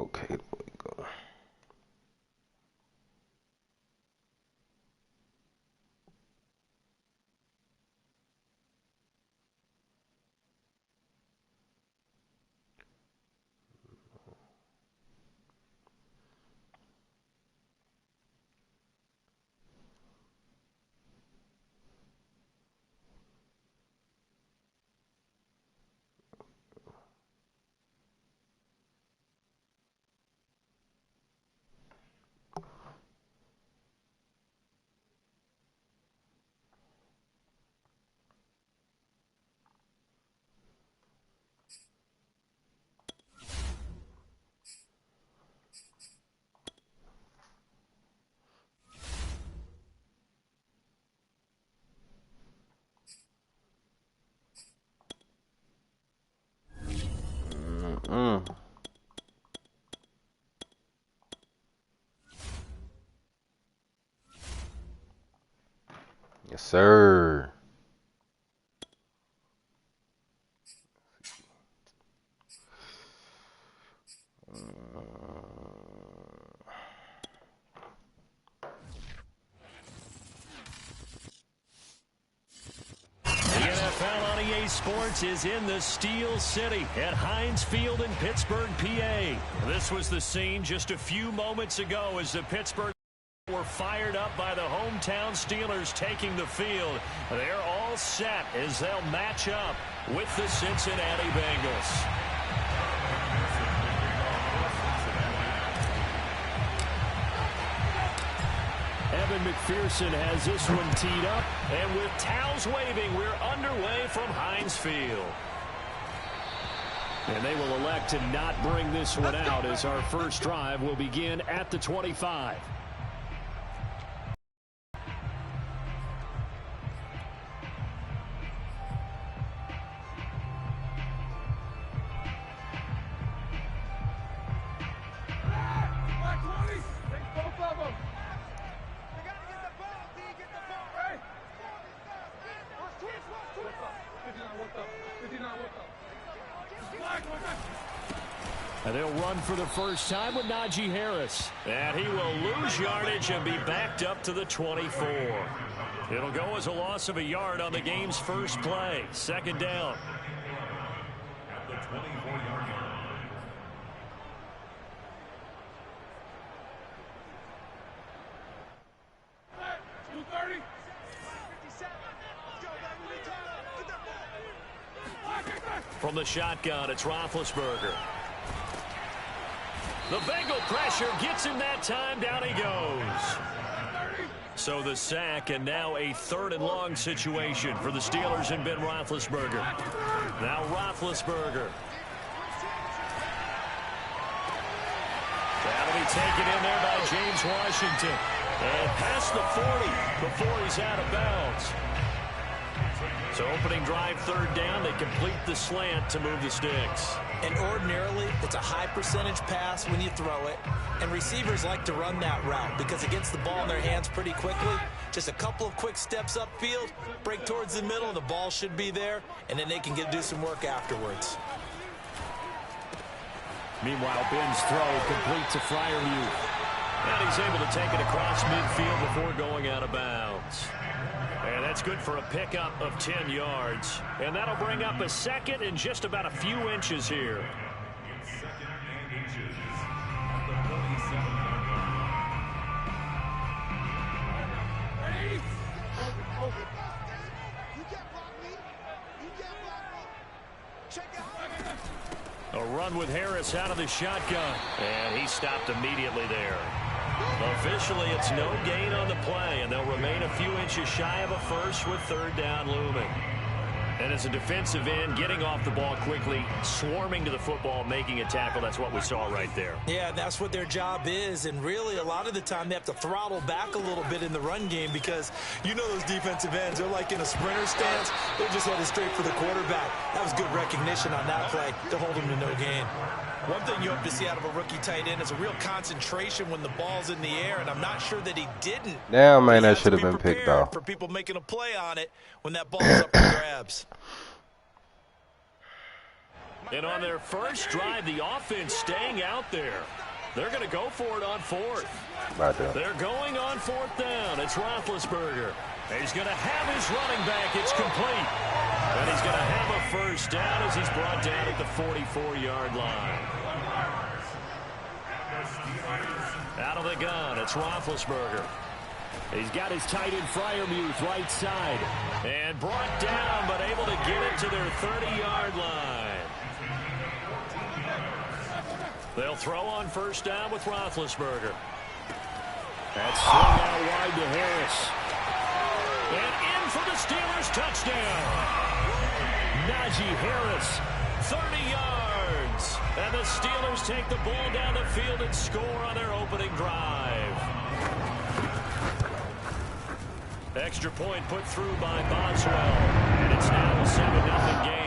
Okay, there we go. Yes, sir. The NFL on EA Sports is in the Steel City at Heinz Field in Pittsburgh, PA. This was the scene just a few moments ago as the Pittsburgh were fired up by the hometown Steelers taking the field. They're all set as they'll match up with the Cincinnati Bengals. Evan McPherson has this one teed up, and with towels waving, we're underway from Heinz Field. And they will elect to not bring this one out as our first drive will begin at the 25. And they'll run for the first time with Najee Harris. And he will lose yardage and be backed up to the 24. It'll go as a loss of a yard on the game's first play. Second down. At the 24-yard line. From the shotgun, it's Roethlisberger. The Bengal pressure gets him that time. Down he goes. So the sack, and now a 3rd and long situation for the Steelers and Ben Roethlisberger. Now Roethlisberger. That'll be taken in there by James Washington. And past the 40 before he's out of bounds. So opening drive, 3rd down, they complete the slant to move the sticks. And ordinarily, it's a high percentage pass when you throw it. And receivers like to run that route because it gets the ball in their hands pretty quickly. Just a couple of quick steps upfield, break towards the middle, the ball should be there, and then they can do some work afterwards. Meanwhile, Ben's throw complete to Freiermuth. And he's able to take it across midfield before going out of bounds. And that's good for a pickup of 10 yards. And that'll bring up a second and just about a few inches here. Second and inches at the 47-yard line. A run with Harris out of the shotgun. And he stopped immediately there. Officially, it's no gain on the play, and they'll remain a few inches shy of a first with 3rd down looming. And as a defensive end, getting off the ball quickly, swarming to the football, making a tackle, that's what we saw right there. Yeah, that's what their job is, and really a lot of the time they have to throttle back a little bit in the run game because you know those defensive ends, they're like in a sprinter stance. They're just headed straight for the quarterback. That was good recognition on that play to hold him to no gain. One thing you hope to see out of a rookie tight end is a real concentration when the ball's in the air, and I'm not sure that he didn't. Damn, man, that should have been picked off. For people making a play on it when that ball's up for grabs. And on their first drive, the offense staying out there. They're going to go for it on fourth. Right there. They're going on fourth down. It's Roethlisberger. He's going to have his running back. It's complete. And he's going to have a first down as he's brought down at the 44-yard line. Out of the gun, it's Roethlisberger. He's got his tight end Freiermuth right side. And brought down, but able to get it to their 30-yard line. They'll throw on first down with Roethlisberger. That's swung out wide to Harris. And in for the Steelers touchdown. Najee Harris, 30 yards. And the Steelers take the ball down the field and score on their opening drive. Extra point put through by Boswell. And it's now a 7-0 game.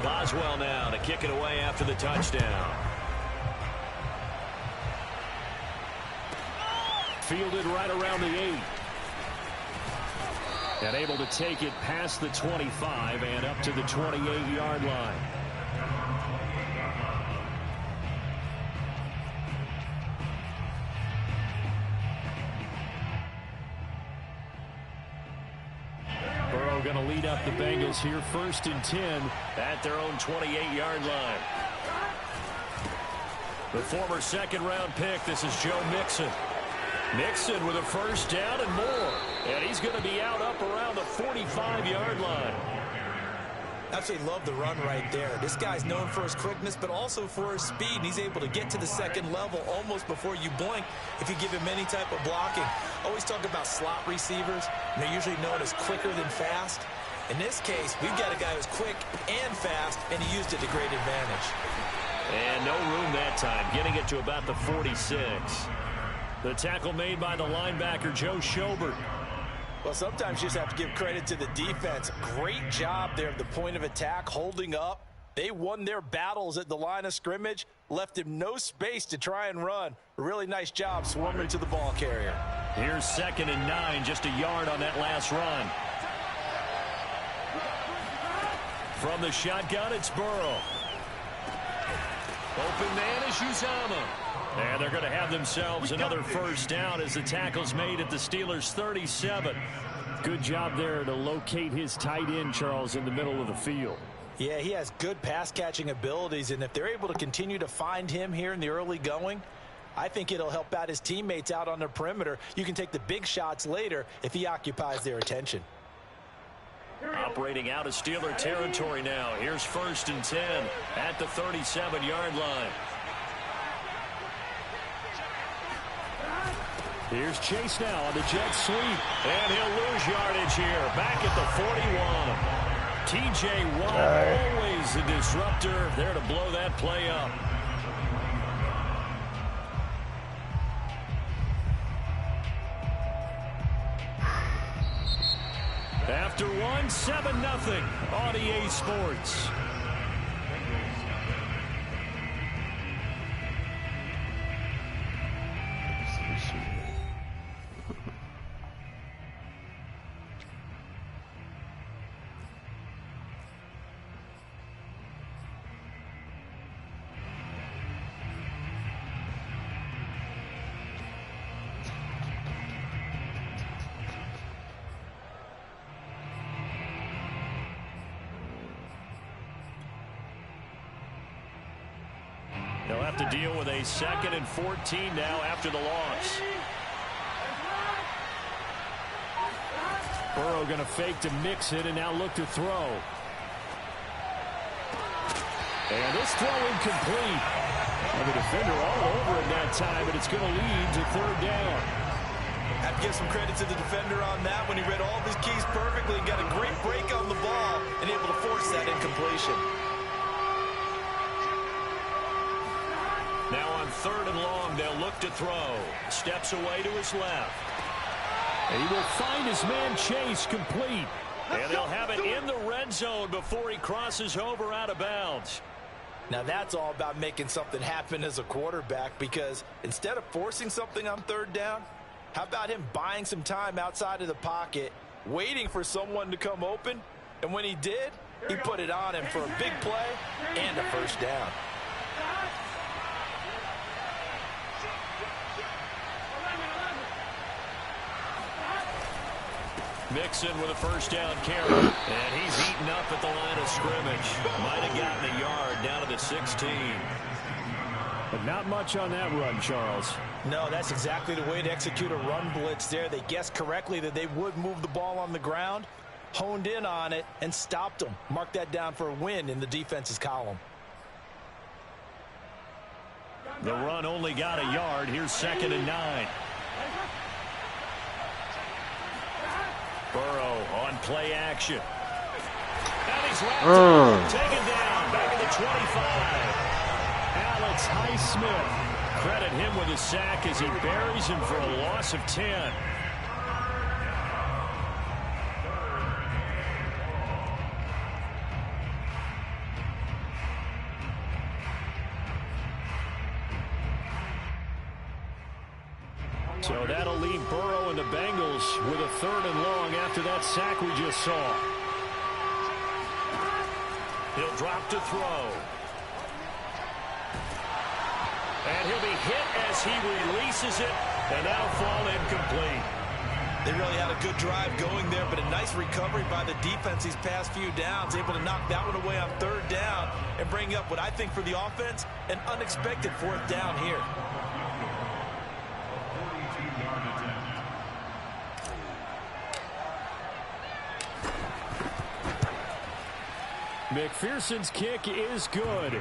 Boswell now to kick it away after the touchdown. Fielded right around the 8. And able to take it past the 25 and up to the 28-yard line. Going to lead up the Bengals here, 1st and 10 at their own 28-yard line. The former second-round pick, this is Joe Mixon. Mixon with a first down and more. And he's going to be out up around the 45-yard line. Absolutely love the run right there. This guy's known for his quickness, but also for his speed. And he's able to get to the second level almost before you blink if you give him any type of blocking. Always talk about slot receivers. And they're usually known as quicker than fast. In this case, we've got a guy who's quick and fast, and he used it to great advantage. And no room that time, getting it to about the 46. The tackle made by the linebacker, Joe Schobert. Well, sometimes you just have to give credit to the defense. Great job there at the point of attack, holding up. They won their battles at the line of scrimmage, left him no space to try and run. A really nice job swarming to the ball carrier. Here's 2nd and 9, just a yard on that last run. From the shotgun, it's Burrow. Open man is Uzama. And they're going to have themselves another first down as the tackle's made at the Steelers' 37. Good job there to locate his tight end, Charles, in the middle of the field. Yeah, he has good pass-catching abilities, and if they're able to continue to find him here in the early going, I think it'll help out his teammates out on the perimeter. You can take the big shots later if he occupies their attention. Operating out of Steeler territory now. Here's 1st and 10 at the 37-yard line. Here's Chase now on the jet sweep. And he'll lose yardage here. Back at the 41. T.J. Watt, always a disruptor. There to blow that play up. After one, 7-0 on EA Sports. They'll have to deal with a 2nd and 14 now after the loss. Burrow going to fake to mix it and now look to throw. And this throw incomplete. And the defender all over it that time, but it's going to lead to 3rd down. Have to give some credit to the defender on that when he read all of his keys perfectly and got a great break on the ball and able to force that incompletion. Now on 3rd and long, they'll look to throw. Steps away to his left. And he will find his man Chase complete. And they'll have it in the red zone before he crosses over out of bounds. Now that's all about making something happen as a quarterback, because instead of forcing something on third down, how about him buying some time outside of the pocket, waiting for someone to come open, and when he did, he put it on him for a big play and a first down. Mixon with a first down carry, and he's eaten up at the line of scrimmage. Might have gotten a yard down to the 16. But not much on that run, Charles. No, that's exactly the way to execute a run blitz there. They guessed correctly that they would move the ball on the ground, honed in on it, and stopped them. Mark that down for a win in the defense's column. The run only got a yard. Here's 2nd and 9. Burrow on play action. And he's wrapped up, taken down, back at the 25. Alex Highsmith, credit him with a sack as he buries him for a loss of 10. So that'll leave Burrow and the Bengals with a 3rd and long after that sack we just saw. He'll drop to throw. And he'll be hit as he releases it, and that'll fall incomplete. They really had a good drive going there, but a nice recovery by the defense these past few downs, able to knock that one away on 3rd down and bring up what I think for the offense, an unexpected 4th down here. McPherson's kick is good.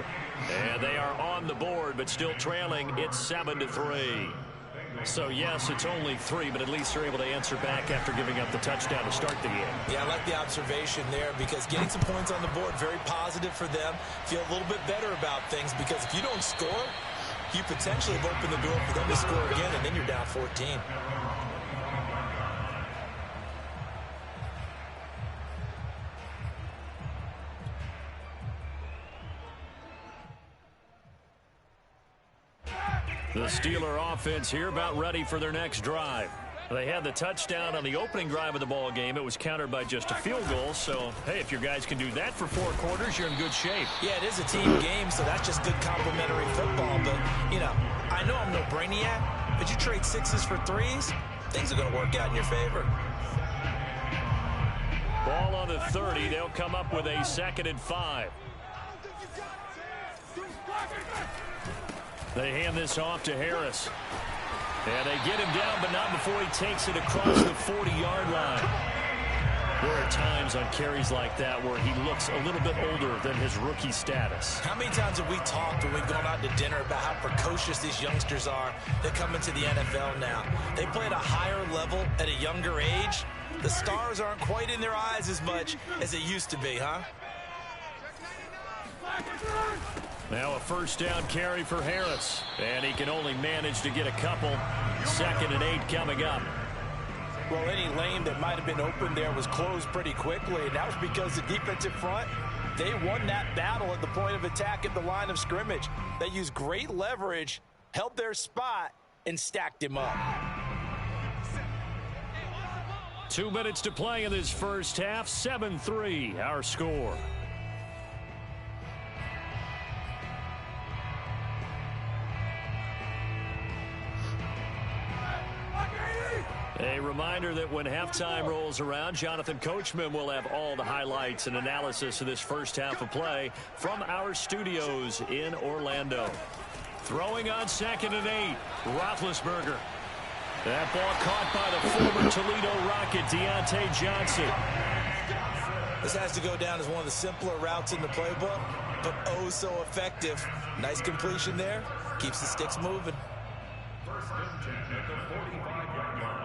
And they are on the board, but still trailing. It's 7-3. So, yes, it's only 3, but at least they're able to answer back after giving up the touchdown to start the game. Yeah, I like the observation there, because getting some points on the board, very positive for them. Feel a little bit better about things, because if you don't score, you potentially have opened the door for them to score again, and then you're down 14. The Steeler offense here about ready for their next drive. They had the touchdown on the opening drive of the ball game. It was countered by just a field goal. So, hey, if your guys can do that for 4 quarters, you're in good shape. Yeah, it is a team game, so that's just good complementary football. But, you know, I know I'm no brainiac, but you trade 6s for 3s, things are going to work out in your favor. Ball on the 30. They'll come up with a 2nd and 5. They hand this off to Harris. And they get him down, but not before he takes it across the 40-yard line. There are times on carries like that where he looks a little bit older than his rookie status. How many times have we talked when we've gone out to dinner about how precocious these youngsters are that come into the NFL now? They play at a higher level at a younger age. The stars aren't quite in their eyes as much as it used to be, huh? Now a first down carry for Harris. And he can only manage to get a couple. 2nd and 8 coming up. Well, any lane that might have been open there was closed pretty quickly, and that was because the defensive front, they won that battle at the point of attack at the line of scrimmage. They used great leverage, held their spot, and stacked him up. 2 minutes to play in this first half. 7-3, our score. A reminder that when halftime rolls around, Jonathan Coachman will have all the highlights and analysis of this first half of play from our studios in Orlando. Throwing on 2nd and 8, Roethlisberger. That ball caught by the former Toledo Rocket, Deontay Johnson. This has to go down as one of the simpler routes in the playbook, but oh so effective. Nice completion there. Keeps the sticks moving. First and 10 at the 45-yard line.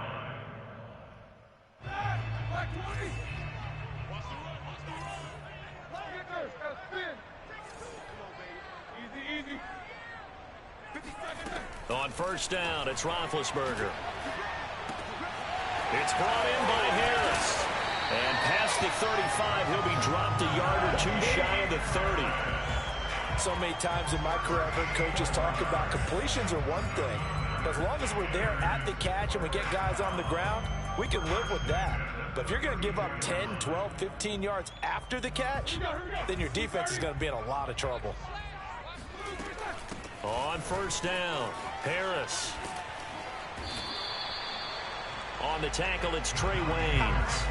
On first down, it's Roethlisberger. It's brought in by Harris. And past the 35, he'll be dropped a yard or 2 shy of the 30. So many times in my career, I've heard coaches talk about completions are one thing. As long as we're there at the catch and we get guys on the ground, we can live with that. But if you're going to give up 10, 12, 15 yards after the catch, then your defense is going to be in a lot of trouble. On first down, Harris. On the tackle, it's Trey Waynes.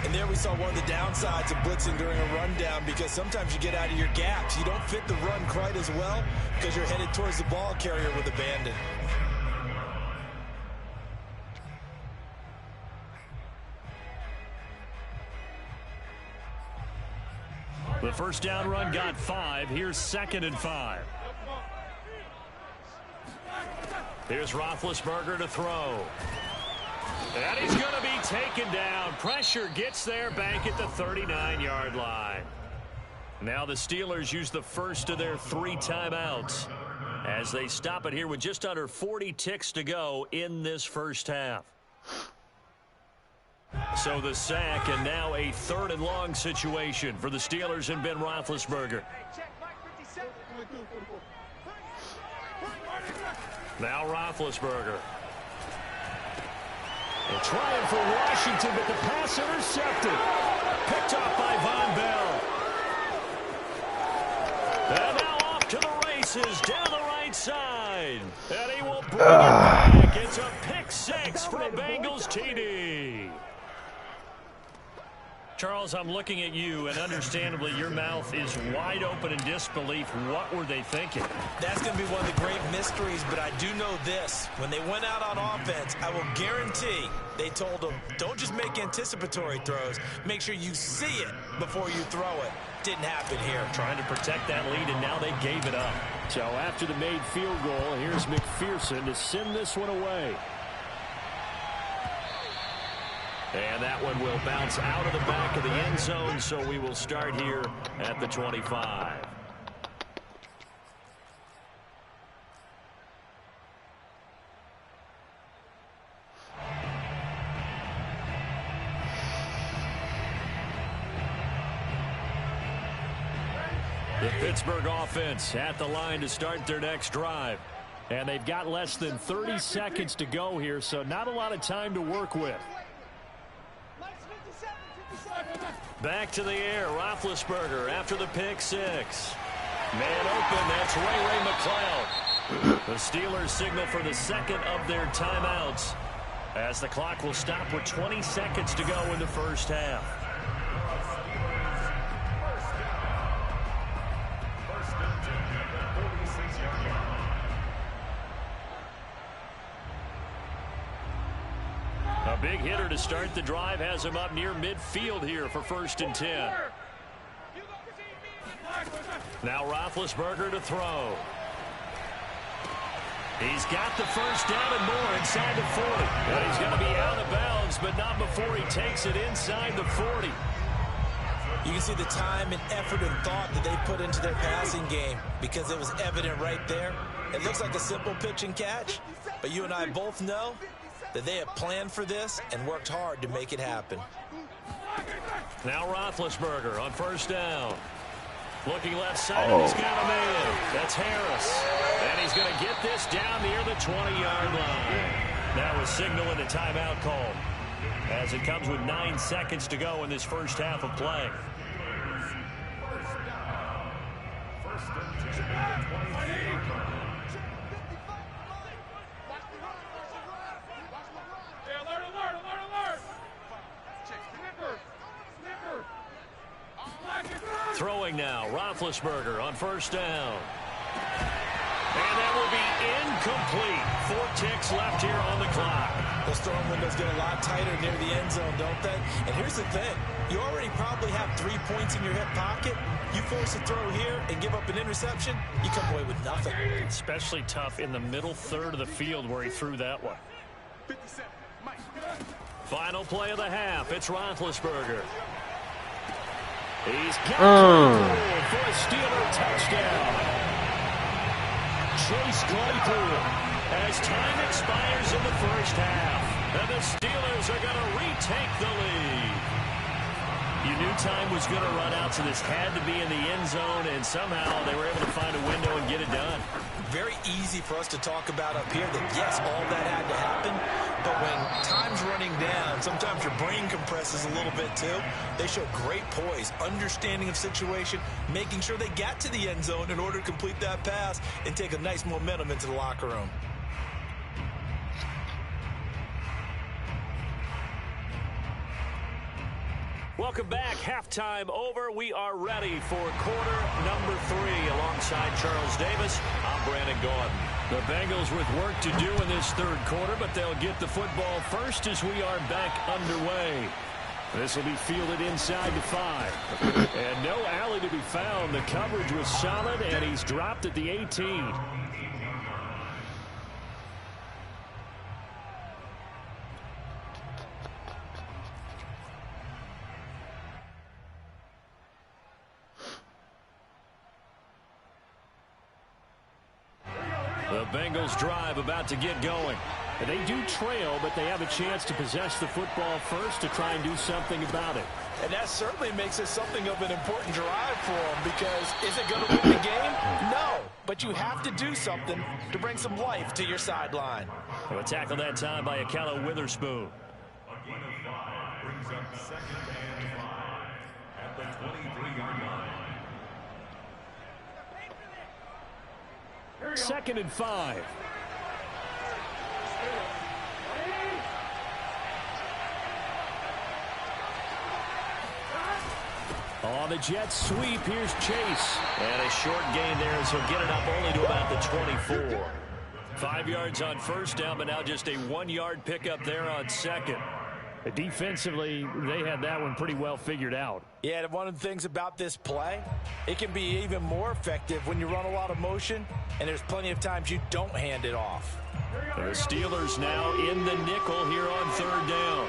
And there we saw one of the downsides of blitzing during a rundown, because sometimes you get out of your gaps. You don't fit the run quite as well because you're headed towards the ball carrier with abandon. The first down run got 5. Here's 2nd and 5. Here's Roethlisberger to throw. And he's going to be taken down. Pressure gets there back at the 39-yard line. Now the Steelers use the first of their 3 timeouts as they stop it here with just under 40 ticks to go in this first half. So the sack, and now a 3rd and long situation for the Steelers and Ben Roethlisberger. Now Roethlisberger. And trying for Washington, but the pass intercepted. Picked off by Von Bell. And now off to the races down the right side. And he will bring it back. It's a pick 6 for a Bengals TD. Charles, I'm looking at you, and understandably your mouth is wide open in disbelief. What were they thinking? That's going to be one of the great mysteries, but I do know this. When they went out on offense, I will guarantee they told them, don't just make anticipatory throws. Make sure you see it before you throw it. Didn't happen here. Trying to protect that lead, and now they gave it up. So after the made field goal, here's McPherson to send this one away. And that one will bounce out of the back of the end zone, so we will start here at the 25. The Pittsburgh offense at the line to start their next drive. And they've got less than 30 seconds to go here, so not a lot of time to work with. Back to the air, Roethlisberger after the pick 6. Man open, that's Ray McCloud. The Steelers signal for the second of their timeouts as the clock will stop with 20 seconds to go in the first half. A big hitter to start the drive has him up near midfield here for 1st and 10. Now Roethlisberger to throw. He's got the first down and more inside the 40. But he's going to be out of bounds, but not before he takes it inside the 40. You can see the time and effort and thought that they put into their passing game because it was evident right there. It looks like a simple pitch and catch, but you and I both know that they have planned for this and worked hard to make it happen. Now Roethlisberger on 1st down. Looking left side, and he's got a man. That's Harris. And he's going to get this down near the 20-yard line. Now a signal and a timeout call as it comes with 9 seconds to go in this first half of play. Throwing now, Roethlisberger on 1st down. And that will be incomplete. 4 ticks left here on the clock. Those throwing windows get a lot tighter near the end zone, don't they? And here's the thing. You already probably have 3 points in your hip pocket. You force a throw here and give up an interception, you come away with nothing. Especially tough in the middle third of the field where he threw that one. Final play of the half. It's Roethlisberger. He's got Claypool for a Steeler touchdown. Chase Claypool as time expires in the first half. And the Steelers are going to retake the lead. You knew time was going to run out, so this had to be in the end zone, and somehow they were able to find a window and get it done. Very easy for us to talk about up here that, yes, all that had to happen, but when time's running down, sometimes your brain compresses a little bit too. They show great poise, understanding of situation, making sure they got to the end zone in order to complete that pass and take a nice momentum into the locker room. Welcome back. Halftime over. We are ready for quarter number 3. Alongside Charles Davis, I'm Brandon Gordon. The Bengals with work to do in this third quarter, but they'll get the football first as we are back underway. This will be fielded inside the 5. And no alley to be found. The coverage was solid, and he's dropped at the 18. The Bengals drive about to get going. And they do trail, but they have a chance to possess the football first to try and do something about it. And that certainly makes it something of an important drive for them, because is it going to win the game? No, but you have to do something to bring some life to your sideline. A tackle that time by Akello Witherspoon. A gain of 5 brings up 2nd and 5 at the 23-yard line. 2nd and 5. On the Jets sweep, here's Chase. And a short gain there as he'll get it up only to about the 24. 5 yards on first down, but now just a 1-yard pickup there on second. Defensively, they had that one pretty well figured out. Yeah, one of the things about this play, it can be even more effective when you run a lot of motion, and there's plenty of times you don't hand it off. The Steelers now in the nickel here on 3rd down.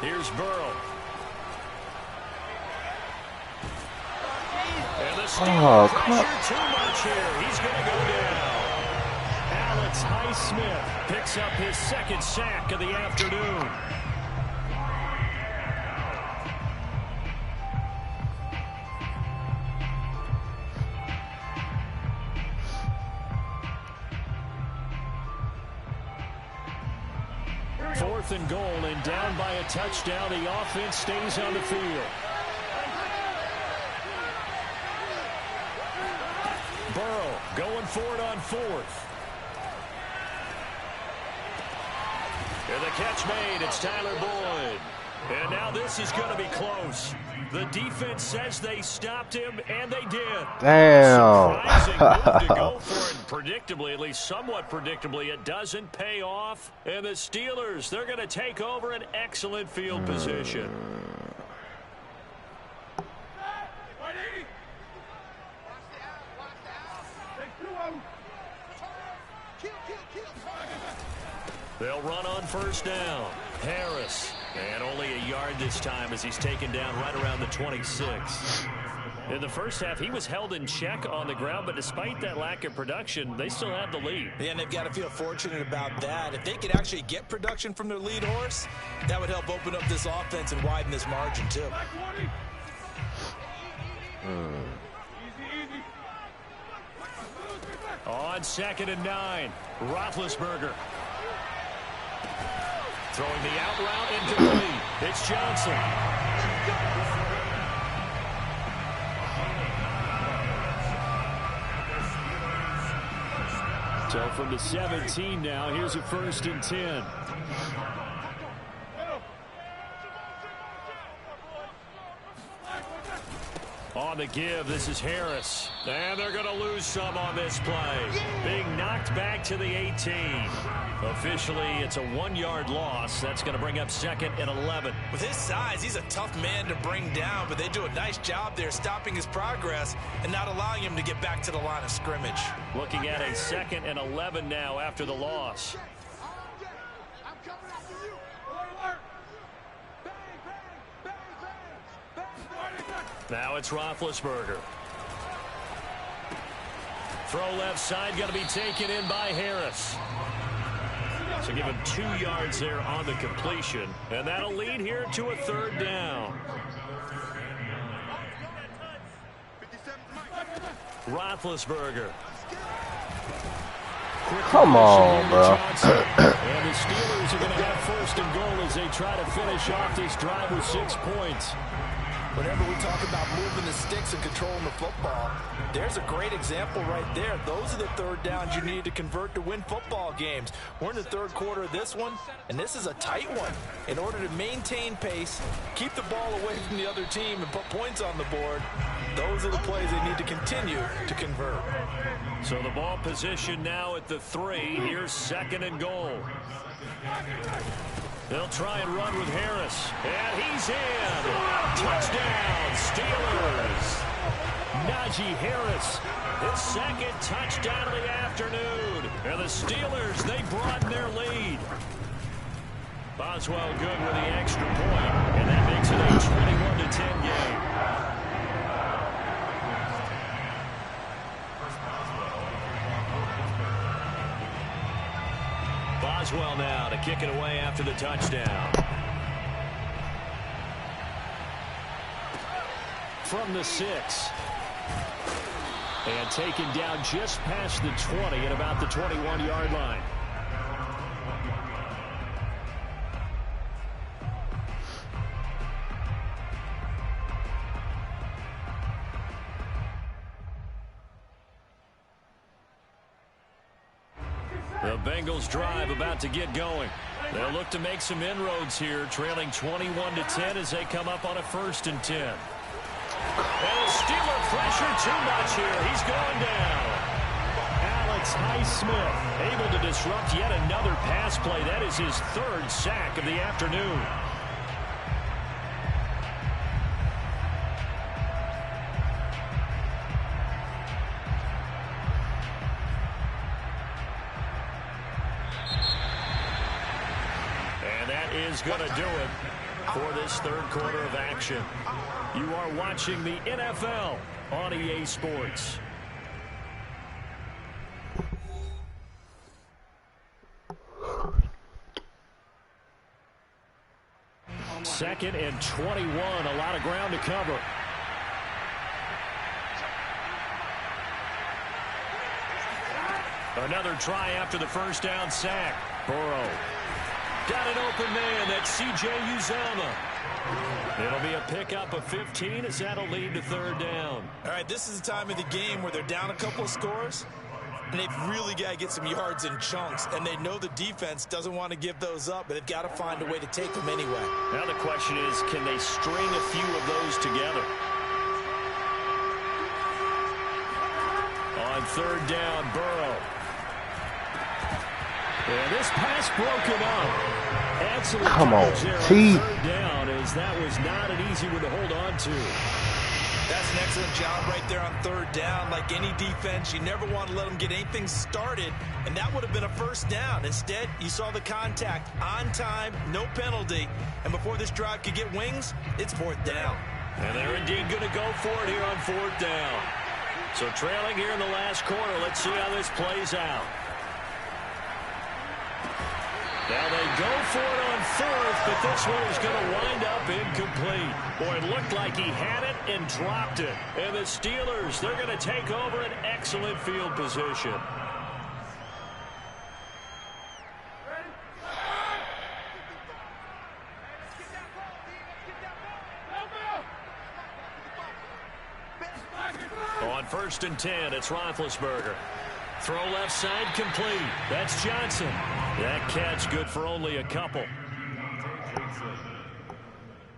Here's Burrow. And the Steelers pressure too much here. He's going to go down. Alex Highsmith picks up his 2nd sack of the afternoon. Fourth and goal, and down by a touchdown. The offense stays on the field. Burrow going for it on 4th. And the catch made. It's Tyler Boyd. And now this is going to be close. The defense says they stopped him, and they did. Damn. Surprising move to go for it. Predictably, at least somewhat predictably, it doesn't pay off. And the Steelers, they're going to take over an excellent field position. They'll run on first down. Harris. And only a yard this time as he's taken down right around the 26. In the first half, he was held in check on the ground, but despite that lack of production, they still have the lead. Yeah, and they've got to feel fortunate about that. If they could actually get production from their lead horse, that would help open up this offense and widen this margin, too. On 2nd and 9, Roethlisberger. Throwing the out route incomplete. It's Johnson. So from the 17 now, here's a 1st and 10. On the give, this is Harris. And they're going to lose some on this play. Being knocked back to the 18. Officially, it's a 1-yard loss. That's going to bring up 2nd and 11. With his size, he's a tough man to bring down, but they do a nice job there stopping his progress and not allowing him to get back to the line of scrimmage. Looking at a 2nd and 11 now after the loss. Now it's Roethlisberger. Throw left side, going to be taken in by Harris. So give him 2 yards there on the completion. And that'll lead here to a 3rd down. Roethlisberger. Come on, bro. And the Steelers are going to have 1st and goal as they try to finish off this drive with 6 points. Whenever we talk about moving the sticks and controlling the football, there's a great example right there. Those are the 3rd downs you need to convert to win football games. We're in the 3rd quarter of this one, and this is a tight one. In order to maintain pace, keep the ball away from the other team, and put points on the board, those are the plays they need to continue to convert. So the ball position now at the 3. Here's 2nd and goal. They'll try and run with Harris. And he's in. Touchdown, Steelers. Najee Harris, his 2nd touchdown of the afternoon. And the Steelers, they broaden their lead. Boswell good with the extra point. And that makes it a 21-10 game. Boswell now to kick it away after the touchdown. From the 6. And taken down just past the 20 at about the 21-yard line. The Bengals drive about to get going. They'll look to make some inroads here, trailing 21-10 as they come up on a 1st and 10. And the Steeler pressure too much here. He's going down. Alex Highsmith able to disrupt yet another pass play. That is his 3rd sack of the afternoon. Is going to do it for this 3rd quarter of action. You are watching the NFL on EA Sports. Second and 21, a lot of ground to cover. Another try after the 1st down sack. Burrow. Got an open man. That's C.J. Uzomah. It'll be a pickup of 15 as that'll lead to 3rd down. All right, this is the time of the game where they're down a couple of scores, and they've really got to get some yards in chunks, and they know the defense doesn't want to give those up, but they've got to find a way to take them anyway. Now the question is, can they string a few of those together? On 3rd down, Burrow. And this pass broken up. Excellent. Come on, T. 3rd down, as that was not an easy one to hold on to. That's an excellent job right there on 3rd down. Like any defense, you never want to let them get anything started, and that would have been a 1st down. Instead, you saw the contact on time, no penalty, and before this drive could get wings, it's 4th down. And they're indeed going to go for it here on 4th down. So trailing here in the last quarter, let's see how this plays out. Now they go for it on 4th, but this one is going to wind up incomplete. Boy, it looked like he had it and dropped it. And the Steelers, they're going to take over an excellent field position. On 1st and 10, it's Roethlisberger. Throw left side complete. That's Johnson. That catch good for only a couple.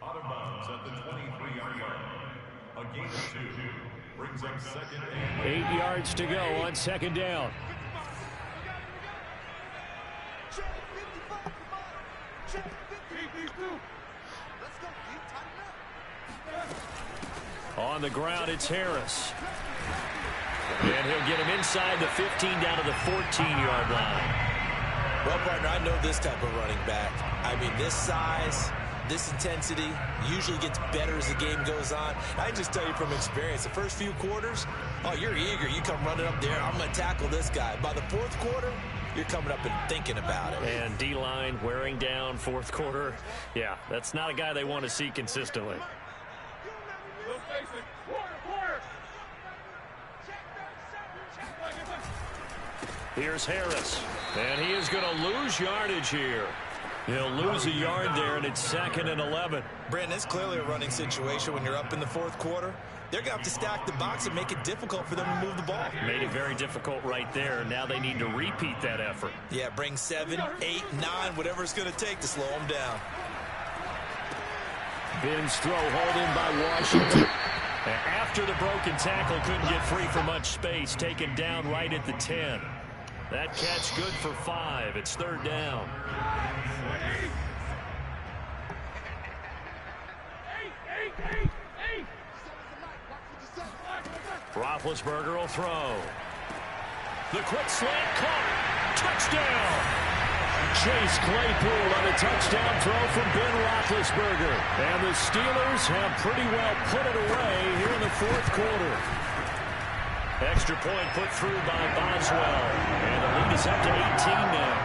Out of bounds at the 23-yard line. A gain of 2 brings up 2nd and 8 yards to go on 2nd down. On the ground, it's Harris. And he'll get him inside the 15 down to the 14-yard line. Well, partner, I know this type of running back. I mean, this size, this intensity usually gets better as the game goes on. I can just tell you from experience, the first few quarters, oh, you're eager. You come running up there, I'm going to tackle this guy. By the 4th quarter, you're coming up and thinking about it. And D-line wearing down fourth quarter. Yeah, that's not a guy they want to see consistently. Here's Harris, and he is going to lose yardage here. He'll lose a yard there, and it's 2nd and 11. Brandon, it's clearly a running situation when you're up in the fourth quarter. They're going to have to stack the box and make it difficult for them to move the ball. Made it very difficult right there. Now they need to repeat that effort. Yeah, bring 7, 8, 9, whatever it's going to take to slow them down. Ben's throw hauled in by Washington. After the broken tackle, couldn't get free for much space. Taken down right at the 10. That catch good for 5. It's 3rd down. Roethlisberger will throw. The quick slant caught. Touchdown. Chase Claypool on a touchdown throw from Ben Roethlisberger. And the Steelers have pretty well put it away here in the fourth quarter. Extra point put through by Boswell. And the lead is up to 18 now.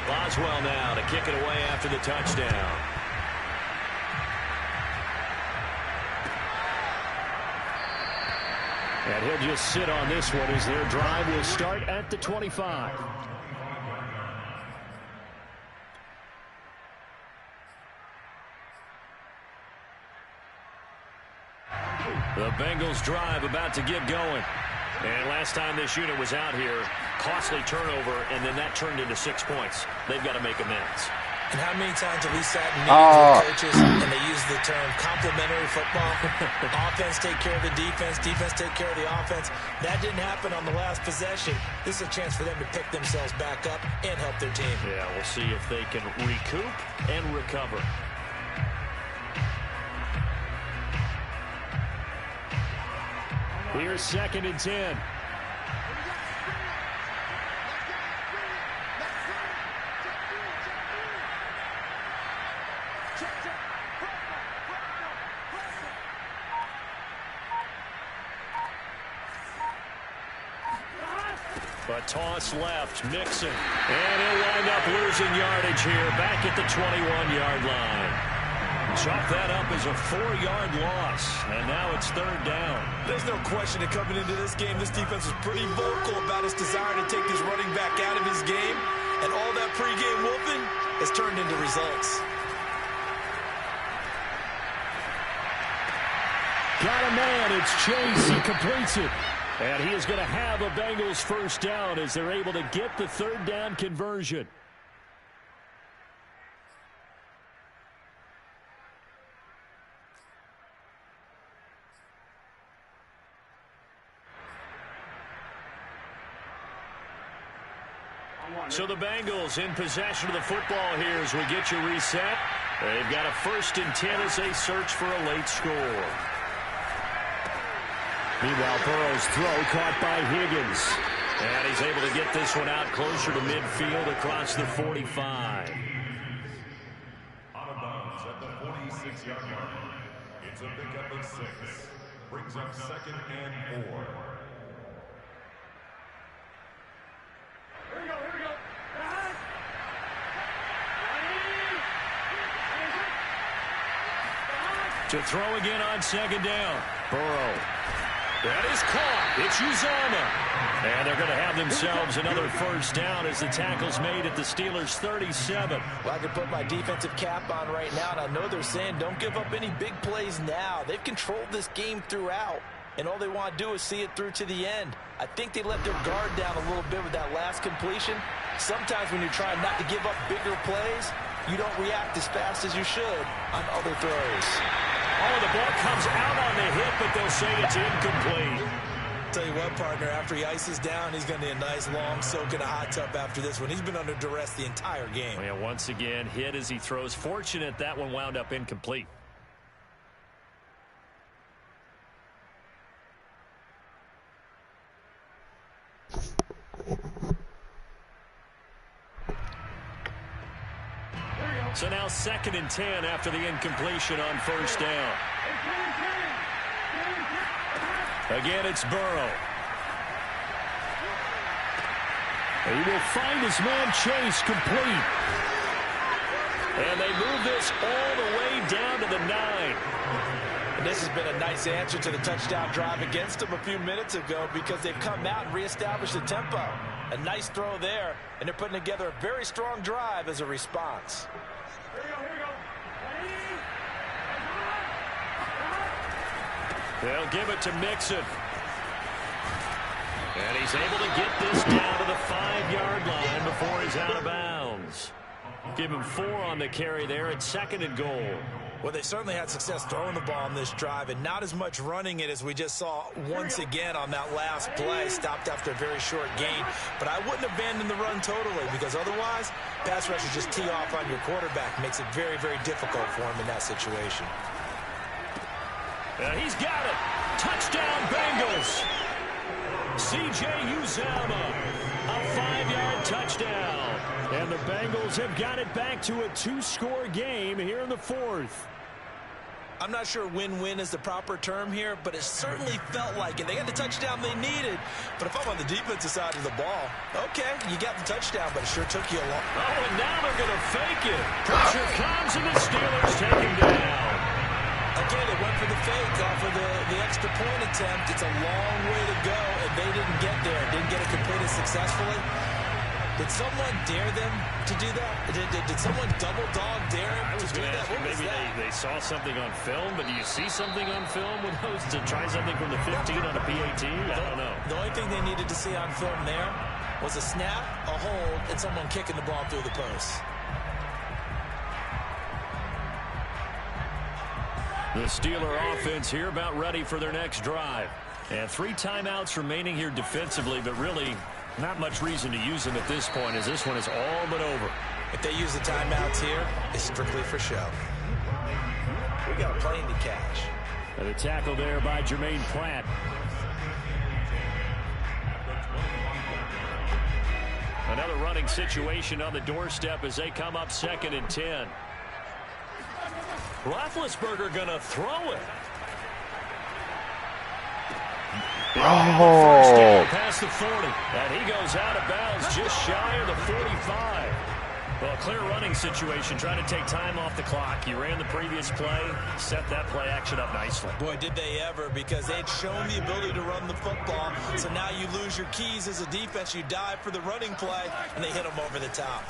Boswell now to kick it away after the touchdown. And he'll just sit on this one as their drive will start at the 25. The Bengals drive about to get going. And last time this unit was out here, costly turnover, and then that turned into 6 points. They've got to make amends. And how many times have we sat in meetings with coaches and they use the term complementary football? Offense take care of the defense, defense take care of the offense. That didn't happen on the last possession. This is a chance for them to pick themselves back up and help their team. Yeah, we'll see if they can recoup and recover. Here's 2nd and 10. A toss left, Mixon. And he'll wind up losing yardage here, back at the 21-yard line. Chalk that up as a 4-yard loss, and now it's 3rd down. There's no question that coming into this game, this defense was pretty vocal about its desire to take this running back out of his game, and all that pregame whooping has turned into results. Got a man, it's Chase, he completes it. And he is going to have a Bengals 1st down as they're able to get the 3rd down conversion. So the Bengals in possession of the football here as we get you reset. They've got a 1st and 10 as they search for a late score. Meanwhile, Burrow's throw caught by Higgins. And he's able to get this one out closer to midfield across the 45. Out of bounds at the 46-yard line. It's a pickup of 6. Brings up 2nd and 4. Here we go, here we go. To throw again on 2nd down. Burrow. That is caught. It's Uzomah. And they're going to have themselves another 1st down as the tackle's made at the Steelers' 37. Well, I can put my defensive cap on right now, and I know they're saying don't give up any big plays now. They've controlled this game throughout, and all they want to do is see it through to the end. I think they let their guard down a little bit with that last completion. Sometimes when you're trying not to give up bigger plays, you don't react as fast as you should on other throws. Oh, the ball comes out on the hit, but they'll say it's incomplete. Tell you what, partner, after he ices down, he's going to need a nice long soak in a hot tub after this one. He's been under duress the entire game. Yeah, once again, hit as he throws. Fortunate that one wound up incomplete. So now 2nd and 10 after the incompletion on 1st down. Again, it's Burrow. He will find his man Chase complete. And they move this all the way down to the 9. And this has been a nice answer to the touchdown drive against them a few minutes ago because they've come out and reestablished the tempo. A nice throw there, and they're putting together a very strong drive as a response. They'll give it to Mixon. And he's able to get this down to the 5-yard line before he's out of bounds. Give him 4 on the carry there at 2nd and goal. Well, they certainly had success throwing the ball on this drive and not as much running it as we just saw once again on that last play. Stopped after a very short gain. But I wouldn't abandon the run totally because otherwise, pass rushers just tee off on your quarterback. Makes it very, very difficult for him in that situation. He's got it. Touchdown, Bengals. C.J. Uzomah, a 5-yard touchdown. And the Bengals have got it back to a 2-score game here in the 4th. I'm not sure win-win is the proper term here, but it certainly felt like it. They got the touchdown they needed. But if I'm on the defensive side of the ball, okay, you got the touchdown, but it sure took you a long. Oh, and now they're going to fake it. Pressure comes, and the Steelers take him down. Again, they went for the fake off of the extra point attempt. It's a long way to go, and they didn't get there. Didn't get it completed successfully. Did someone dare them to do that? Did someone double dog dare him to do that? What was that? Maybe they saw something on film, but do you see something on film with those to try something from the 15 on a PAT? I don't know. The only thing they needed to see on film there was a snap, a hold, and someone kicking the ball through the post. The Steeler offense here about ready for their next drive. And 3 timeouts remaining here defensively, but really not much reason to use them at this point as this one is all but over. If they use the timeouts here, it's strictly for show. We got a plane to catch. And a tackle there by Jermaine Pratt. Another running situation on the doorstep as they come up 2nd and 10. Roethlisberger going to throw it. First down past the 40. And he goes out of bounds just shy of the 45. Well, a clear running situation, trying to take time off the clock. You ran the previous play, set that play action up nicely. Boy, did they ever, because they'd shown the ability to run the football. So now you lose your keys as a defense. You dive for the running play, and they hit them over the top.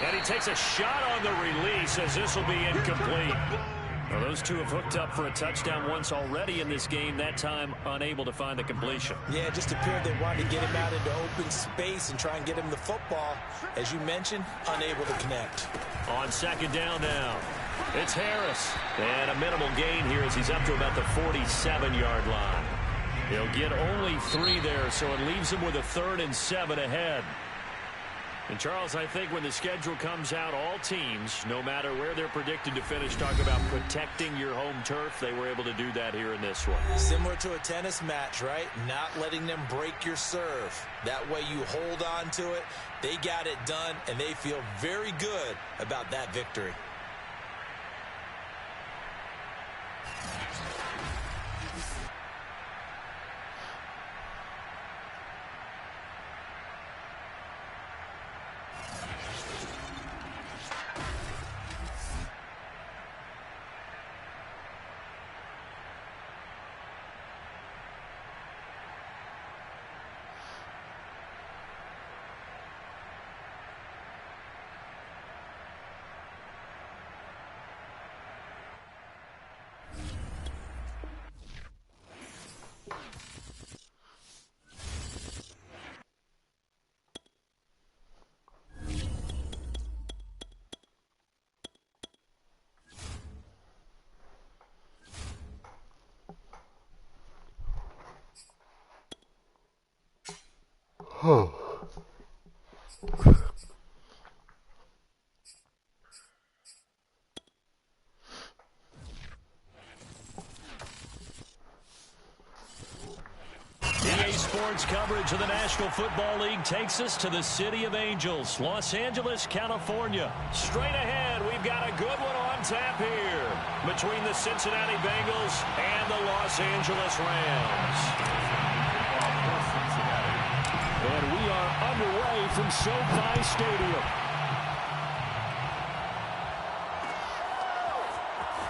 And he takes a shot on the release as this will be incomplete. Well, those two have hooked up for a touchdown once already in this game, that time unable to find the completion. Yeah, it just appeared they wanted to get him out into open space and try and get him the football. As you mentioned, unable to connect. On 2nd down now, it's Harris. And a minimal gain here as he's up to about the 47-yard line. He'll get only 3 there, so it leaves him with a 3rd and 7 ahead. And, Charles, I think when the schedule comes out, all teams, no matter where they're predicted to finish, talk about protecting your home turf. They were able to do that here in this one. Similar to a tennis match, right? Not letting them break your serve. That way you hold on to it. They got it done, and they feel very good about that victory. Sports coverage of the National Football League takes us to the City of Angels, Los Angeles, California. Straight ahead, we've got a good one on on tap here between the Cincinnati Bengals and the Los Angeles Rams. And we are underway from SoFi Stadium.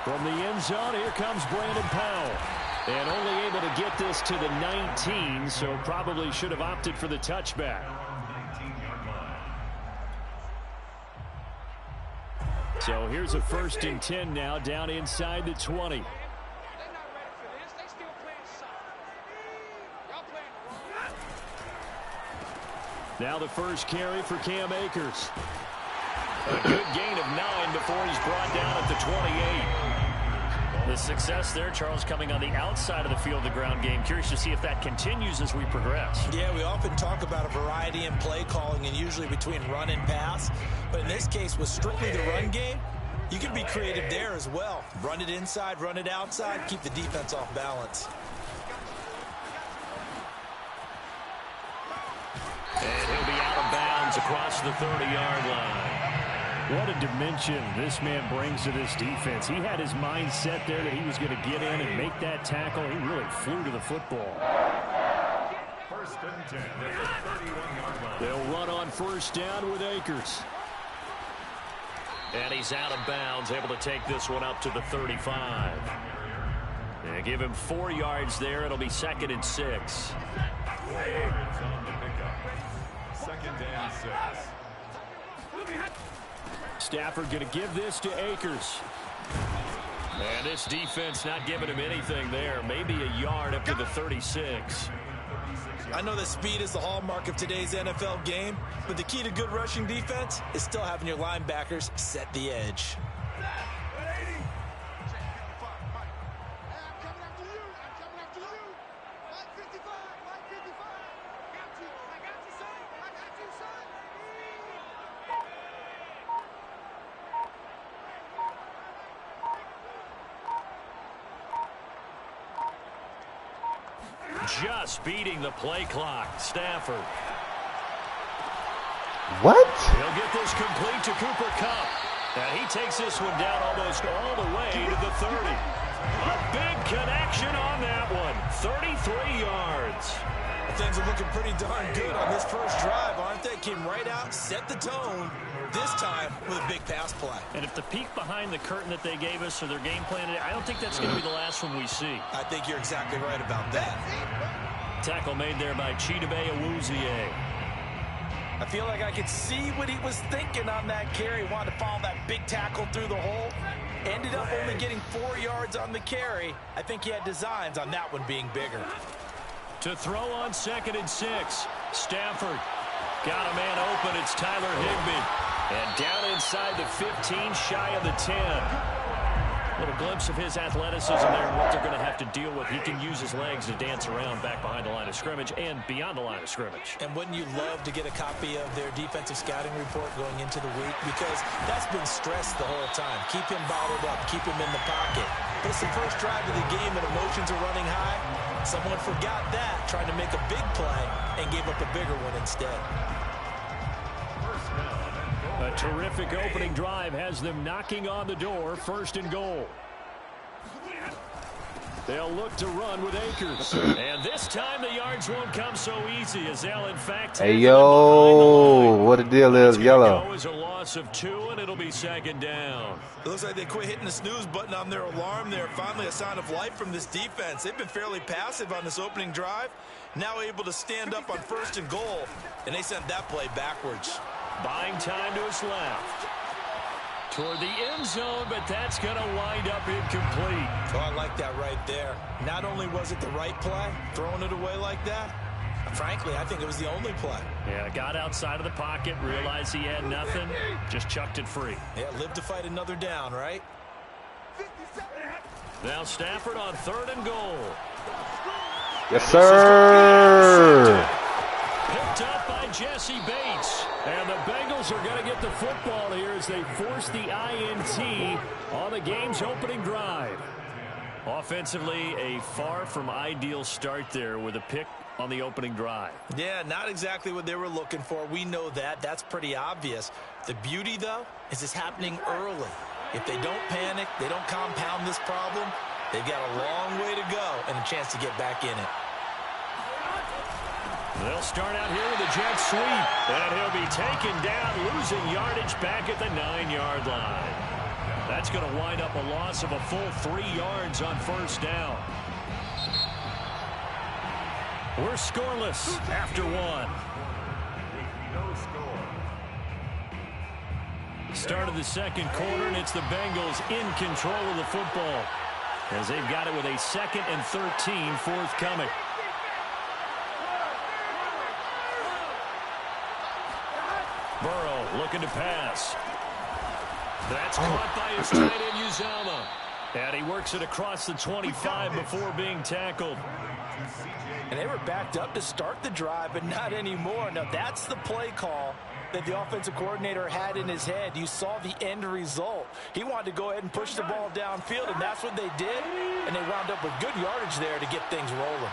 From the end zone, here comes Brandon Powell. And only able to get this to the 19, so probably should have opted for the touchback. So here's a 1st and 10 now, down inside the 20. Now the first carry for Cam Akers. A good gain of 9 before he's brought down at the 28. The success there, Charles, coming on the outside of the field, the ground game. Curious to see if that continues as we progress. Yeah, we often talk about a variety in play calling and usually between run and pass. But in this case, with strictly the run game, you can be creative there as well. Run it inside, run it outside, keep the defense off balance. And he'll be out of bounds across the 30-yard line. What a dimension this man brings to this defense. He had his mind set there that he was going to get in and make that tackle. He really flew to the football. 1st and 10 at the 31-yard line. They'll run on 1st down with Akers. And he's out of bounds, able to take this one up to the 35. They give him 4 yards there. It'll be 2nd and 6. 4 yards on the pickup. 2nd and 6. Stafford going to give this to Akers. And this defense not giving him anything there. Maybe a yard up to the 36. I know that speed is the hallmark of today's NFL game, but the key to good rushing defense is still having your linebackers set the edge. Just beating the play clock. Stafford. What? He'll get this complete to Cooper Kupp. And he takes this one down almost all the way to the 30. A big connection on that one. 33 yards. Things are looking pretty darn good on this first drive, aren't they? Came right out, set the tone, this time with a big pass play. And if the peek behind the curtain that they gave us or their game plan today, I don't think that's going to be the last one we see. I think you're exactly right about that. Tackle made there by Chidobe Awuzie. I feel like I could see what he was thinking on that carry. Wanted to follow that big tackle through the hole. Ended up only getting 4 yards on the carry. I think he had designs on that one being bigger. To throw on 2nd and 6. Stafford got a man open. It's Tyler Higbee. And down inside the 15, shy of the 10. Little glimpse of his athleticism there and what they're going to have to deal with. He can use his legs to dance around back behind the line of scrimmage and beyond the line of scrimmage. And wouldn't you love to get a copy of their defensive scouting report going into the week? Because that's been stressed the whole time. Keep him bottled up. Keep him in the pocket. But it's the first drive of the game and emotions are running high. Someone forgot that, trying to make a big play, and gave up a bigger one instead. A terrific opening drive has them knocking on the door. 1st and goal. They'll look to run with Akers. And this time the yards won't come so easy as they'll in fact. Hey, yo, what the deal is, yellow. Is a loss of 2, and it'll be 2nd down. It looks like they quit hitting the snooze button on their alarm there. Finally a sign of life from this defense. They've been fairly passive on this opening drive. Now able to stand up on 1st and goal, and they sent that play backwards. Buying time to his left. Toward the end zone, but that's going to wind up incomplete. Oh, I like that right there. Not only was it the right play, throwing it away like that, frankly, I think it was the only play. Yeah, got outside of the pocket, realized he had nothing, just chucked it free. Yeah, live to fight another down, right? Now Stafford on 3rd and goal. Yes, sir. Picked up by Jesse Bates. And the Bengals are going to get the football here as they force the INT on the game's opening drive. Offensively, a far from ideal start there with a pick on the opening drive. Yeah, not exactly what they were looking for. We know that. That's pretty obvious. The beauty, though, is it's happening early. If they don't panic, they don't compound this problem, they've got a long way to go and a chance to get back in it. They'll start out here with a jet sweep, and he'll be taken down, losing yardage back at the 9-yard line. That's going to wind up a loss of a full 3 yards on first down. We're scoreless after 1. No score. Start of the second quarter, and it's the Bengals in control of the football as they've got it with a 2nd and 13 forthcoming. Burrow looking to pass. That's caught by his tight end, Uzama. And he works it across the 25 before being tackled. And they were backed up to start the drive, but not anymore. Now, that's the play call that the offensive coordinator had in his head. You saw the end result. He wanted to go ahead and push the ball downfield, and that's what they did. And they wound up with good yardage there to get things rolling.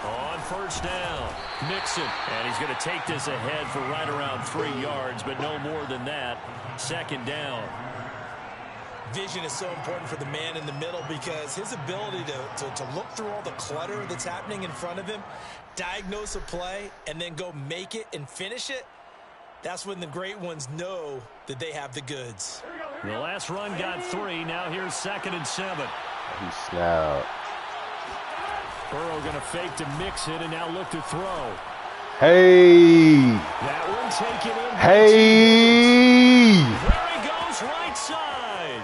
On first down, Mixon. And he's going to take this ahead for right around 3 yards, but no more than that. 2nd down. Vision is so important for the man in the middle because his ability to look through all the clutter that's happening in front of him, diagnose a play, and then go make it and finish it, that's when the great ones know that they have the goods. The last run got 3. Now here's 2nd and 7. He snapped. Burrow going to fake to mix it and now look to throw. Hey! That one taken in. Hey! There he goes, right side.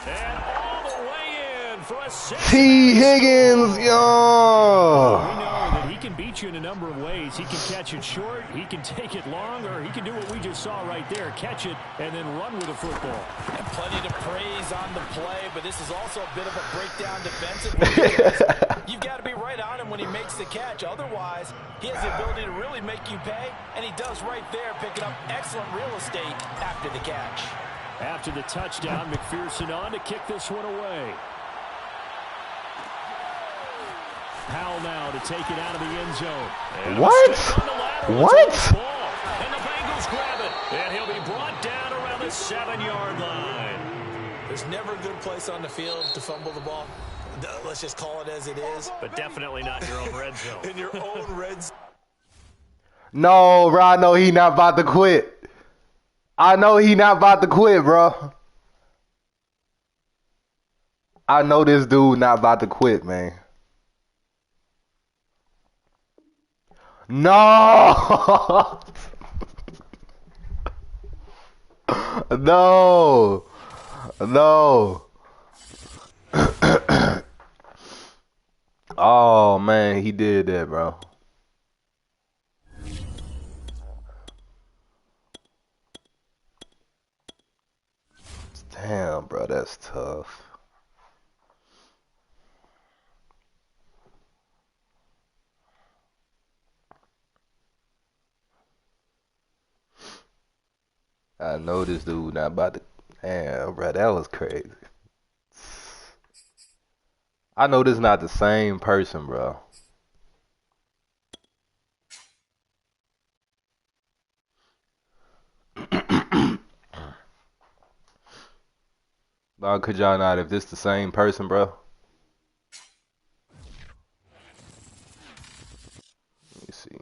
And all the way in for a T. Higgins, yo! We know that he can beat you in a number of ways. He can catch it short, he can take it long, or he can do what we just saw right there, catch it and then run with the football. And plenty to praise on the play, but this is also a bit of a breakdown defensively because you've got to be right on him when he makes the catch. Otherwise, he has the ability to really make you pay, and he does right there, picking up excellent real estate after the catch. After the touchdown, McPherson on to kick this one away. Powell now to take it out of the end zone. And what? What? And the Bengals grab it. And he'll be brought down around the 7-yard line. There's never a good place on the field to fumble the ball. Let's just call it as it is. But definitely not in your own red zone. In your own red zone. No, bro, I know he not about to quit. I know he not about to quit, bro. I know this dude not about to quit, man. No! No! No! Oh, man, he did that, bro. Damn, bro, that's tough. I know this dude not about to. Damn, bro, that was crazy. I know this not the same person, bro. Dog, could y'all not if this the same person, bro? Let me see.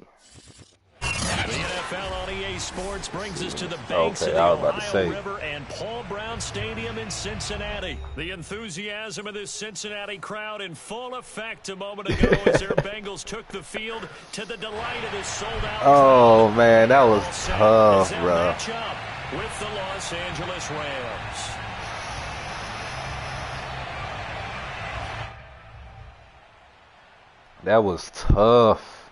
The NFL on EA Sports brings us to the banks of the Ohio River and Paul Brown Stadium in Cincinnati. The enthusiasm of this Cincinnati crowd in full effect a moment ago as their Bengals took the field to the delight of this sold-out Oh, man, that was tough, bro. Match up with the Los Angeles Rams. That was tough.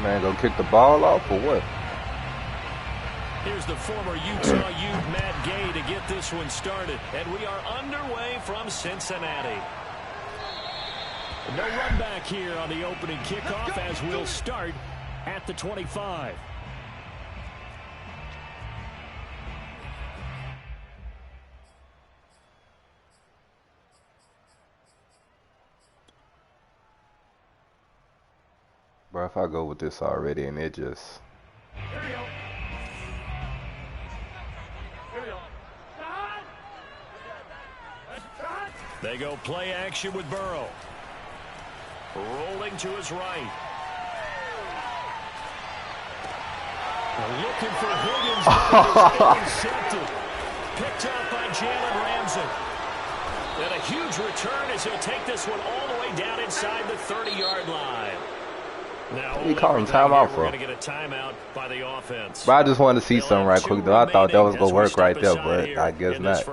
Man, go kick the ball off or what? Here's the former Utah Ute Matt Gay to get this one started. And we are underway from Cincinnati. No run back here on the opening kickoff as we'll start at the 25. Bro, if I go with this already and it just... They go play action with Burrow. Rolling to his right. Looking for Higgins, but it is intercepted. Picked up by Jalen Ramsey. And a huge return as he'll take this one all the way down inside the 30-yard line. Now, we call him timeout for? We're going to get a timeout by the offense. But I just wanted to see something right quick, though. I thought that was going to work right there, but I guess not.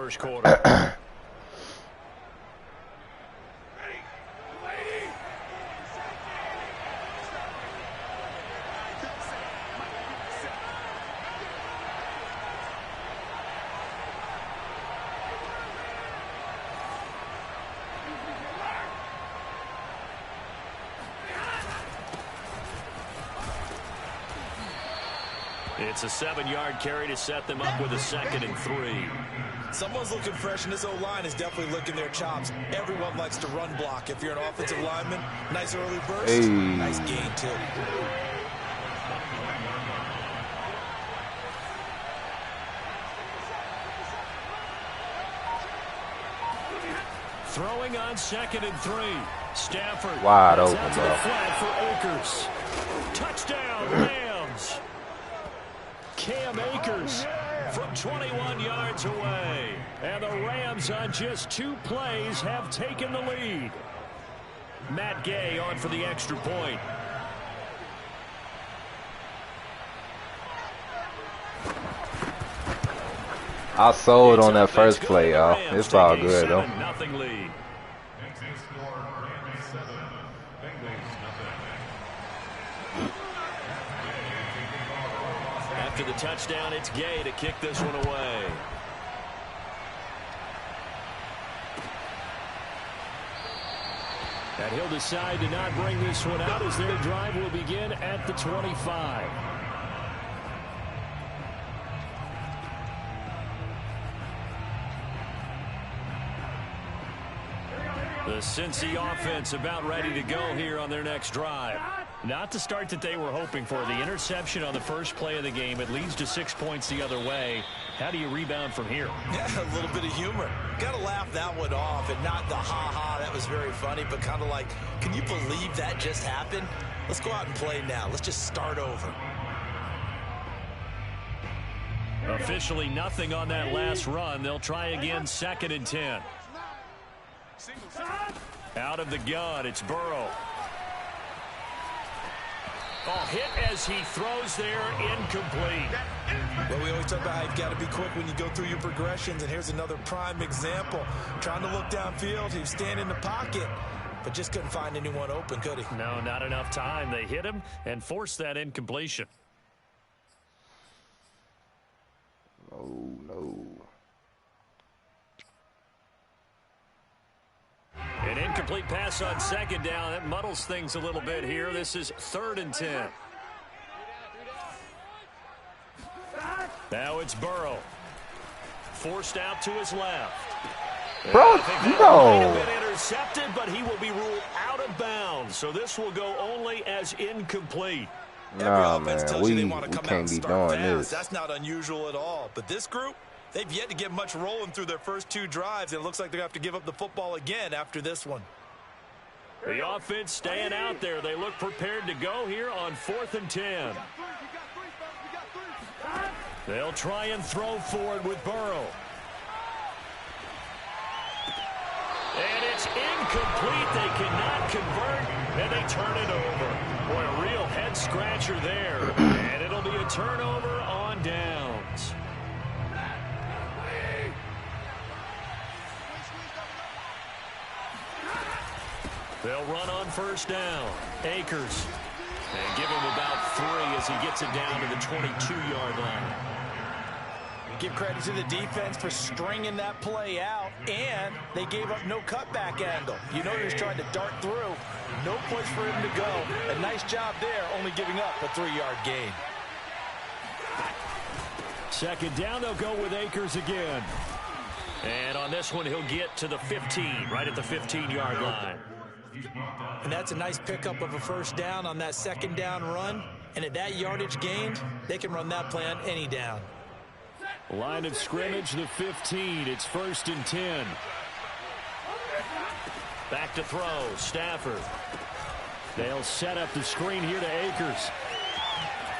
It's a 7-yard carry to set them up with a 2nd and 3. Someone's looking fresh, and this O-line is definitely licking their chops. Everyone likes to run block. If you're an offensive lineman, nice early burst, hey. Nice gain, too. Throwing on 2nd and 3. Stafford. Wide open, out to the flat for Akers. Touchdown, Rams. Cam Akers from 21 yards away. And the Rams on just 2 plays have taken the lead. Matt Gay on for the extra point. I sold on that first play, y'all. It's all good, though. Nothing lead. After the touchdown, it's Gay to kick this one away. And he'll decide to not bring this one out as their drive will begin at the 25. The Cincy offense about ready to go here on their next drive. Not the start that they were hoping for. The interception on the first play of the game. It leads to 6 points the other way. How do you rebound from here? Yeah, a little bit of humor. Got to laugh that one off, and not the ha-ha, that was very funny, but kind of like, can you believe that just happened? Let's go out and play now. Let's just start over. Officially nothing on that last run. They'll try again, 2nd and 10. Out of the gun, it's Burrow. Oh, hit as he throws there, incomplete. Well, we always talk about how you've got to be quick when you go through your progressions, and here's another prime example. Trying to look downfield, he was standing in the pocket, but just couldn't find anyone open, could he? No, not enough time. They hit him and forced that incompletion. Oh, no. An incomplete pass on 2nd down. That muddles things a little bit here. This is 3rd and 10. Now it's Burrow. Forced out to his left. Bro, might have been intercepted, but he will be ruled out of bounds. So this will go only as incomplete. Nah, man, we can't be doing this. That's not unusual at all. But this group, they've yet to get much rolling through their first 2 drives. It looks like they're going to have to give up the football again after this one. The offense staying out there. They look prepared to go here on 4th and 10. They'll try and throw forward with Burrow. And it's incomplete. They cannot convert, and they turn it over. Boy, a real head-scratcher there. And it'll be a turnover on downs. They'll run on 1st down. Akers. And give him about 3 as he gets it down to the 22-yard line. Give credit to the defense for stringing that play out, and they gave up no cutback angle. You know he was trying to dart through. No place for him to go. A nice job there, only giving up a 3-yard gain. Second down, they'll go with Akers again. And on this one, he'll get to the 15, right at the 15-yard line. And that's a nice pickup of a first down on that second down run. And at that yardage gained, they can run that play on any down. Line of scrimmage, the 15. It's 1st and 10. Back to throw, Stafford. They'll set up the screen here to Akers.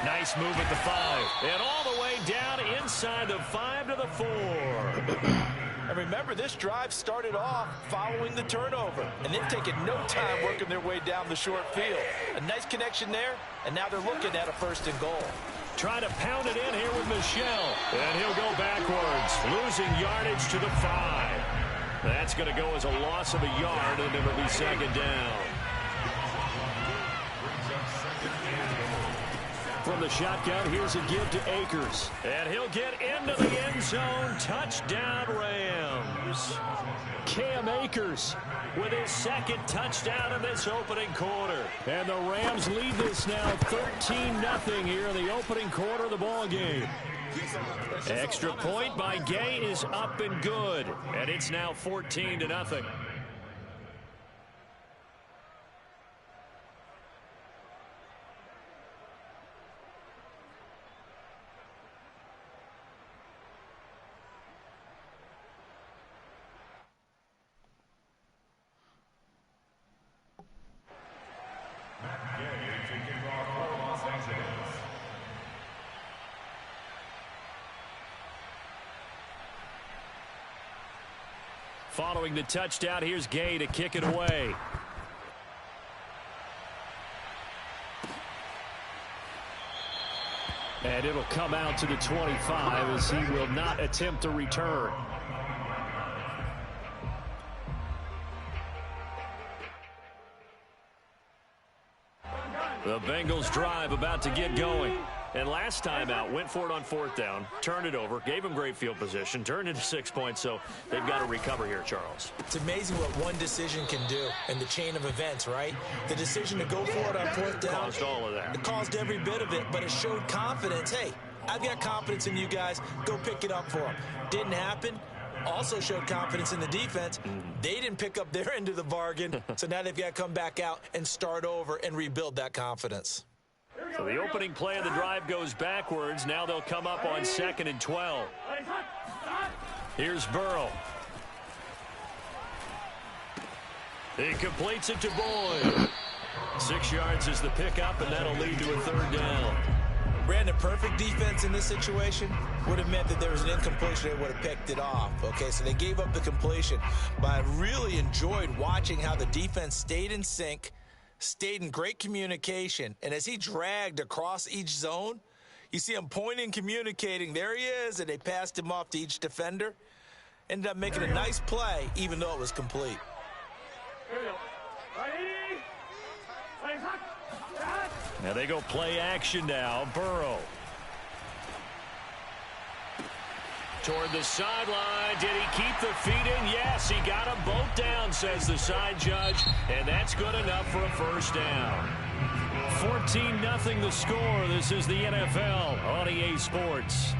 Nice move at the 5. And all the way down inside the 5 to the 4. And remember, this drive started off following the turnover. And they've taken no time working their way down the short field. A nice connection there, and now they're looking at a 1st and goal. Trying to pound it in here with Michelle. And he'll go backwards, losing yardage to the 5. That's going to go as a loss of a yard, and it'll be second down. From the shotgun, here's a give to Akers. And he'll get into the end zone. Touchdown, Rams. Cam Akers with his second touchdown in this opening quarter. And the Rams lead this now 13-0 here in the opening quarter of the ball game. Extra point by Gay is up and good. And it's now 14-0. Following the touchdown, here's Gay to kick it away. And it'll come out to the 25 as he will not attempt to return. The Bengals drive about to get going. And last time out, went for it on 4th down, turned it over, gave him great field position, turned into 6 points, so they've got to recover here, Charles. It's amazing what one decision can do in the chain of events, right? The decision to go for it on 4th down. Caused all of that. It caused every bit of it, but it showed confidence. Hey, I've got confidence in you guys. Go pick it up for them. Didn't happen. Also showed confidence in the defense. They didn't pick up their end of the bargain, so now they've got to come back out and start over and rebuild that confidence. So the opening play of the drive goes backwards. Now they'll come up on 2nd and 12. Here's Burrow. He completes it to Boyd. 6 yards is the pickup, and that'll lead to a 3rd down. Brandon, perfect defense in this situation would have meant that there was an incompletion. They would have picked it off. Okay, so they gave up the completion. But I really enjoyed watching how the defense stayed in sync, stayed in great communication, and as he dragged across each zone, you see him pointing, communicating. There he is, and they passed him off to each defender. Ended up making a nice play, even though it was complete. Now they go play action now. Burrow. Toward the sideline. Did he keep the feet in? Yes, he got them both down, says the side judge. And that's good enough for a 1st down. 14-0 the score. This is the NFL on EA Sports.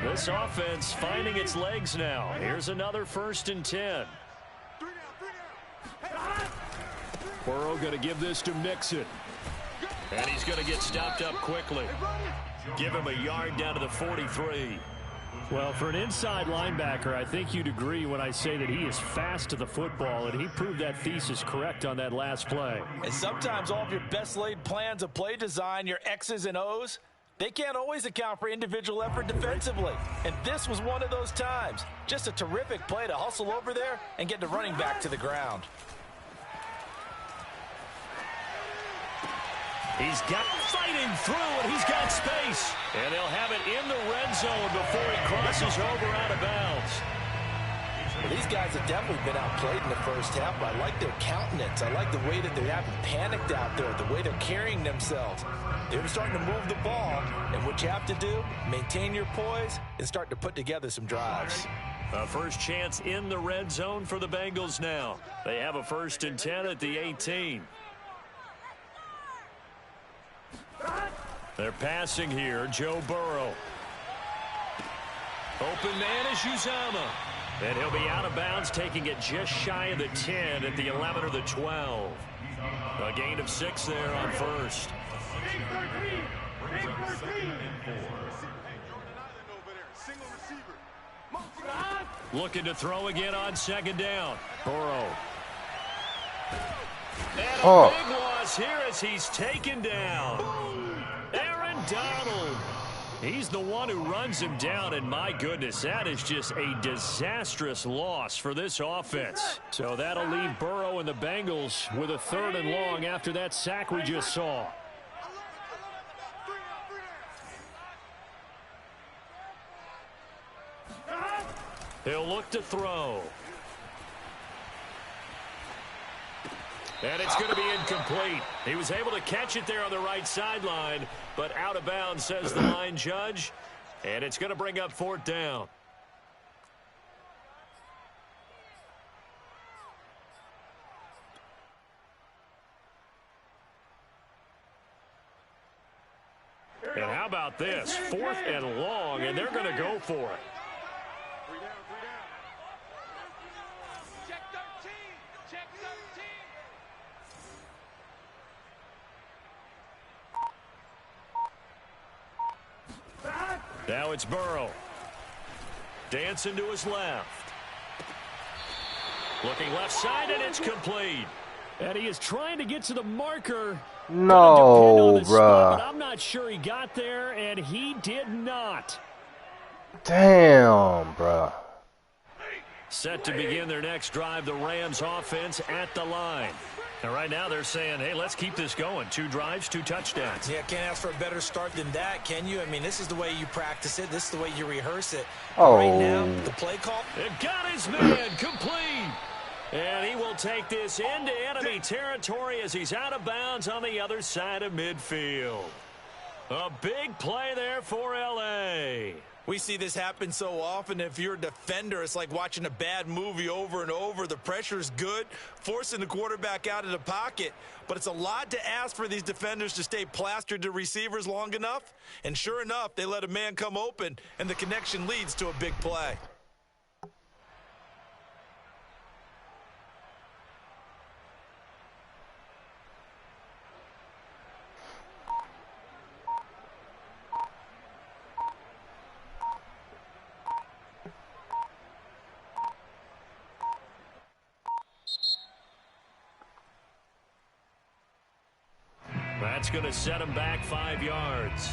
This offense finding its legs now. Here's another 1st and 10. Burrow going to give this to Mixon. And he's going to get stopped up quickly. Give him a yard down to the 43. Well, for an inside linebacker, I think you'd agree when I say that he is fast to the football, and he proved that thesis correct on that last play. And sometimes all of your best laid plans of play design, your X's and O's, they can't always account for individual effort defensively. And this was one of those times. Just a terrific play to hustle over there and get the running back to the ground. He's got fighting through, and he's got space. And they'll have it in the red zone before he crosses over out of bounds. Well, these guys have definitely been outplayed in the first half, but I like their countenance. I like the way that they haven't panicked out there, the way they're carrying themselves. They're starting to move the ball, and what you have to do, maintain your poise and start to put together some drives. A first chance in the red zone for the Bengals now. They have a 1st and 10 at the 18. They're passing here. Joe Burrow. Open man is Uzama. And he'll be out of bounds, taking it just shy of the 10 at the 11 or the 12. A gain of 6 there on first. Looking to throw again on 2nd down. Burrow. And a big loss here as he's taken down. Aaron Donald. He's the one who runs him down, and my goodness, that is just a disastrous loss for this offense. So that'll leave Burrow and the Bengals with a 3rd and long after that sack we just saw. He'll look to throw. And it's going to be incomplete. He was able to catch it there on the right sideline, but out of bounds, says the line judge. And it's going to bring up 4th down. And how about this? 4th and long, and they're going to go for it. Now it's Burrow. Dancing to his left. Looking left side, and it's complete. And he is trying to get to the marker. No, bruh. But I'm not sure he got there, and he did not. Damn, bruh. Set to begin their next drive, the Rams offense at the line. And right now they're saying, hey, let's keep this going. 2 drives, 2 touchdowns. Yeah, can't ask for a better start than that, can you? I mean, this is the way you practice it. This is the way you rehearse it. Oh. Right now, the play call. It got his man complete. And he will take this into enemy territory as he's out of bounds on the other side of midfield. A big play there for L.A. We see this happen so often. If you're a defender, it's like watching a bad movie over and over. The pressure is good, forcing the quarterback out of the pocket. But it's a lot to ask for these defenders to stay plastered to receivers long enough. And sure enough, they let a man come open, and the connection leads to a big play. That's going to set him back 5 yards.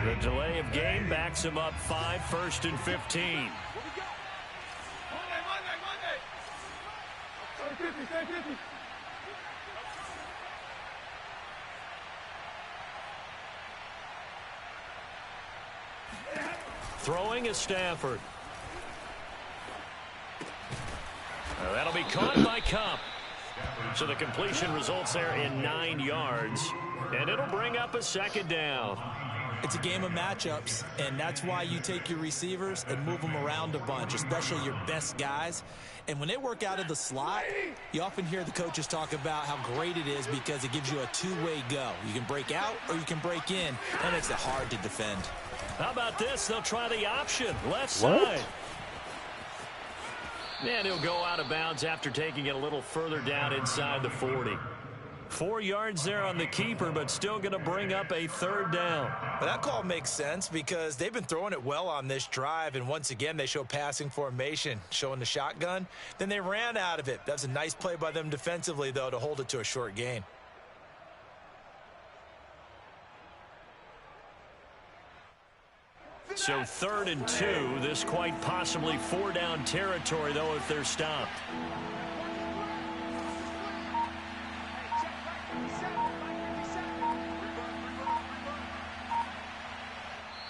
The delay of game backs him up 5, 1st and 15. Throwing is Stafford. That'll be caught by Cup. So the completion results there in 9 yards, and it'll bring up a 2nd down. It's a game of matchups, and that's why you take your receivers and move them around a bunch, especially your best guys. And when they work out of the slot, you often hear the coaches talk about how great it is because it gives you a 2-way go. You can break out or you can break in. That makes it hard to defend. How about this? They'll try the option. Left side. And he'll go out of bounds after taking it a little further down inside the 40. 4 yards there on the keeper, but still going to bring up a 3rd down. But that call makes sense because they've been throwing it well on this drive, and once again they show passing formation, showing the shotgun. Then they ran out of it. That's a nice play by them defensively, though, to hold it to a short gain. So 3rd and 2, this quite possibly 4-down territory, though, if they're stopped.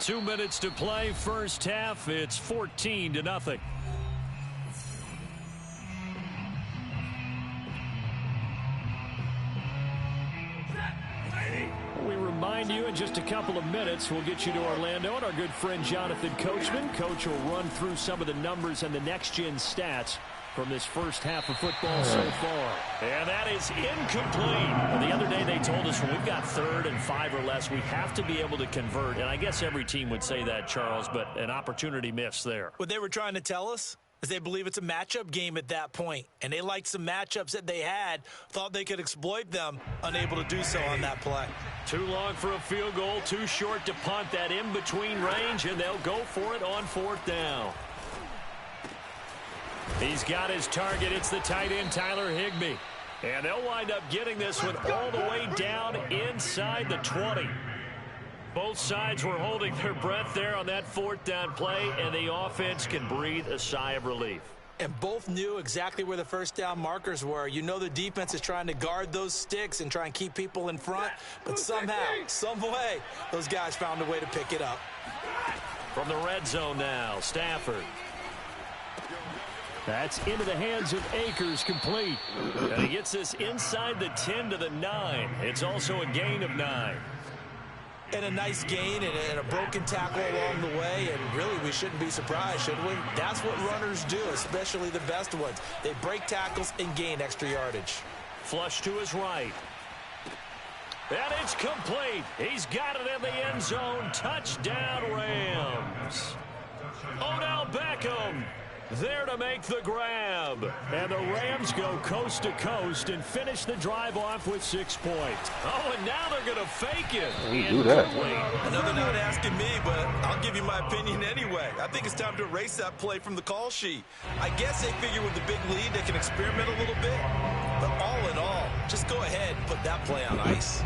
2 minutes to play, first half. It's 14-0. We remind you in just a couple of minutes we'll get you to Orlando and our good friend Jonathan Coachman. Coach will run through some of the numbers and the next-gen stats from this first half of football so far. And that is incomplete. Well, the other day they told us when we've got 3rd and 5 or less, we have to be able to convert. And I guess every team would say that, Charles, but an opportunity missed there. What they were trying to tell us is they believe it's a matchup game at that point. And they liked some matchups that they had, thought they could exploit them, unable to do so on that play. Too long for a field goal, too short to punt, that in-between range, and they'll go for it on 4th down. He's got his target. It's the tight end, Tyler Higbee. And they'll wind up getting this one all the way down inside the 20. Both sides were holding their breath there on that 4th down play, and the offense can breathe a sigh of relief. And both knew exactly where the first down markers were. You know the defense is trying to guard those sticks and try and keep people in front. But somehow, some way, those guys found a way to pick it up. From the red zone now, Stafford. That's into the hands of Akers, complete. And he gets this inside the 10 to the 9. It's also a gain of 9. And a nice gain and a broken tackle along the way. And really, we shouldn't be surprised, should we? That's what runners do, especially the best ones. They break tackles and gain extra yardage. Flush to his right. And it's complete. He's got it in the end zone. Touchdown, Rams. Odell Beckham there to make the grab. And the Rams go coast to coast and finish the drive off with 6 points. Oh, and now they're going to fake it. Do that. I know they're not asking me, but I'll give you my opinion anyway. I think it's time to erase that play from the call sheet. I guess they figure with the big lead they can experiment a little bit. But all in all, just go ahead and put that play on ice.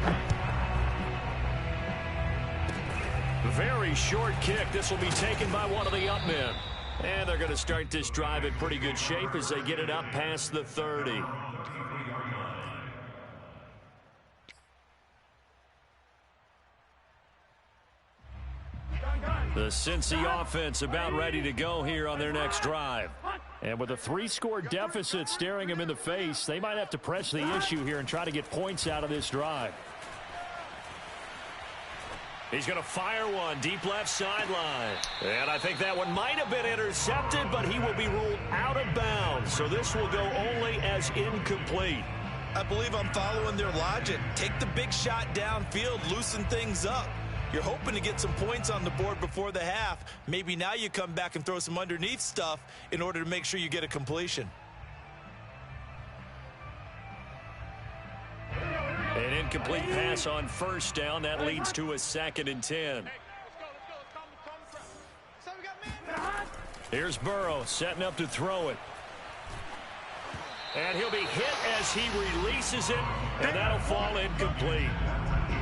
Very short kick. This will be taken by one of the up men. And they're going to start this drive in pretty good shape as they get it up past the 30. The Cincy offense about ready to go here on their next drive. And with a 3-score deficit staring them in the face, they might have to press the issue here and try to get points out of this drive. He's going to fire one deep left sideline. And I think that one might have been intercepted, but he will be ruled out of bounds. So this will go only as incomplete. I believe I'm following their logic. Take the big shot downfield, loosen things up. You're hoping to get some points on the board before the half. Maybe now you come back and throw some underneath stuff in order to make sure you get a completion. An incomplete pass on 1st down. That leads to a 2nd and 10. Here's Burrow setting up to throw it. And he'll be hit as he releases it, and that'll fall incomplete.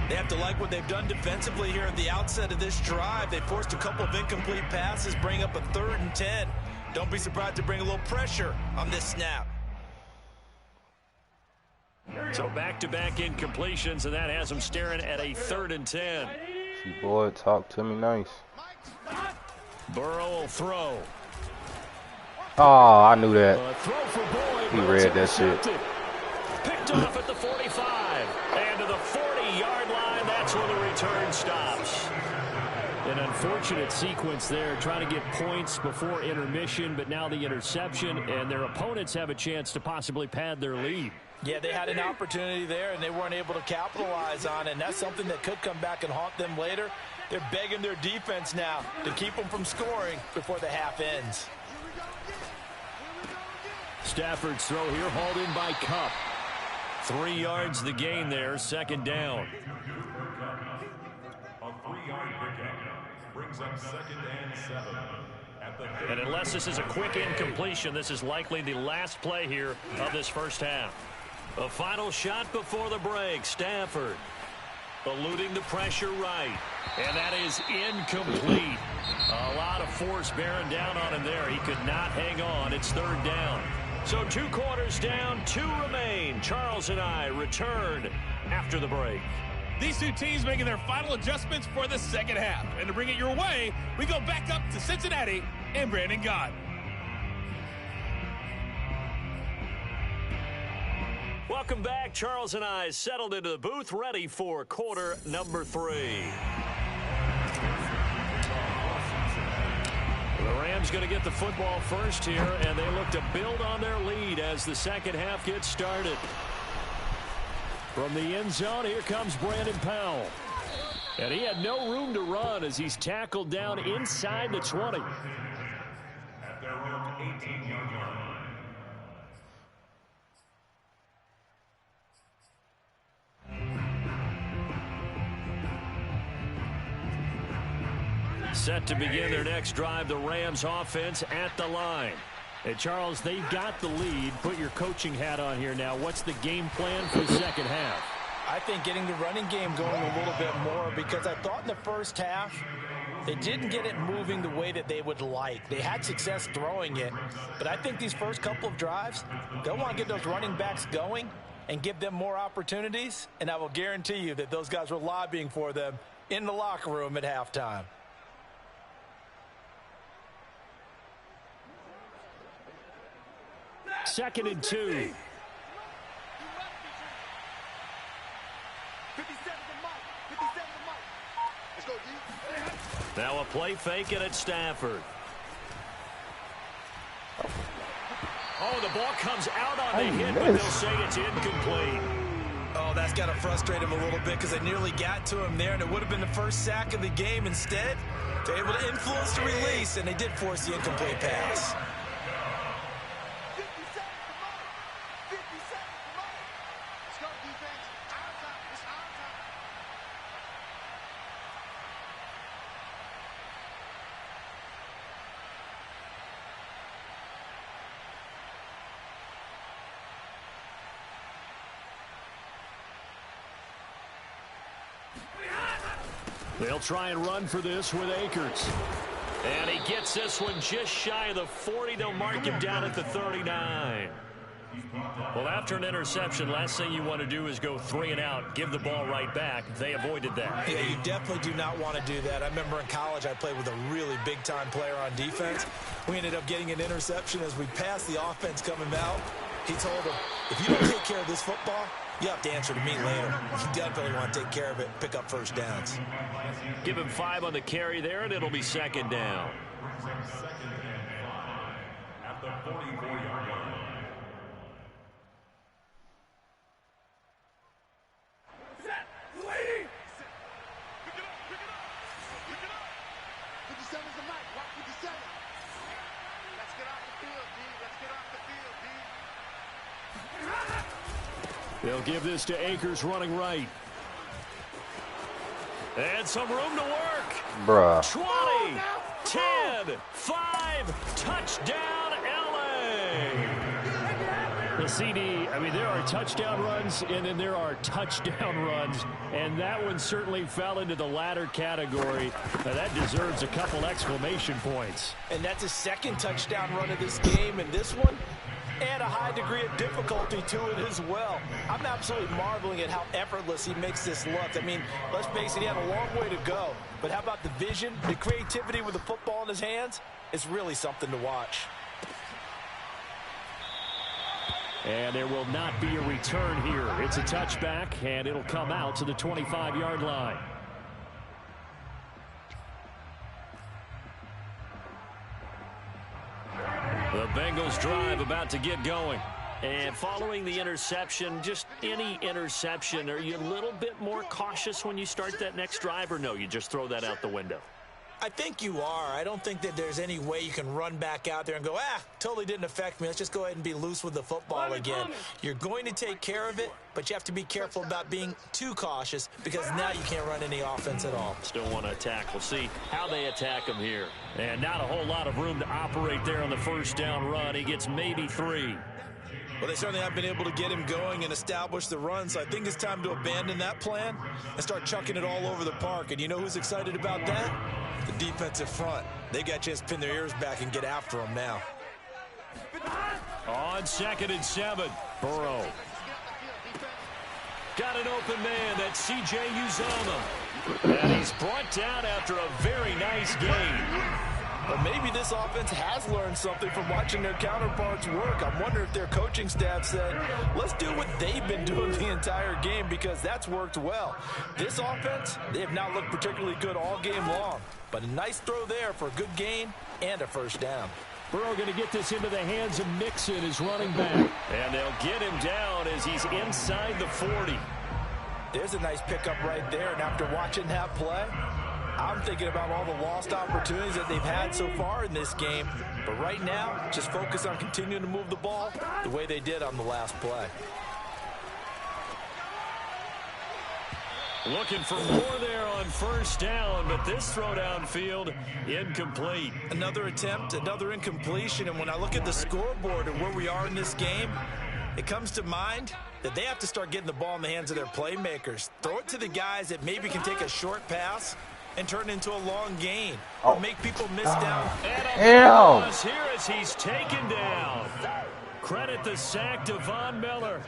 They have to like what they've done defensively here at the outset of this drive. They forced a couple of incomplete passes, bring up a 3rd and 10. Don't be surprised to bring a little pressure on this snap. So back-to-back incompletions, and that has them staring at a 3rd and 10. See, boy, talk to me nice. Burrow will throw. Oh, I knew that. Throw for Boyd. He read that shit. Picked off at the 45. And to the 40-yard line, that's where the return stops. An unfortunate sequence there, trying to get points before intermission, but now the interception, and their opponents have a chance to possibly pad their lead. Yeah, they had an opportunity there, and they weren't able to capitalize on it, and that's something that could come back and haunt them later. They're begging their defense now to keep them from scoring before the half ends. Stafford's throw here hauled in by Kupp. 3 yards the gain there, 2nd down. A 3-yard pickup brings up 2nd and 7. And unless this is a quick incompletion, this is likely the last play here of this first half. A final shot before the break. Stafford eluding the pressure right. And that is incomplete. A lot of force bearing down on him there. He could not hang on. It's 3rd down. So 2 quarters down, 2 remain. Charles and I return after the break. These two teams making their final adjustments for the second half. And to bring it your way, we go back up to Cincinnati and Brandon Gott. Welcome back. Charles and I settled into the booth, ready for quarter number 3. The Rams going to get the football first here, and they look to build on their lead as the second half gets started. From the end zone, here comes Brandon Powell. And he had no room to run as he's tackled down inside the 20. At their own 18-yard line. Set to begin their next drive, the Rams offense at the line. Hey, Charles, they've got the lead. Put your coaching hat on here now. What's the game plan for the second half? I think getting the running game going a little bit more, because I thought in the first half they didn't get it moving the way that they would like. They had success throwing it, but I think these first couple of drives, they'll want to get those running backs going and give them more opportunities, and I will guarantee you that those guys were lobbying for them in the locker room at halftime. Second and 2. Now a play fake and it's Stafford. Oh, the ball comes out on the hit, but they'll say it's incomplete. Oh, that's got to frustrate him a little bit because they nearly got to him there, and it would have been the first sack of the game. Instead, they're able to influence the release, and they did force the incomplete pass. They'll try and run for this with Akers. And he gets this one just shy of the 40. They'll mark him down at the 39. Well, after an interception, last thing you want to do is go 3 and out, give the ball right back. They avoided that. Yeah, you definitely do not want to do that. I remember in college I played with a really big-time player on defense. We ended up getting an interception as we passed the offense coming out. He told him, if you don't take care of this football, you have to answer to me later. You definitely want to take care of it, pick up first downs. Give him 5 on the carry there, and it'll be second down. At the 44-yard line. They'll give this to Akers running right. And some room to work. Bruh. 20, 10, 5, touchdown, LA. The CD, I mean, there are touchdown runs, and then there are touchdown runs, and that one certainly fell into the latter category. Now, that deserves a couple exclamation points. And that's his second touchdown run of this game, and this one, add a high degree of difficulty to it as well. I'm absolutely marveling at how effortless he makes this look. I mean, let's face it, he had a long way to go. But how about the vision, the creativity with the football in his hands? It's really something to watch. And there will not be a return here. It's a touchback, and it'll come out to the 25-yard line. The Bengals drive about to get going. And following the interception, just any interception, are you a little bit more cautious when you start that next drive, or no, you just throw that out the window? I think you are. I don't think that there's any way you can run back out there and go, totally didn't affect me. Let's just go ahead and be loose with the football again. You're going to take care of it, but you have to be careful about being too cautious because now you can't run any offense at all. Still want to attack. We'll see how they attack him here. And not a whole lot of room to operate there on the first down run. He gets maybe 3. Well, they certainly have been able to get him going and establish the run, so I think it's time to abandon that plan and start chucking it all over the park. And you know who's excited about that? The defensive front. They got a chance to pin their ears back and get after him now. On 2nd and 7, Burrow. Got an open man. That's C.J. Uzomah. And he's brought down after a very nice game. But maybe this offense has learned something from watching their counterparts work. I'm wondering if their coaching staff said, let's do what they've been doing the entire game, because that's worked well. This offense, they have not looked particularly good all game long. But a nice throw there for a good gain and a first down. Burrow going to get this into the hands of Mixon, his running back. And they'll get him down as he's inside the 40. There's a nice pickup right there. And after watching that play, I'm thinking about all the lost opportunities that they've had so far in this game. But right now, just focus on continuing to move the ball the way they did on the last play. Looking for more there on first down, but this throw downfield, incomplete. Another attempt, another incompletion, and when I look at the scoreboard and where we are in this game, it comes to mind that they have to start getting the ball in the hands of their playmakers. Throw it to the guys that maybe can take a short pass and turn it into a long gain, or make people miss down. And a here as he's taken down. Credit the sack to Von Miller.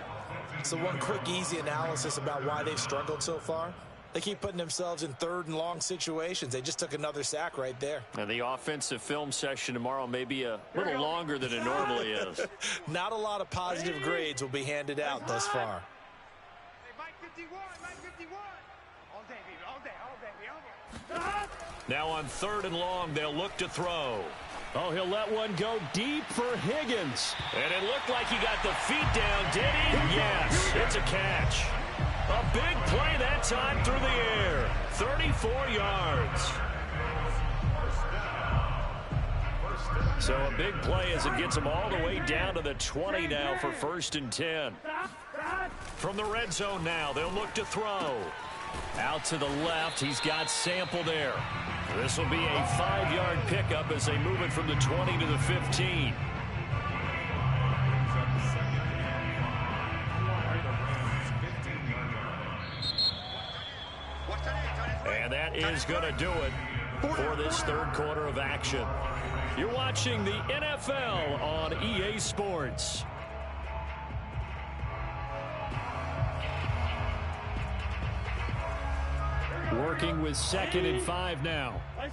So one quick, easy analysis about why they've struggled so far. They keep putting themselves in third and long situations. They just took another sack right there. And the offensive film session tomorrow may be a little longer than it normally is. Not a lot of positive grades will be handed out thus far. Now on third and long, they'll look to throw. Oh, he'll let one go deep for Higgins. And it looked like he got the feet down, did he? Yes, it's a catch. A big play that time through the air. 34 yards. So a big play as it gets him all the way down to the 20 now for 1st and 10. From the red zone now, they'll look to throw. Out to the left, he's got Sample there. This will be a 5-yard pickup as they move it from the 20 to the 15. And that is going to do it for this third quarter of action. You're watching the NFL on EA Sports. Working with 2nd and 5 now. 11. He's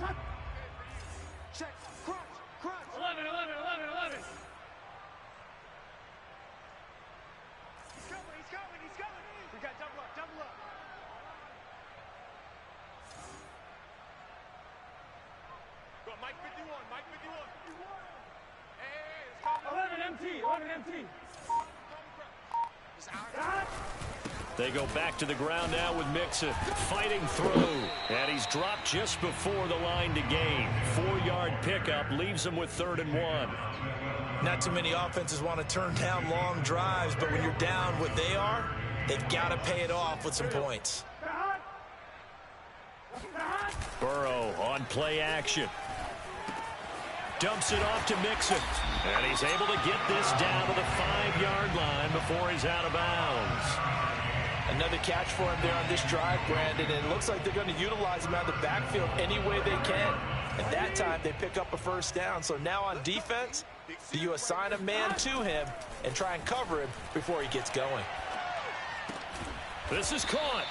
coming. We got double up. Go, Mike 51. Hey, 11 MT. They go back to the ground now with Mixon, fighting through. And he's dropped just before the line to gain. 4-yard pickup leaves him with 3rd and 1. Not too many offenses want to turn down long drives, but when you're down what they are, they've got to pay it off with some points. Burrow on play action. Dumps it off to Mixon. And he's able to get this down to the 5-yard line before he's out of bounds. Another catch for him there on this drive, Brandon, and it looks like they're going to utilize him out of the backfield any way they can. At that time, they pick up a first down. So now on defense, do you assign a man to him and try and cover him before he gets going? This is caught.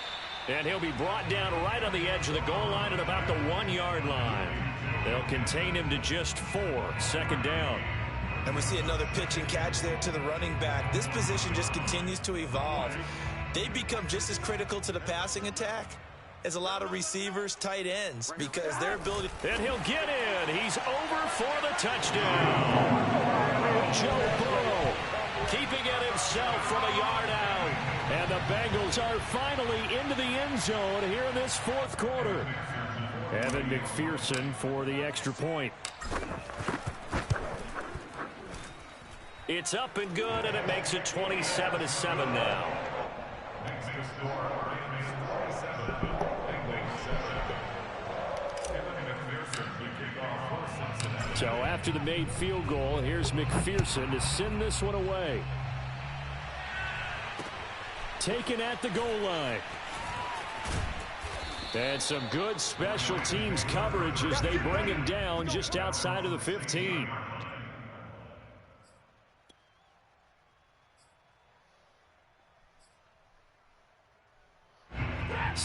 And he'll be brought down right on the edge of the goal line at about the 1-yard line. They'll contain him to just 4. 2nd down. And we see another pitch and catch there to the running back. This position just continues to evolve. They become just as critical to the passing attack as a lot of receivers, tight ends, because their ability... And he'll get in. He's over for the touchdown. Joe Burrow keeping it himself from a yard out. And the Bengals are finally into the end zone here in this 4th quarter. Evan McPherson for the extra point. It's up and good, and it makes it 27-7 now. So after the made field goal, here's McPherson to send this one away. Taken at the goal line. And some good special teams coverage as they bring him down just outside of the 15.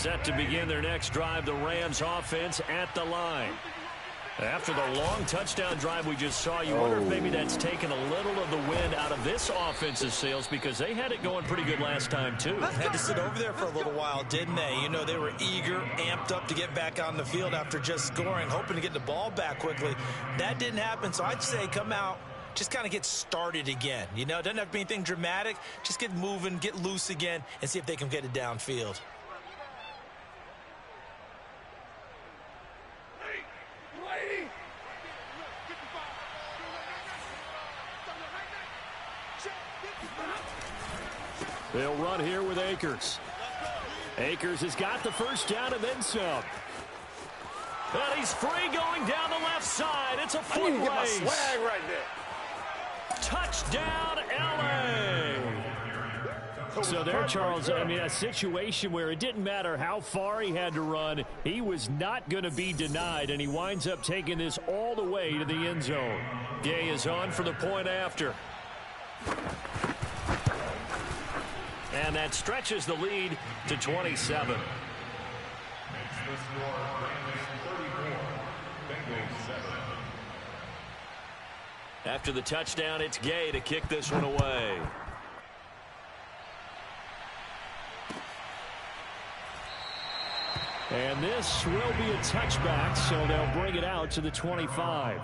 Set to begin their next drive, the Rams offense at the line. After the long touchdown drive we just saw, you wonder if maybe that's taken a little of the wind out of this offense's sails because they had it going pretty good last time, too. Had to sit over there for a little while, didn't they? You know, they were eager, amped up to get back on the field after just scoring, hoping to get the ball back quickly. That didn't happen, so I'd say come out, just kind of get started again. You know, it doesn't have to be anything dramatic. Just get moving, get loose again, and see if they can get it downfield. They'll run here with Akers. Akers has got the first down and then some. And he's free going down the left side. It's a foot race. My swag right there. Touchdown, L.A. So there, Charles, I mean, a situation where it didn't matter how far he had to run. He was not going to be denied, and he winds up taking this all the way to the end zone. Gay is on for the point after. And that stretches the lead to 27. Makes the score Rams 34, Bengals 7. After the touchdown, it's Gay to kick this one away. And this will be a touchback, so they'll bring it out to the 25.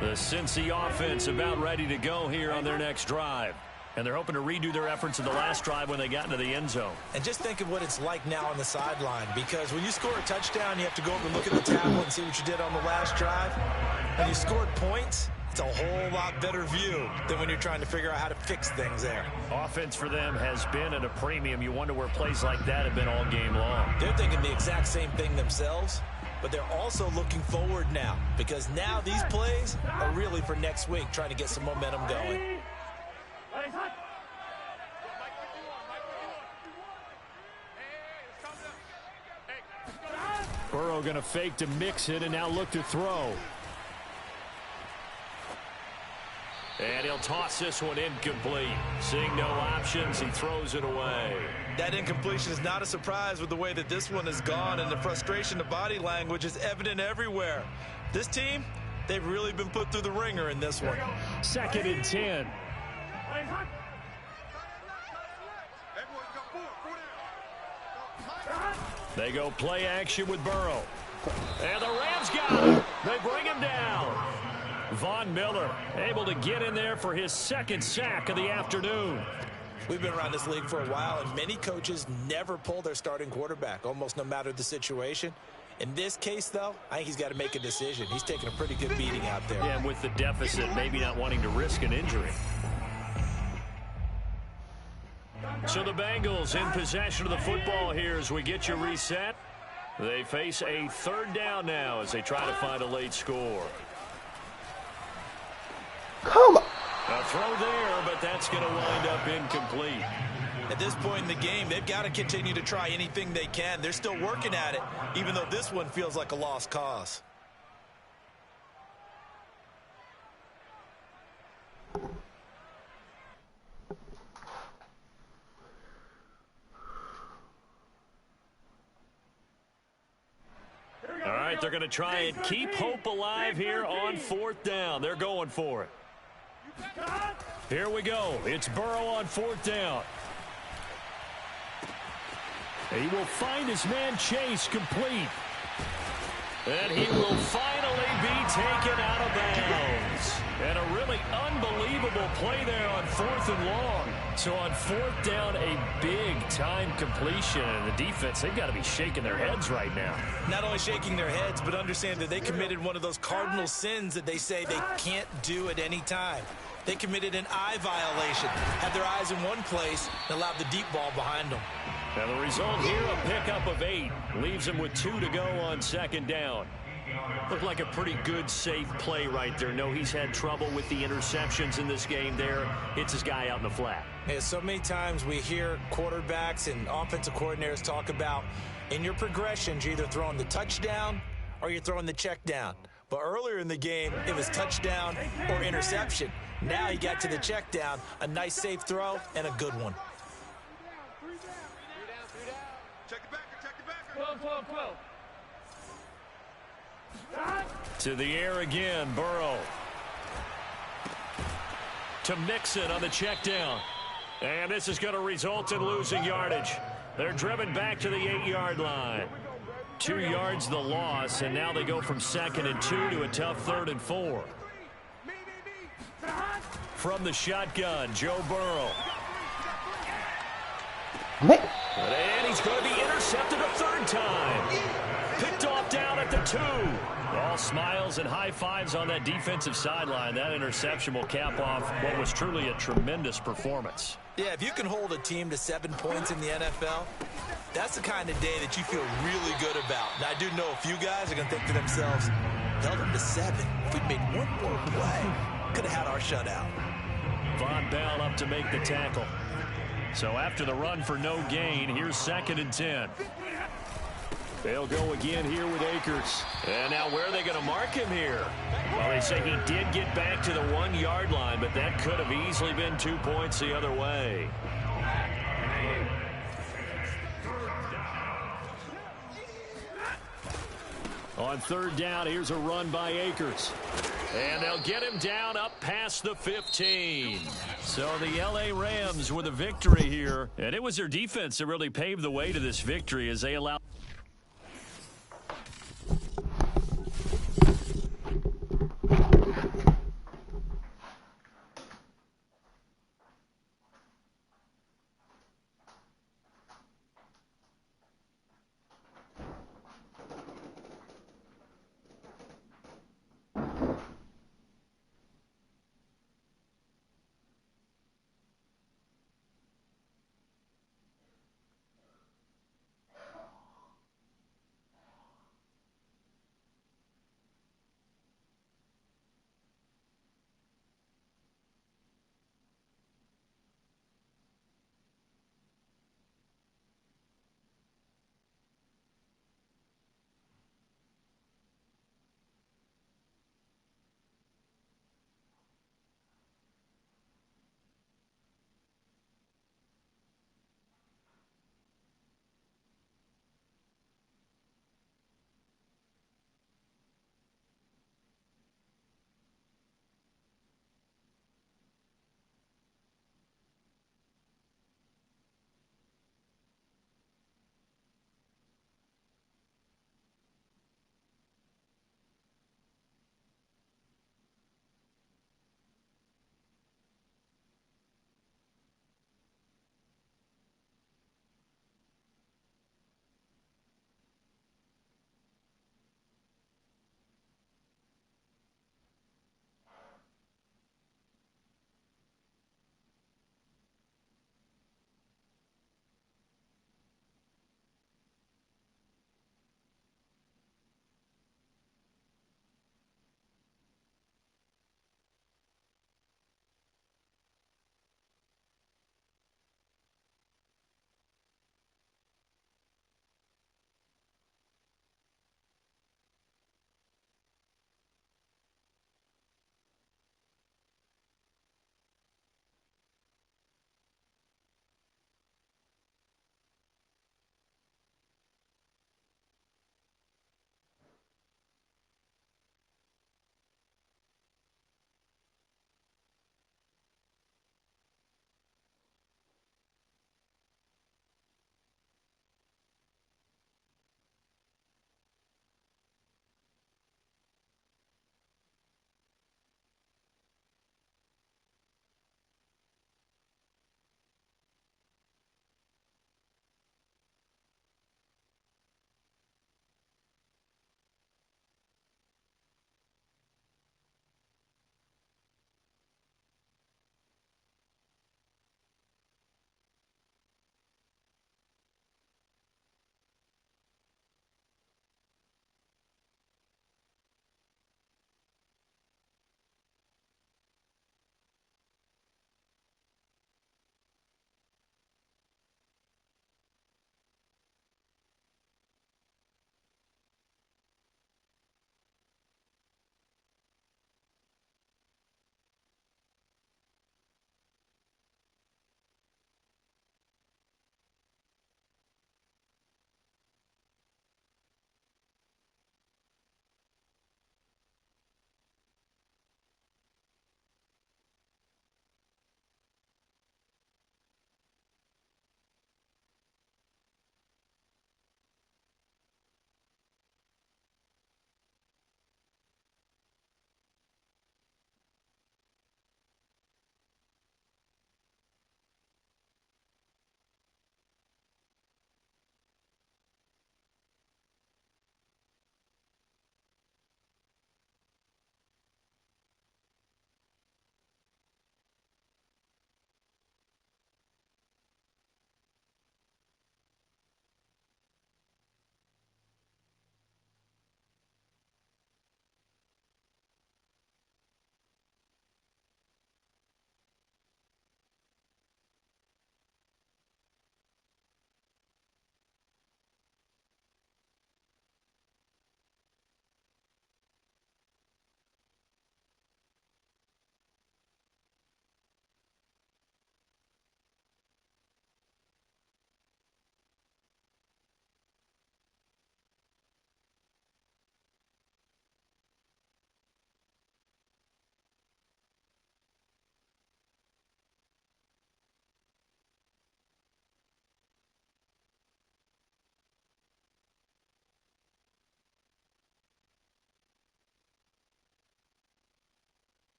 The Cincy offense about ready to go here on their next drive. And they're hoping to redo their efforts in the last drive when they got into the end zone. And just think of what it's like now on the sideline, because when you score a touchdown, you have to go over and look at the tablet and see what you did on the last drive. When you scored points, it's a whole lot better view than when you're trying to figure out how to fix things there. Offense for them has been at a premium. You wonder where plays like that have been all game long. They're thinking the exact same thing themselves, but they're also looking forward now, because now these plays are really for next week, trying to get some momentum going. Burrow going to fake to mix it and now look to throw. And he'll toss this one incomplete. Seeing no options, he throws it away. That incompletion is not a surprise with the way that this one has gone, and the frustration, the body language is evident everywhere. This team, they've really been put through the ringer in this one. 2nd and 10. They go play action with Burrow. And the Rams got him. They bring him down. Von Miller able to get in there for his 2nd sack of the afternoon. We've been around this league for a while, and many coaches never pull their starting quarterback, almost no matter the situation. In this case, though, I think he's got to make a decision. He's taking a pretty good beating out there. Yeah, and with the deficit, maybe not wanting to risk an injury. So the Bengals in possession of the football here as we get you reset. They face a 3rd down now as they try to find a late score. Come on. A throw there, but that's going to wind up incomplete. At this point in the game, they've got to continue to try anything they can. They're still working at it, even though this one feels like a lost cause. All right, they're going to try and keep hope alive here on 4th down. They're going for it. Here we go. It's Burrow on 4th down. He will find his man Chase complete. And he will finally be taken out of bounds. And a really unbelievable play there on 4th and long. So on 4th down, a big-time completion. And the defense, they've got to be shaking their heads right now. Not only shaking their heads, but understand that they committed one of those cardinal sins that they say they can't do at any time. They committed an eye violation, had their eyes in one place, and allowed the deep ball behind them. And the result here, a pickup of 8. Leaves them with 2 to go on 2nd down. Looked like a pretty good, safe play right there. No, he's had trouble with the interceptions in this game there. Hits his guy out in the flat. Yeah, so many times we hear quarterbacks and offensive coordinators talk about in your progressions, you're either throwing the touchdown or you're throwing the check down. But earlier in the game, it was touchdown or interception. Now he got to the check down, a nice safe throw, and a good one. To the air again, Burrow. To Mixon on the check down. And this is going to result in losing yardage. They're driven back to the 8-yard line. 2 yards the loss, and now they go from 2nd and 2 to a tough 3rd and 4. From the shotgun, Joe Burrow. And he's going to be intercepted a 3rd time. Picked off down at the 2. All smiles and high fives on that defensive sideline. That interception will cap off what was truly a tremendous performance. Yeah, if you can hold a team to 7 points in the NFL, that's the kind of day that you feel really good about. And I do know a few guys are going to think to themselves, held them to 7. If we'd made one more play, could have had our shutout. Von Bell up to make the tackle. So after the run for no gain, here's 2nd and 10. They'll go again here with Akers. And now where are they going to mark him here? Well, they say he did get back to the 1-yard line, but that could have easily been 2 points the other way. On 3rd down, here's a run by Akers. And they'll get him down up past the 15. So the L.A. Rams with a victory here. And it was their defense that really paved the way to this victory as they allowed.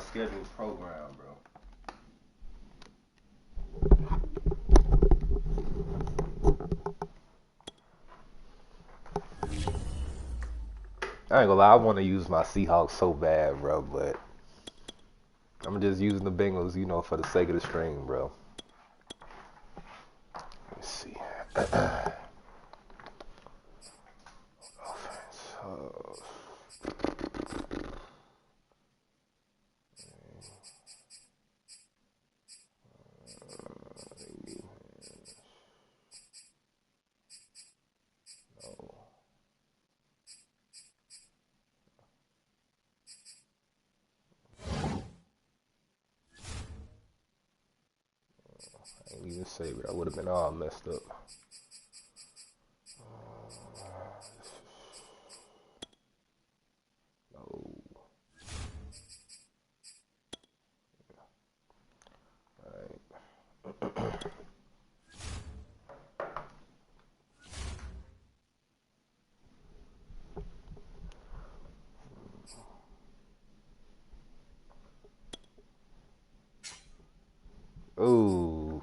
scheduled program, bro. I ain't gonna lie, I want to use my Seahawks so bad, bro, but I'm just using the Bengals, you know, for the sake of the stream, bro. Let's see. Offense. I ain't even save it. I would have been all messed up. No. Alright. Ooh.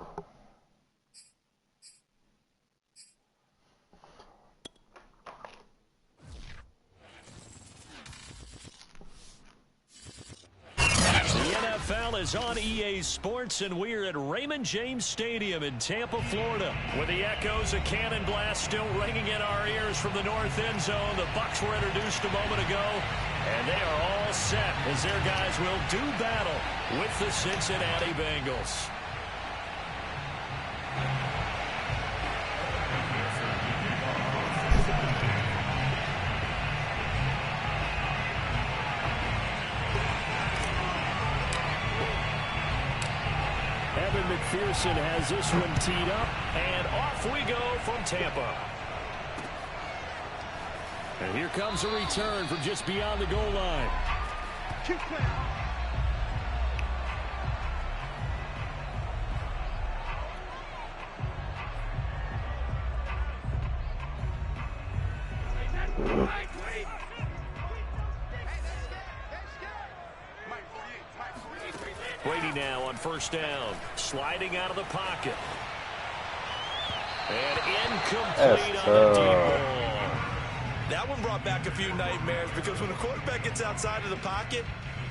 NFL is on EA Sports, and we're at Raymond James Stadium in Tampa, Florida, with the echoes of cannon blast still ringing in our ears from the north end zone. The Bucs were introduced a moment ago, and they are all set as their guys will do battle with the Cincinnati Bengals. McPherson has this one teed up, and off we go from Tampa. And here comes a return from just beyond the goal line. Brady now on first down, sliding out of the pocket. And incomplete on the deep ball. That one brought back a few nightmares because when a quarterback gets outside of the pocket,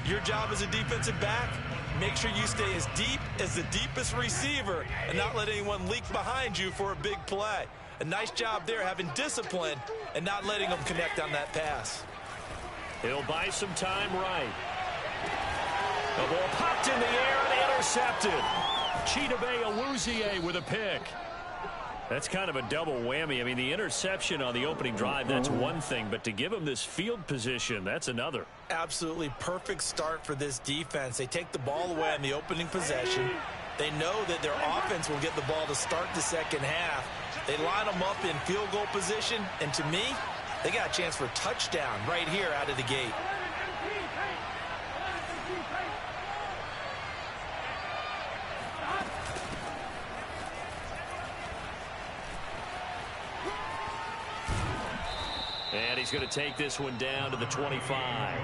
your job as a defensive back, make sure you stay as deep as the deepest receiver and not let anyone leak behind you for a big play. A nice job there having discipline and not letting them connect on that pass. He'll buy some time right. The ball popped in the air and intercepted. Chidobe Awuzie with a pick. That's kind of a double whammy. I mean, the interception on the opening drive, that's one thing, but to give him this field position, that's another. Absolutely perfect start for this defense. They take the ball away on the opening possession. They know that their offense will get the ball to start the second half. They line them up in field goal position, and to me, they got a chance for a touchdown right here out of the gate. And he's going to take this one down to the 25.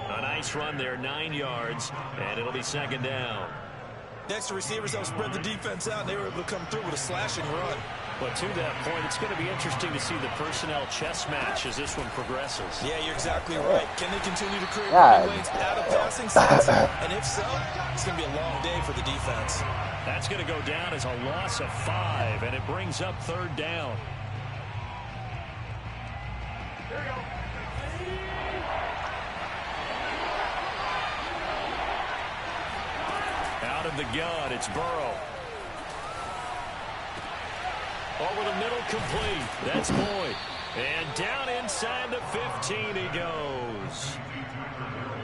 A nice run there, 9 yards, and it'll be second down. Next, the receivers help spread the defense out, and they were able to come through with a slashing run. But to that point, it's going to be interesting to see the personnel chess match as this one progresses. Yeah, you're exactly right. Can they continue to create running lanes out of passing sets? And if so, it's going to be a long day for the defense. That's going to go down as a loss of 5, and it brings up third down. There you go. Out of the gun, it's Burrow. Over the middle, complete. That's Boyd. And down inside the 15 he goes.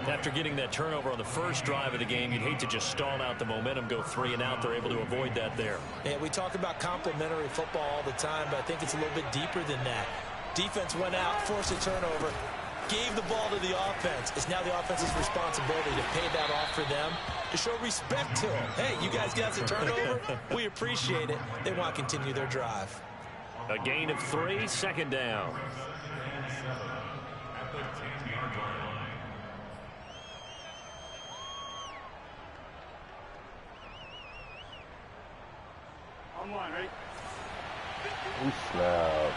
After getting that turnover on the first drive of the game, you'd hate to just stall out the momentum, go 3 and out. They're able to avoid that there. Yeah, we talk about complementary football all the time, but I think it's a little bit deeper than that. Defense went out, forced a turnover, gave the ball to the offense. It's now the offense's responsibility to pay that off for them, to show respect to them. Hey, you guys got the turnover. We appreciate it. They want to continue their drive. A gain of 3, second down. He snapped.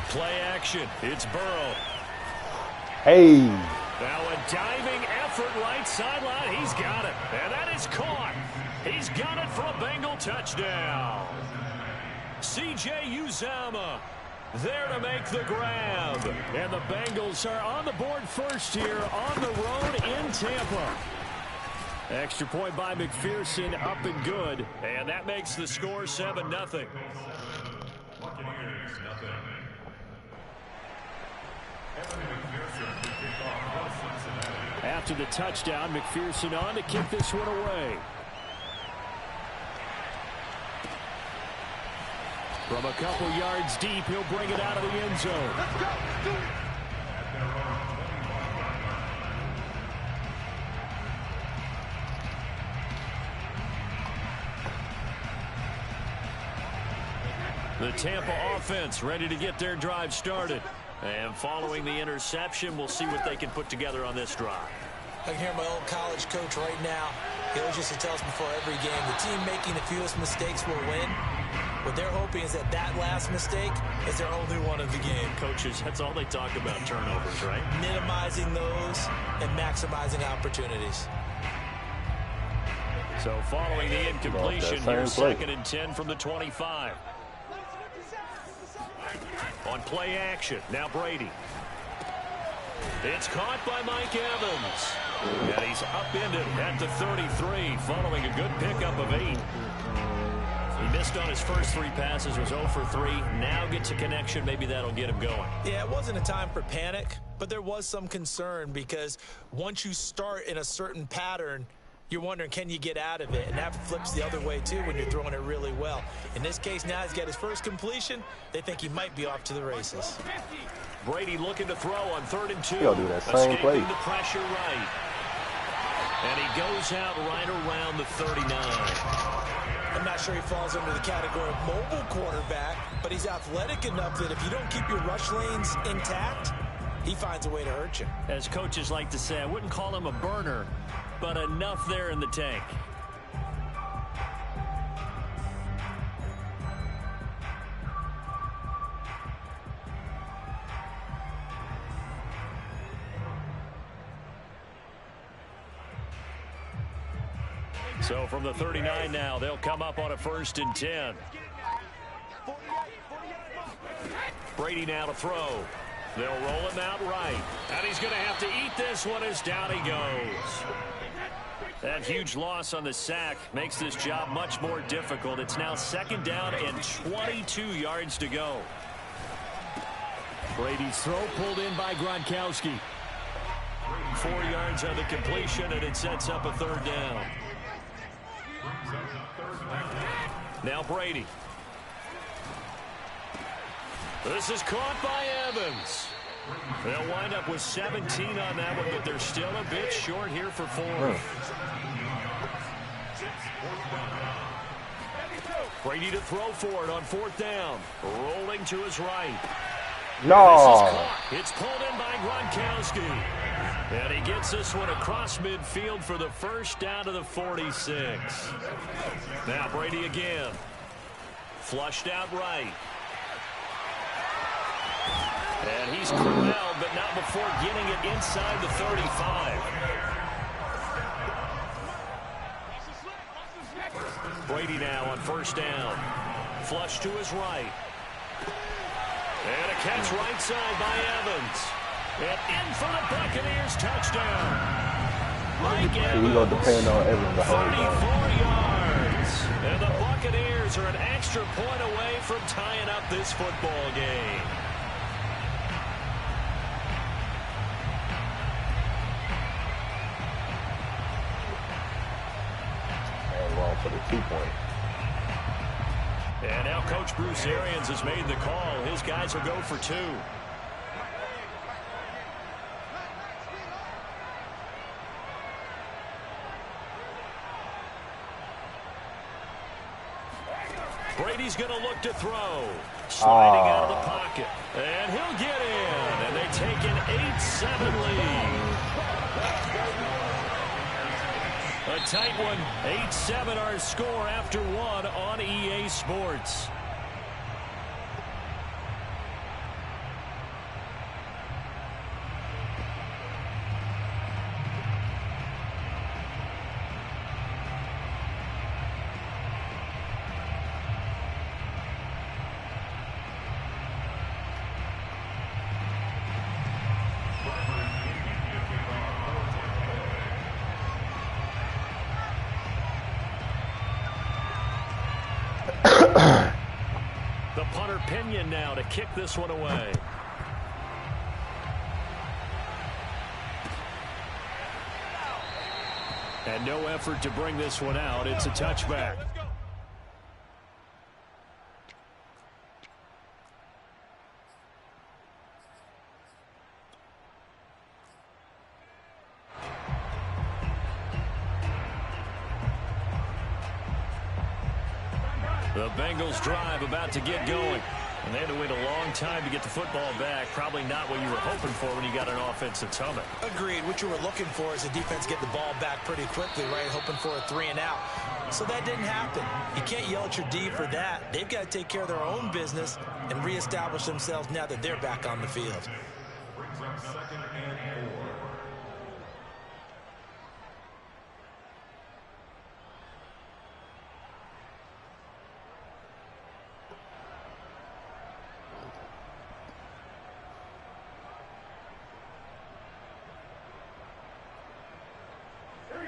Play action. It's Burrow. Hey. Now a diving effort right sideline. He's got it. And that is caught. He's got it for a Bengal touchdown. C.J. Uzomah there to make the grab. And the Bengals are on the board first here on the road in Tampa. Extra point by McPherson, up and good. And that makes the score 7-0. After the touchdown, McPherson on to kick this one away. From a couple yards deep, he'll bring it out of the end zone. Let's go. Do it. The Tampa offense ready to get their drive started. And following the interception, we'll see what they can put together on this drive. I can hear my old college coach right now. He always used to tell us before every game, the team making the fewest mistakes will win. What they're hoping is that last mistake is their only one of the game. Coaches, that's all they talk about, turnovers, right? Minimizing those and maximizing opportunities. So following the incompletion, here's 2nd and 10 from the 25. On play action, now Brady. It's caught by Mike Evans. And he's upended at the 33 following a good pickup of 8. He missed on his first 3 passes, was 0 for 3. Now gets a connection. Maybe that'll get him going. Yeah, it wasn't a time for panic, but there was some concern because once you start in a certain pattern, you're wondering, can you get out of it? And that flips the other way, too, when you're throwing it really well. In this case, now he's got his first completion. They think he might be off to the races. Brady looking to throw on 3rd and 2. He'll do that same play. The pressure right. And he goes out right around the 39. I'm not sure he falls under the category of mobile quarterback, but he's athletic enough that if you don't keep your rush lanes intact, he finds a way to hurt you. As coaches like to say, I wouldn't call him a burner, but enough there in the tank. So from the 39 now, they'll come up on a 1st and 10. Brady now to throw. They'll roll him out right. And he's going to have to eat this one as down he goes. That huge loss on the sack makes this job much more difficult. It's now 2nd down and 22 yards to go. Brady's throw pulled in by Gronkowski. 4 yards on the completion, and it sets up a 3rd down. Now Brady. This is caught by Evans. They'll wind up with 17 on that one, but they're still a bit short here for 4. Brady to throw for it on 4th down. Rolling to his right. No. It's pulled in by Gronkowski. And he gets this one across midfield for the 1st down to the 46. Now Brady again. Flushed out right. And he's corralled, but not before getting it inside the 35. Brady now on 1st down. Flush to his right. And a catch right side by Evans. And in for the Buccaneers touchdown. Mike Evans. We're going to depend on Evans the whole 34 game. yards. And the Buccaneers are an extra point away from tying up this football game. For the 2-point. And now Coach Bruce Arians has made the call. His guys will go for 2. Brady's going to look to throw. Sliding out of the pocket. And he'll get in. And they take an 8-7 lead. A tight one. 8-7 our score after one on EA Sports. The punter Pinion now to kick this one away. And no effort to bring this one out. It's a touchback. The Bengals drive about to get going. And they had to wait a long time to get the football back. Probably not what you were hoping for when you got an offense that's humming. Agreed. What you were looking for is the defense get the ball back pretty quickly, right? Hoping for a 3-and-out. So that didn't happen. You can't yell at your D for that. They've got to take care of their own business and reestablish themselves now that they're back on the field. Brings up 2nd and 4.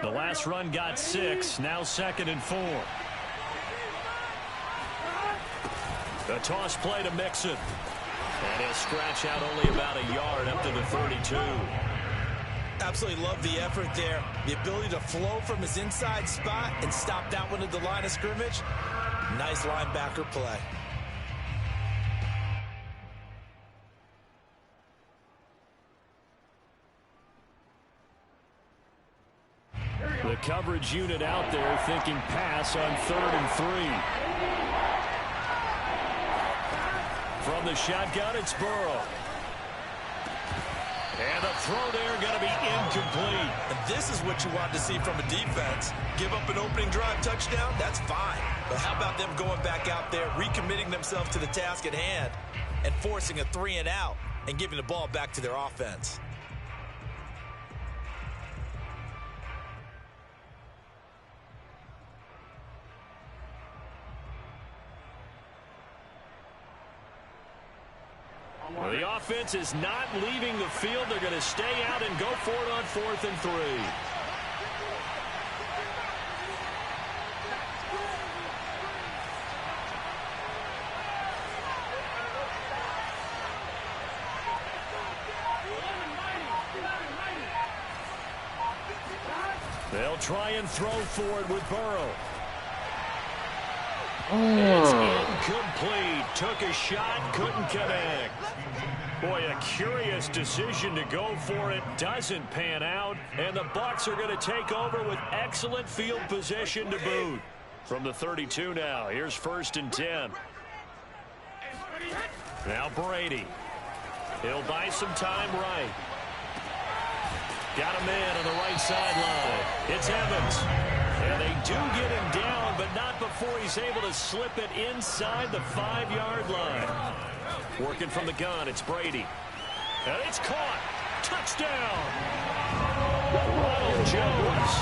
The last run got 6. Now 2nd and 4. The toss play to Mixon. And he'll scratch out only about a yard up to the 32. Absolutely love the effort there. The ability to flow from his inside spot and stop that one at the line of scrimmage. Nice linebacker play. The coverage unit out there thinking pass on 3rd and 3. From the shotgun, it's Burrow. And the throw there going to be incomplete. And this is what you want to see from a defense. Give up an opening drive touchdown, that's fine. But how about them going back out there, recommitting themselves to the task at hand, and forcing a 3-and-out and giving the ball back to their offense. Well, the offense is not leaving the field. They're going to stay out and go for it on 4th and 3. They'll try and throw for it with Burrow. It's incomplete. Took a shot, couldn't connect. Boy, a curious decision to go for it. Doesn't pan out. And the Bucs are going to take over with excellent field position to boot. From the 32 now. Here's 1st and 10. Now Brady. He'll buy some time right. Got a man on the right sideline. It's Evans. And they do get him down, but not before he's able to slip it inside the 5-yard line. Working from the gun, it's Brady. And it's caught. Touchdown. Ronald Jones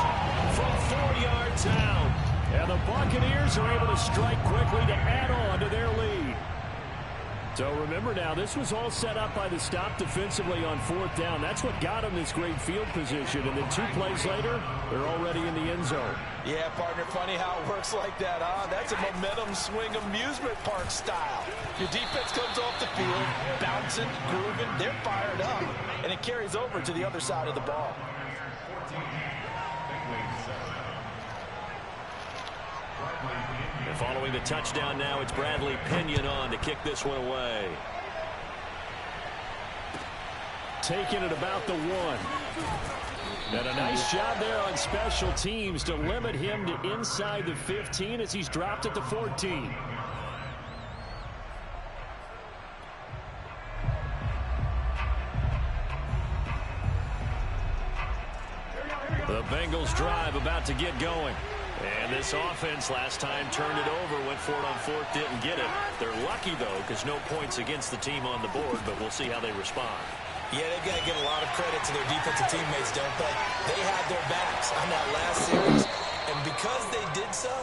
from 4 yards out. And the Buccaneers are able to strike quickly to add on to their lead. So remember now, this was all set up by the stop defensively on 4th down. That's what got them this great field position. And then 2 plays later, they're already in the end zone. Yeah, partner, funny how it works like that, huh? That's a momentum swing amusement park style. Your defense comes off the field, bouncing, grooving, they're fired up, and it carries over to the other side of the ball. And following the touchdown now, it's Bradley Pinion on to kick this one away. Taking it about the 1. And a nice job there on special teams to limit him to inside the 15 as he's dropped at the 14. The Bengals drive about to get going. And this offense last time turned it over, went for it on fourth, didn't get it. They're lucky, though, because no points against the team on the board, but we'll see how they respond. Yeah, they've got to give a lot of credit to their defensive teammates, don't they? They had their backs on that last series, and because they did so,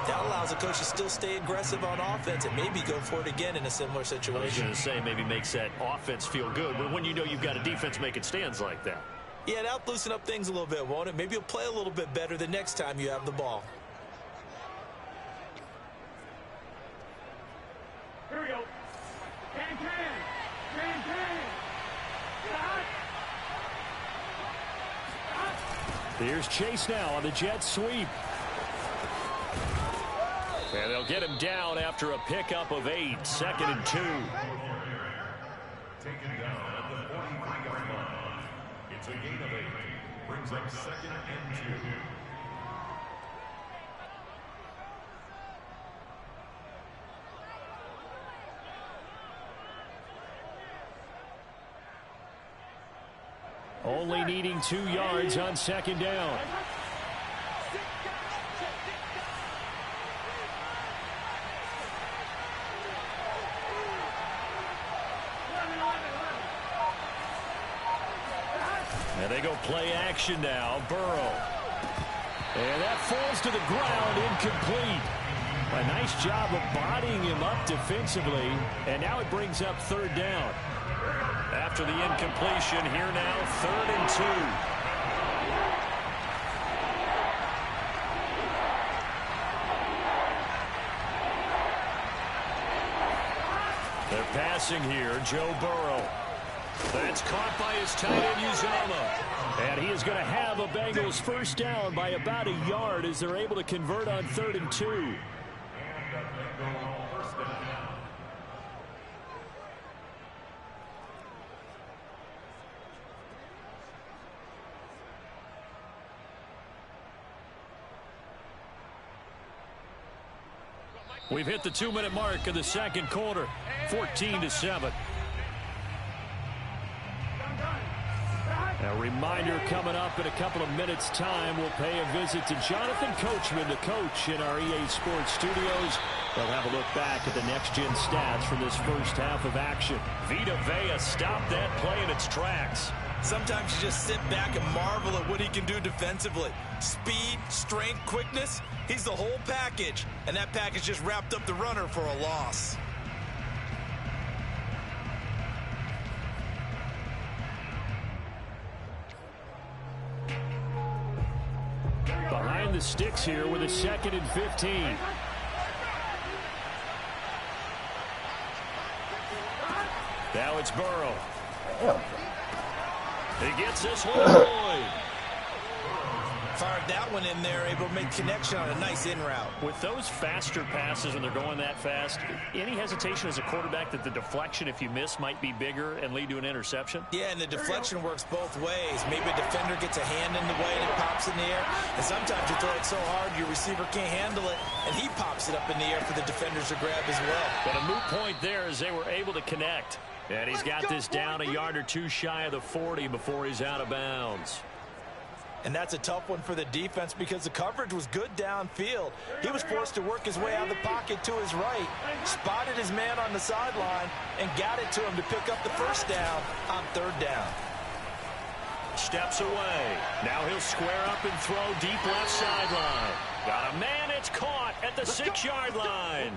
that allows the coach to still stay aggressive on offense and maybe go for it again in a similar situation. I was going to say maybe makes that offense feel good, but when you know you've got a defense making stands like that. Yeah, that'll loosen up things a little bit, won't it? Maybe you'll play a little bit better the next time you have the ball. Here we go. Can. Here's Chase now on the jet sweep. And they'll get him down after a pickup of 8, 2nd and 2. Taken down at the 43-yard line. It's a gain of 8. Brings up 2nd and 2. Only needing 2 yards on 2nd down. And they go play action now. Burrow. And that falls to the ground, incomplete. A nice job of bodying him up defensively. And now it brings up 3rd down. After the incompletion, here now, 3rd and 2. They're passing here, Joe Burrow. That's caught by his tight end, Uzomah. And he is going to have a Bengals first down by about a yard as they're able to convert on 3rd and 2. We've hit the 2-minute mark of the 2nd quarter, 14-7. A reminder coming up in a couple of minutes' time. We'll pay a visit to Jonathan Coachman, the coach in our EA Sports studios. They'll have a look back at the next-gen stats from this first half of action. Vita Vea stopped that play in its tracks. Sometimes you just sit back and marvel at what he can do defensively. Speed, strength, quickness, he's the whole package. And that package just wrapped up the runner for a loss. Behind the sticks here with a 2nd and 15. Now it's Burrow. Yeah. He gets this one. Fired that one in there, able to make connection on a nice in route. With those faster passes when they're going that fast, any hesitation as a quarterback that the deflection, if you miss, might be bigger and lead to an interception? Yeah, and the deflection works both ways. Maybe a defender gets a hand in the way and it pops in the air. And sometimes you throw it so hard your receiver can't handle it, and he pops it up in the air for the defenders to grab as well. But a moot point there as they were able to connect. And he's got this down a yard or two shy of the 40 before he's out of bounds. And that's a tough one for the defense because the coverage was good downfield. He was forced to work his way out of the pocket to his right, spotted his man on the sideline, and got it to him to pick up the first down on 3rd down. Steps away. Now he'll square up and throw deep left sideline. Got a man, it's caught at the 6-yard line.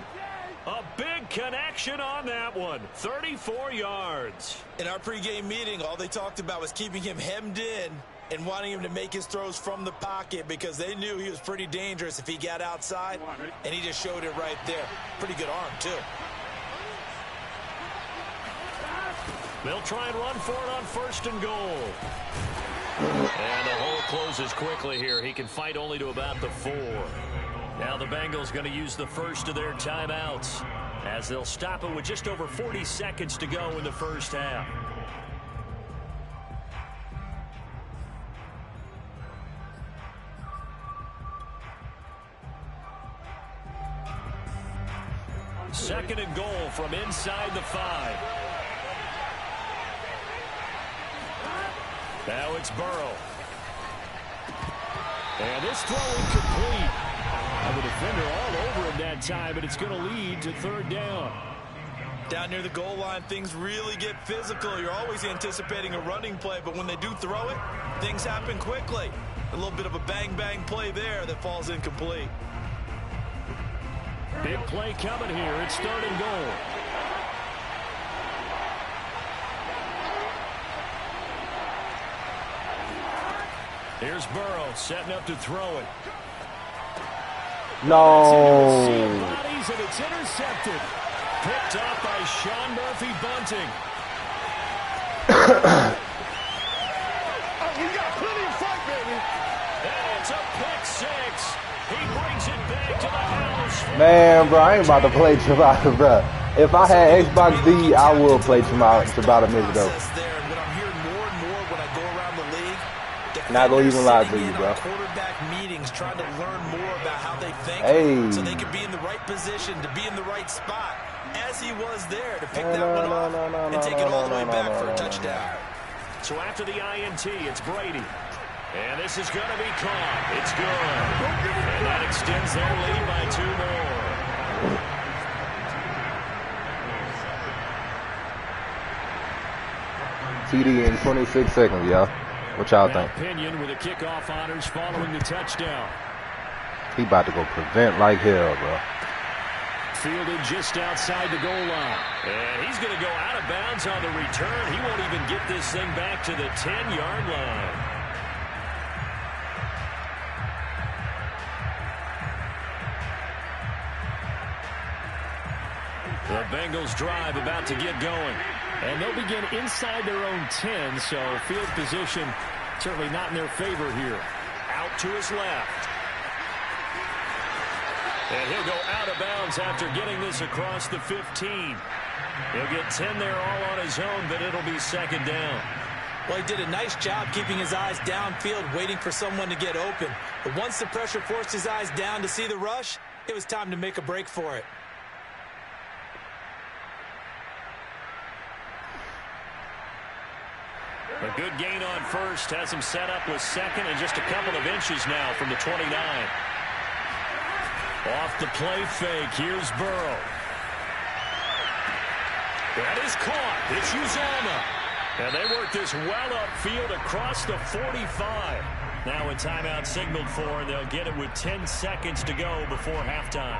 A big connection on that one. 34 yards. In our pregame meeting, all they talked about was keeping him hemmed in and wanting him to make his throws from the pocket because they knew he was pretty dangerous if he got outside, and he just showed it right there. Pretty good arm, too. They'll try and run for it on 1st and goal. And the hole closes quickly here. He can fight only to about the 4. Now the Bengals going to use the first of their timeouts as they'll stop it with just over 40 seconds to go in the first half. Second and goal from inside the 5. Now it's Burrow. And this throw incomplete. And the defender all over him that time, but it's going to lead to third down. Down near the goal line, things really get physical. You're always anticipating a running play, but when they do throw it, things happen quickly. A little bit of a bang-bang play there that falls incomplete. Big play coming here. It's third and goal. Here's Burrow setting up to throw it. No. Bodies, and it's intercepted. Picked up by Sean Murphy Bunting. We got plenty of fight, baby. And it's a pick six. He brings it back to the house. Man, bro, I ain't about to play Tabata, bro. If I had Xbox D, I would play Tabata Miss, though. Not gonna even lie to you, bro. Quarterback meetings, trying to learn more about how they think, so they can be in the right position, to be in the right spot, as he was there to pick that one off and take it all the way back for a touchdown. So after the INT, it's Brady. And this is going to be caught. It's good. And that extends their lead by 2 more. TD in 26 seconds, y'all. What y'all think? Pinion with the kickoff honors following the touchdown. He about to go prevent like hell, bro. Fielded just outside the goal line. And he's going to go out of bounds on the return. He won't even get this thing back to the 10-yard line. The Bengals drive about to get going. And they'll begin inside their own 10, so field position certainly not in their favor here. Out to his left. And he'll go out of bounds after getting this across the 15. He'll get 10 there all on his own, but it'll be second down. Well, he did a nice job keeping his eyes downfield, waiting for someone to get open. But once the pressure forced his eyes down to see the rush, it was time to make a break for it. A good gain on first has him set up with second and just a couple of inches now from the 29. Off the play fake, here's Burrow. That is caught. It's Uzomah. And they work this well upfield across the 45. Now a timeout signaled for, and they'll get it with 10 seconds to go before halftime.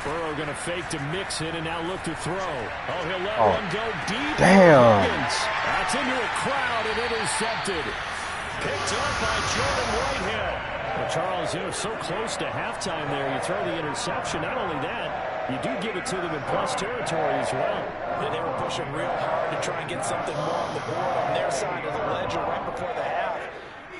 Burrow going to fake to mix it and now look to throw. Oh, he'll let one go deep. Damn. That's into a crowd and intercepted. Picked up by Jordan Whitehead. Well, Charles, you're so close to halftime there. You throw the interception. Not only that, you do give it to them in plus territory as well. Yeah, they were pushing real hard to try and get something more on the board on their side of the ledger right before the half.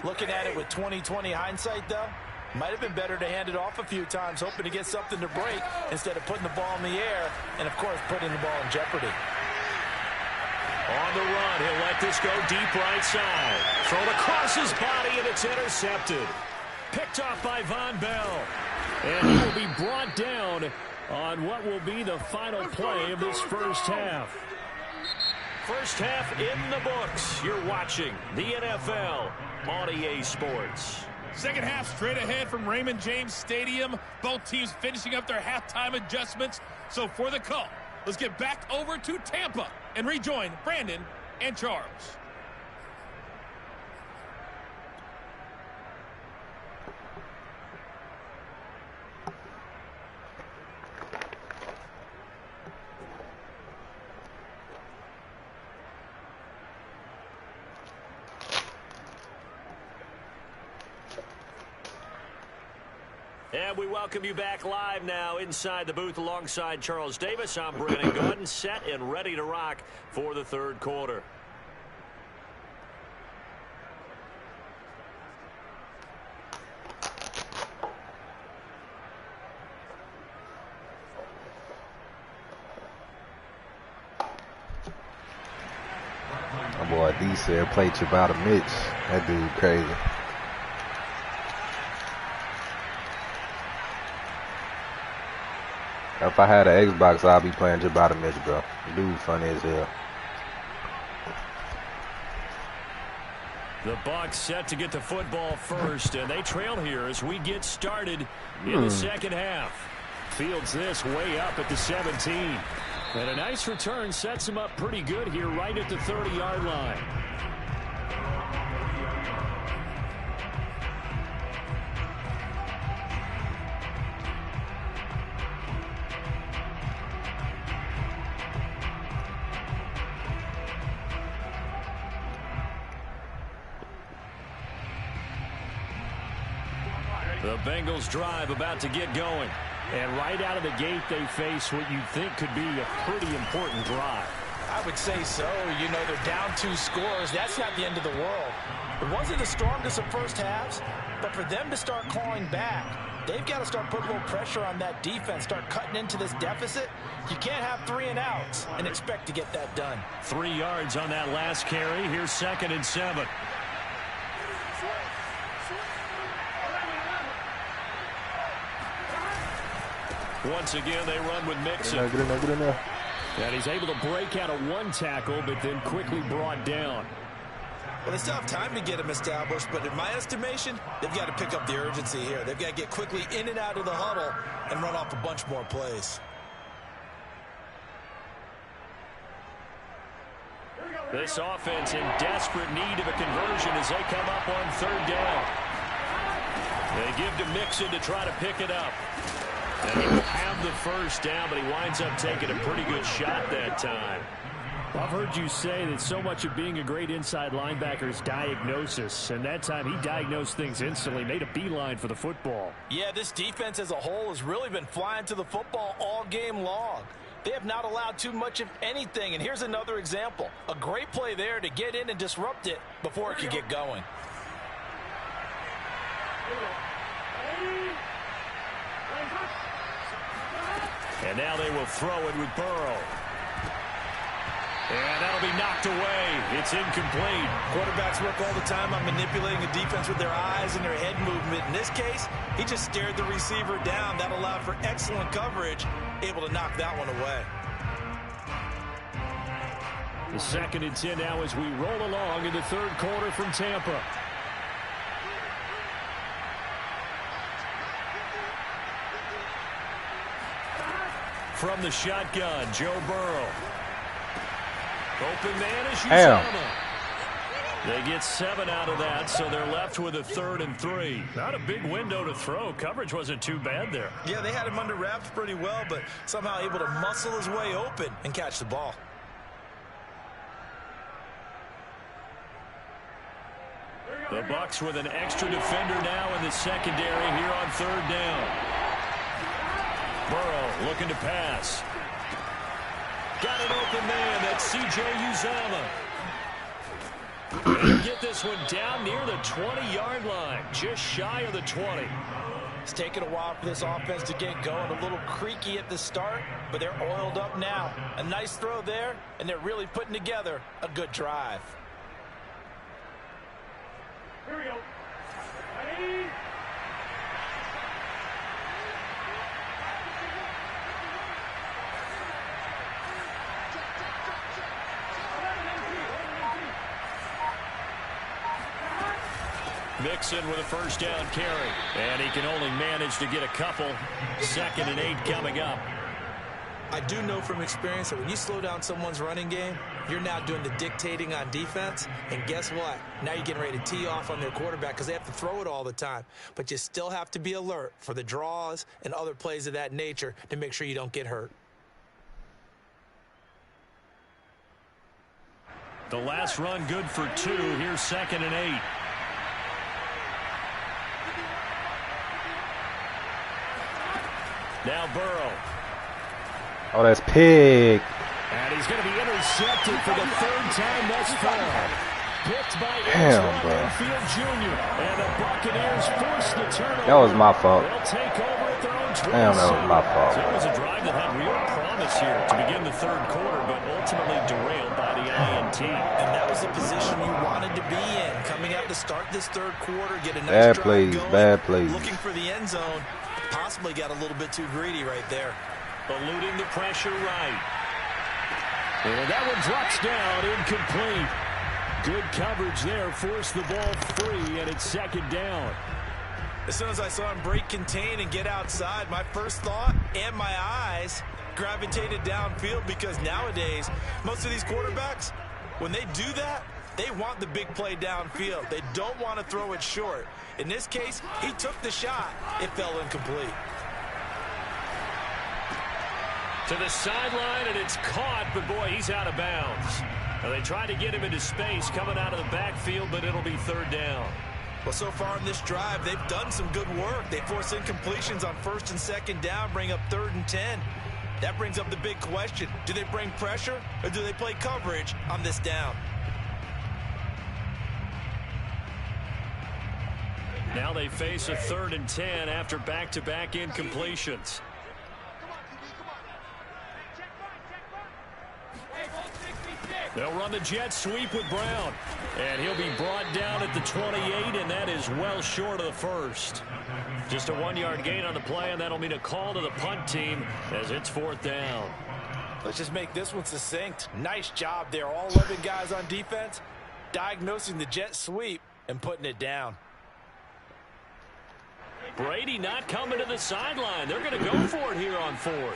Looking at it with 20/20 hindsight, though, might have been better to hand it off a few times, hoping to get something to break instead of putting the ball in the air and, of course, putting the ball in jeopardy. On the run, he'll let this go deep right side. Thrown across his body, and it's intercepted. Picked off by Von Bell. And he will be brought down on what will be the final play of this first half. First half in the books. You're watching the NFL on EA Sports. Second half straight ahead from Raymond James Stadium. Both teams finishing up their halftime adjustments. So for the call, let's get back over to Tampa and rejoin Brandon and Charles. And we welcome you back live now inside the booth alongside Charles Davis. I'm Brandon Gordon, set and ready to rock for the third quarter. My boy D said play Chibata Mitch. That dude crazy. If I had an Xbox, I'd be playing just about a Mitch, bro. Dude, funny as hell. The Bucs set to get the football first, and they trail here as we get started in the second half. Fields this way up at the 17. And a nice return sets him up pretty good here right at the 30-yard line. The Bengals drive about to get going. And right out of the gate, they face what you think could be a pretty important drive. I would say so. You know, they're down 2 scores. That's not the end of the world. It wasn't the strongest of first halves, but for them to start clawing back, they've got to start putting a little pressure on that defense, start cutting into this deficit. You can't have 3 and outs and expect to get that done. 3 yards on that last carry. Here's 2nd and 7. Once again, they run with Mixon. Good enough. And he's able to break out of 1 tackle, but then quickly brought down. Well, they still have time to get him established, but in my estimation, they've got to pick up the urgency here. They've got to get quickly in and out of the huddle and run off a bunch more plays. This offense in desperate need of a conversion as they come up on 3rd down. They give to Mixon to try to pick it up. And he will have the 1st down, but he winds up taking a pretty good shot that time. I've heard you say that so much of being a great inside linebacker is diagnosis, and that time he diagnosed things instantly, made a beeline for the football. Yeah, this defense as a whole has really been flying to the football all game long. They have not allowed too much of anything, and here's another example. A great play there to get in and disrupt it before it could get going. And now they will throw it with Burrow. And that'll be knocked away. It's incomplete. Quarterbacks work all the time on manipulating a defense with their eyes and their head movement. In this case, he just stared the receiver down. That allowed for excellent coverage, able to knock that one away. The 2nd and 10 now as we roll along in the 3rd quarter from Tampa. From the shotgun, Joe Burrow. Open man is Damn. Uzama. They get 7 out of that, so they're left with a 3rd and 3. Not a big window to throw. Coverage wasn't too bad there. Yeah, they had him under wraps pretty well, but somehow able to muscle his way open and catch the ball. The Bucs with an extra defender now in the secondary here on 3rd down. Burrow looking to pass. Got an open man. That's C.J. Uzama. Get this one down near the 20-yard line. Just shy of the 20. It's taken a while for this offense to get going. A little creaky at the start, but they're oiled up now. A nice throw there, and they're really putting together a good drive. Here we go. Ready? Mixon with a 1st down carry. And he can only manage to get a couple. 2nd and 8 coming up. I do know from experience that when you slow down someone's running game, you're now doing the dictating on defense. And guess what? Now you're getting ready to tee off on their quarterback because they have to throw it all the time. But you still have to be alert for the draws and other plays of that nature to make sure you don't get hurt. The last run good for 2. Here's 2nd and 8. Now Burrow. Oh, that's Pig. And he's going to be intercepted for the 3rd time thus far. Picked by Field Jr. And the Buccaneers force the turnover. That was my fault. They'll take over at their own 27. Damn, that was my fault. So it was a drive that had real promise here to begin the 3rd quarter, but ultimately derailed by the INT. And that was the position you wanted to be in. Coming out to start this 3rd quarter, get a nice drive going. Bad plays. Looking for the end zone. Possibly got a little bit too greedy right there. eluding the pressure right. And that one drops down, incomplete. Good coverage there, forced the ball free, and it's second down. As soon as I saw him break contain and get outside, my first thought and my eyes gravitated downfield, because nowadays, most of these quarterbacks, when they do that, they want the big play downfield. They don't want to throw it short. In this case, he took the shot. It fell incomplete. To the sideline, and it's caught, but boy, he's out of bounds. Now, they tried to get him into space coming out of the backfield, but it'll be third down. Well, so far in this drive, they've done some good work. They force incompletions on first and second down, bring up 3rd and 10. That brings up the big question. Do they bring pressure, or do they play coverage on this down? Now they face a 3rd and 10 after back-to-back incompletions. They'll run the jet sweep with Brown. And he'll be brought down at the 28, and that is well short of the first. Just a 1-yard gain on the play, and that'll mean a call to the punt team as it's 4th down. Let's just make this one succinct. Nice job there. All 11 guys on defense, diagnosing the jet sweep and putting it down. Brady not coming to the sideline. They're going to go for it here on 4th.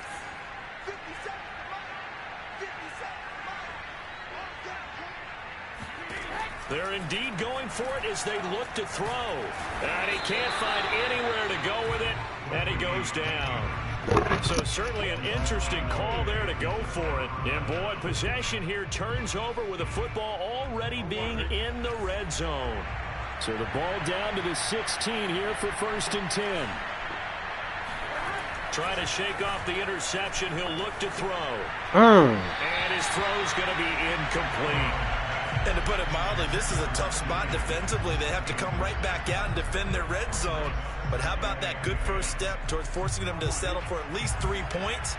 They're indeed going for it as they look to throw. And he can't find anywhere to go with it, and he goes down. So certainly an interesting call there to go for it. And boy, possession here turns over with the football already being in the red zone. So the ball down to the 16 here for 1st and 10. Trying to shake off the interception. He'll look to throw. And his throw's going to be incomplete. And to put it mildly, this is a tough spot defensively. They have to come right back out and defend their red zone. But how about that good first step towards forcing them to settle for at least 3 points?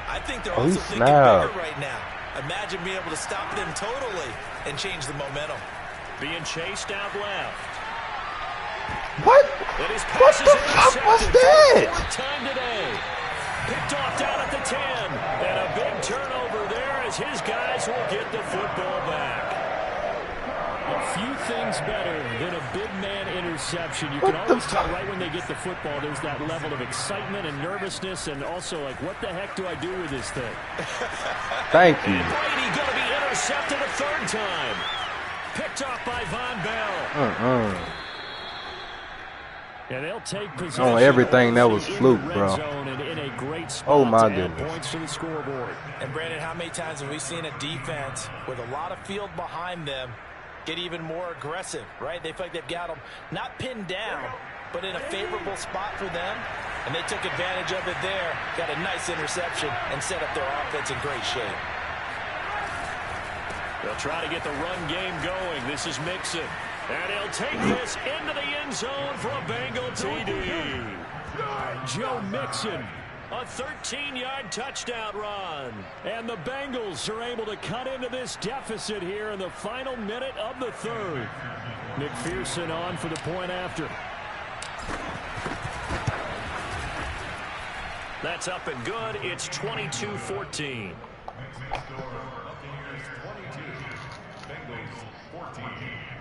I think they're also thinking bigger right now. Imagine being able to stop them totally and change the momentum. Being chased out left. What? What the fuck was that? 4th time today. Picked off down at the 10. And a big turnover there as his guys will get the football back. A few things better than a big man interception. You can always tell right when they get the football, there's that level of excitement and nervousness, and also like, what the heck do I do with this thing? Thank you. And Brady going to be intercepted a 3rd time. Picked off by Von Bell. And they'll take possession on everything that was fluke, bro. In a great spot oh my to add goodness. points to the scoreboard. And Brandon, how many times have we seen a defense with a lot of field behind them get even more aggressive, right? They feel like they've got them not pinned down, but in a favorable spot for them, and they took advantage of it there, got a nice interception, and set up their offense in great shape. They'll try to get the run game going. This is Mixon. And he'll take this into the end zone for a Bengal TD. Joe Mixon, a 13-yard touchdown run. And the Bengals are able to cut into this deficit here in the final minute of the 3rd. McPherson on for the point after. That's up and good. It's 22-14.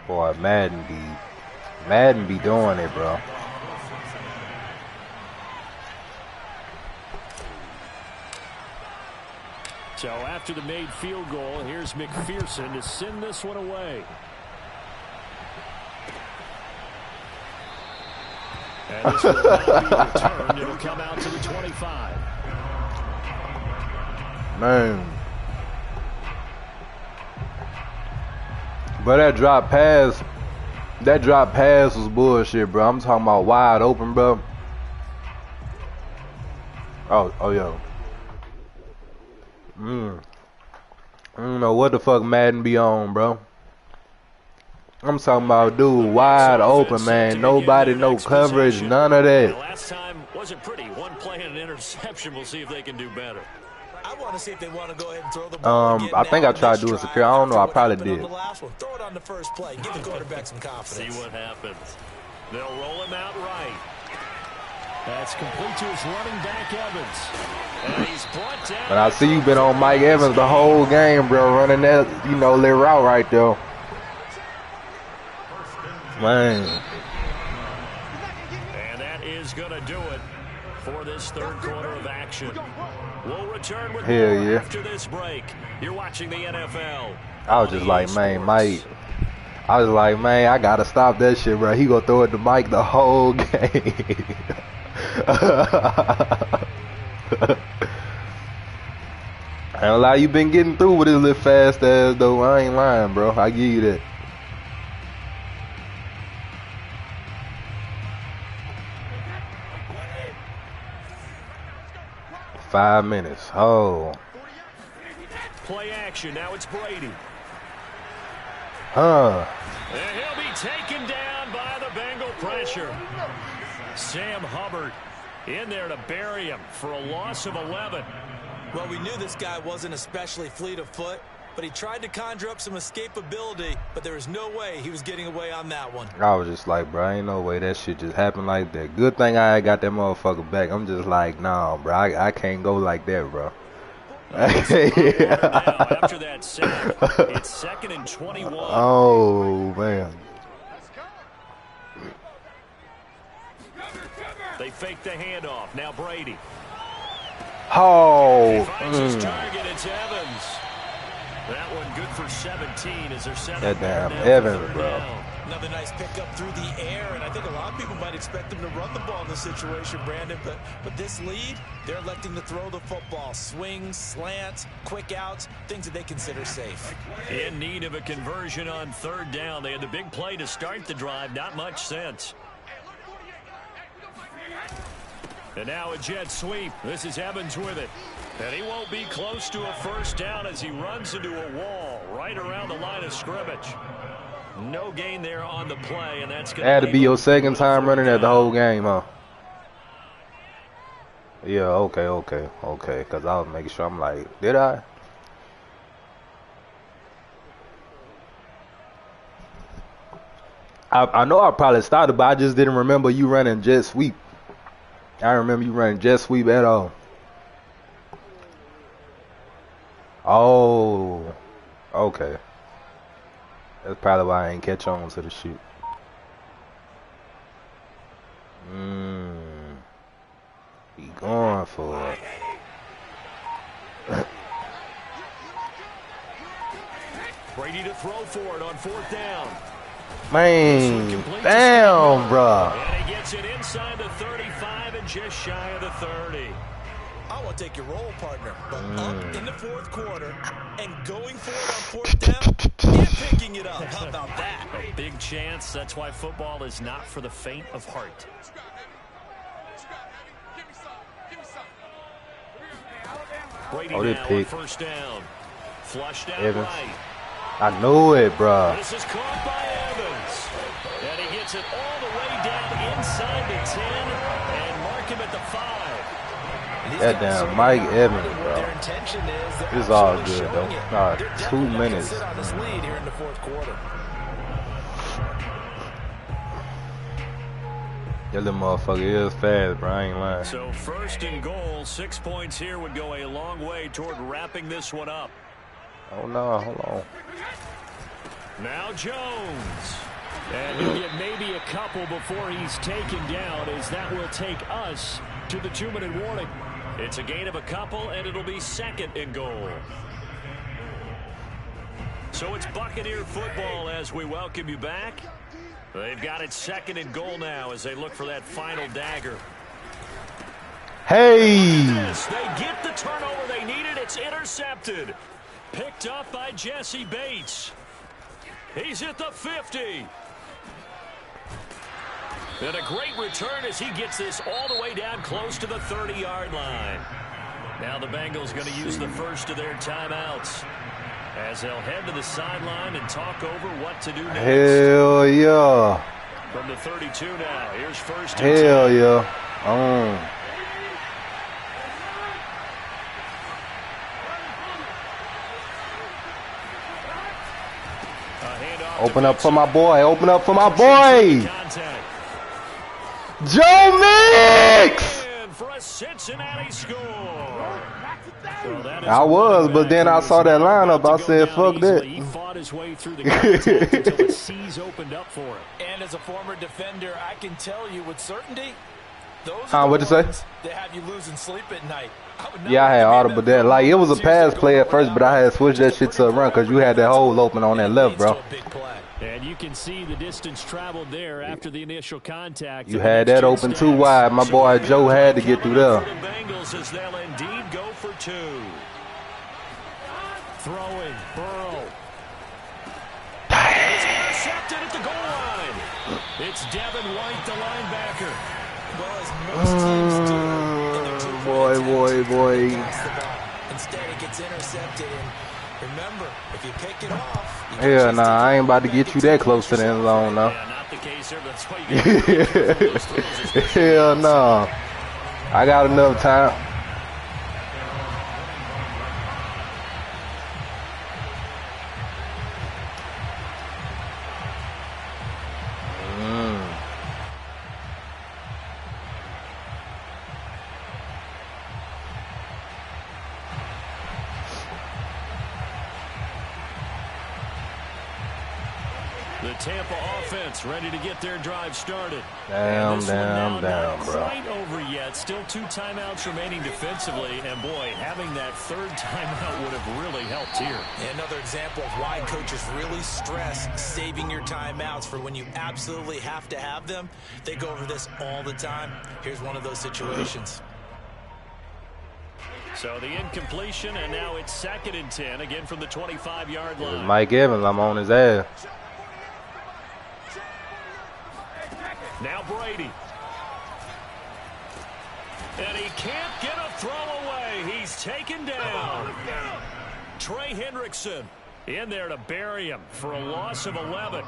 Boy, Madden be doing it, bro. So after the made field goal, here's McPherson to send this one away. And this will not be returned. It'll come out to the 25. Man. But that drop pass was bullshit, bro. I'm talking about wide open, bro. Oh, yo. I don't know what the fuck Madden be on, bro. I'm talking about dude wide open, man. Nobody, no coverage, none of that. Last time wasn't pretty. One play and an interception. We'll see if they can do better. I want to see if they want to go ahead and throw the ball. I think I tried doing secure. I don't know. I probably did. Throw it on the first play. Give the quarterback some confidence. See what happens. They'll roll him out right. That's complete to his running back, Evans. And he's brought down. But I see you been on Mike Evans the whole game, bro, running that, you know, little route right there. Man. And that is going to do it for this third quarter of action. We'll return with more after this break. You're watching the NFL. I was just like, man, Mike. I was like, man, I gotta stop that shit, bro. He gonna throw it to Mike the whole game. I ain't lie, you been getting through with his little fast ass though. I ain't lying, bro. I give you that. Five minutes. Oh. Play action. Now it's Brady. Huh. And he'll be taken down by the Bengal pressure. Sam Hubbard in there to bury him for a loss of 11. Well, we knew this guy wasn't especially fleet of foot, but he tried to conjure up some escapability, but there was no way he was getting away on that one. I was just like, bro, ain't no way that shit just happened like that. Good thing I got that motherfucker back. I'm just like, nah, bro, I can't go like that, bro. Now, after that sack, it's 2nd and 21. Oh, man. They fake the handoff. Now Brady. Oh. Finds his target. It's Evans. That one good for 17 as they're set That up damn now Evans, bro. down. Another nice pickup through the air, and I think a lot of people might expect them to run the ball in this situation, Brandon, but this lead, they're electing to throw the football. Swings, slants, quick outs, things that they consider safe. In need of a conversion on 3rd down. They had the big play to start the drive. Not much sense. And now a jet sweep. This is Evans with it. And he won't be close to a 1st down as he runs into a wall right around the line of scrimmage. No gain there on the play, and that's going Had to be your 2nd time running that the whole game, huh? Yeah, okay. Because I was making sure. I'm like, did I? I know I probably started, but I just didn't remember you running jet sweep. I remember you running jet sweep at all. Oh, okay. That's probably why I ain't catch on to the shoot. He going for it. Brady to throw for it on 4th down. Man, damn, bro. And he gets it inside the 35 and just shy of the 30. I want to take your role, partner, but up in the 4th quarter and going for it on 4th down and picking it up. How about that? A big chance. That's why football is not for the faint of heart. Brady now on 1st down. Flushed out Evans. right. I knew it, bro. This is caught by Evans. And he gets it all the way down inside the 10 and mark him at the 5. That damn Mike Evans, bro. It's all good, though. 2 minutes. On this lead here in the 4th quarter. That little motherfucker is fast, bro. I ain't lying. So 1st and goal, 6 points here would go a long way toward wrapping this one up. Oh, no. Hold on. Now Jones. And he'll get maybe a couple before he's taken down, as that will take us to the 2-minute warning. It's a gain of a couple, and it'll be 2nd and goal. So it's Buccaneer football as we welcome you back. They've got it 2nd and goal now as they look for that final dagger. Hey! They get the turnover they needed. It's intercepted. Picked up by Jesse Bates. He's at the 50. And a great return as he gets this all the way down close to the 30-yard line. Now the Bengals going to use the first of their timeouts as they'll head to the sideline and talk over what to do next. Hell yeah. From the 32 now, here's 1st and 10. Hell yeah. A handoff Open up for my boy. Open up for my boy. Joe Mix! For a Cincinnati score. Well, I was, but then I saw that lineup. I said, fuck that. He fought his way through the contact until the seas opened up for him. And as a former defender, I can tell you with certainty, those are what'd the you say? ones that have you losing sleep at night. Yeah, I had audible that. Like, it was a pass play at first, but I had switched that shit to a run because you had that hole open on that left, bro. And you can see the distance traveled there after the initial contact. You had that open too wide. My boy Joe had to get through there. The Bengals as they'll indeed go for two. Throwing, Burrow. It's intercepted at the goal line. It's Devin White, the linebacker. Well, as most teams do. Boy. Instead, it gets intercepted. And remember, if you pick it off. Hell nah, I ain't about to get you that close to the end zone, though. Yeah, not the case here, but that's why you get Hell no. I got enough time. The Tampa offense ready to get their drive started. Down, not bro. quite over yet. Still 2 timeouts remaining defensively. And, boy, having that third timeout would have really helped here. Another example of why coaches really stress saving your timeouts for when you absolutely have to have them. They go over this all the time. Here's one of those situations. So the incompletion, and now it's 2nd and 10, again from the 25-yard line. Mike Evans, I'm on his ass. Now Brady. And he can't get a throw away. He's taken down. Trey Hendrickson in there to bury him for a loss of 11.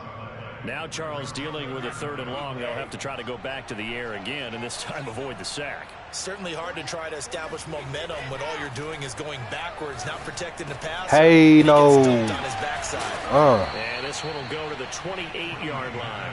Now Charles dealing with a 3rd and long. They'll have to try to go back to the air again, and this time avoid the sack. Certainly hard to try to establish momentum when all you're doing is going backwards, not protecting the pass. Hey, no. On his backside. And this one will go to the 28-yard line.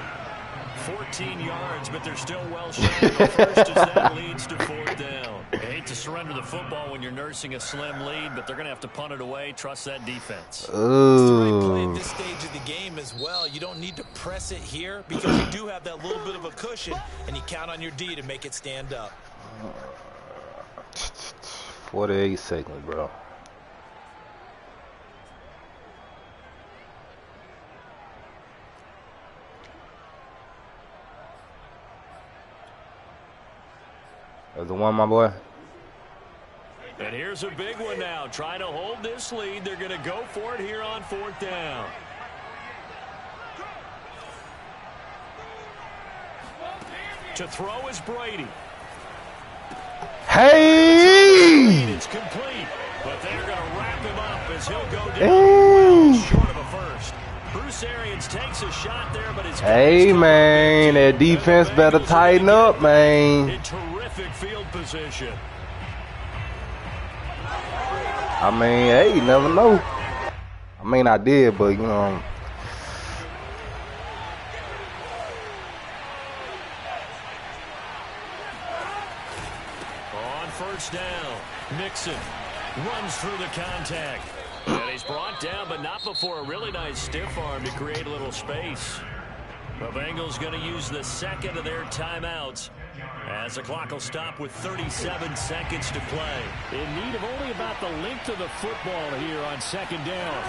14 yards, but they're still well shy of the first as that leads to 4th down. I hate to surrender the football when you're nursing a slim lead, but they're going to have to punt it away. Trust that defense. Play at this stage of the game as well. You don't need to press it here because you do have that little bit of a cushion, and you count on your D to make it stand up. 48 seconds, bro. That's the one, my boy. And here's a big one now. Trying to hold this lead. They're going to go for it here on 4th down. To throw is Brady. Hey! It's complete, but they're going to wrap him up as he'll go down well short of a first. Bruce Arians takes a shot there, but it's hey, man, that defense better tighten up, man. In terrific field position. I mean, hey, you never know. I mean, I did, but, you know. On 1st down, Nixon runs through the contact. And he's brought down, but not before a really nice stiff arm to create a little space. The Bengals going to use the 2nd of their timeouts as the clock will stop with 37 seconds to play. In need of only about the length of the football here on 2nd down.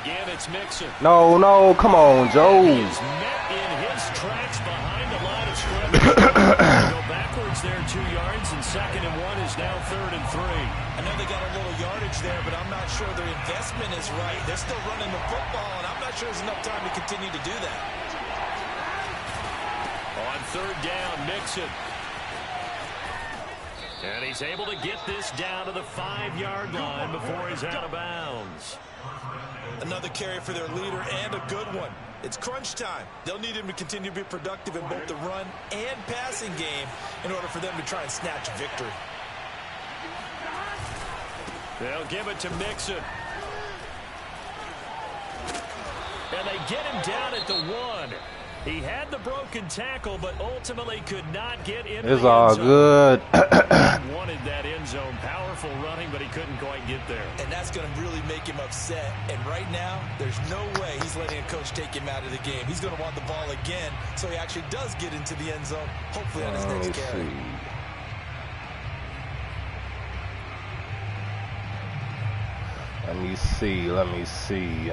Again, it's Mixon. No, come on, Joe. He's met in his tracks behind the line of scrimmage. Go backwards there 2 yards, and 2nd and 1 is now 3rd and 3. I know they got a little yardage there, but I'm not sure their investment is right. They're still running the football, and I'm not sure there's enough time to continue to do that. On 3rd down, Nixon. And he's able to get this down to the 5-yard line before he's out of bounds. Another carry for their leader and a good one. It's crunch time. They'll need him to continue to be productive in both the run and passing game in order for them to try and snatch victory. They'll give it to Mixon. And they get him down at the 1. He had the broken tackle, but ultimately could not get into It's the all end zone. good. He wanted that end zone. Powerful running, but he couldn't quite get there. And that's going to really make him upset. And right now, there's no way he's letting a coach take him out of the game. He's going to want the ball again, so he actually does get into the end zone, hopefully on his next carry. Let me see.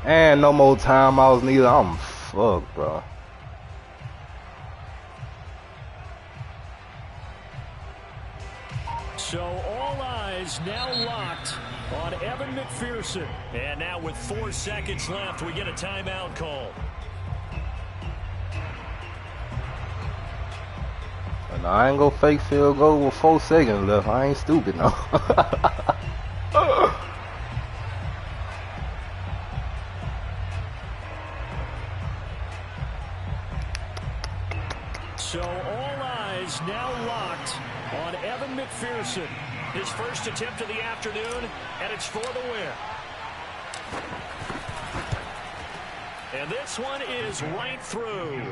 And no more timeouts neither. I'm fucked, bro. So all eyes now locked on Evan McPherson. And now with 4 seconds left, we get a timeout call. And I ain't gonna fake field goal with 4 seconds left. I ain't stupid no. So all eyes now locked on Evan McPherson. His first attempt of the afternoon, and it's for the win. And this one is right through.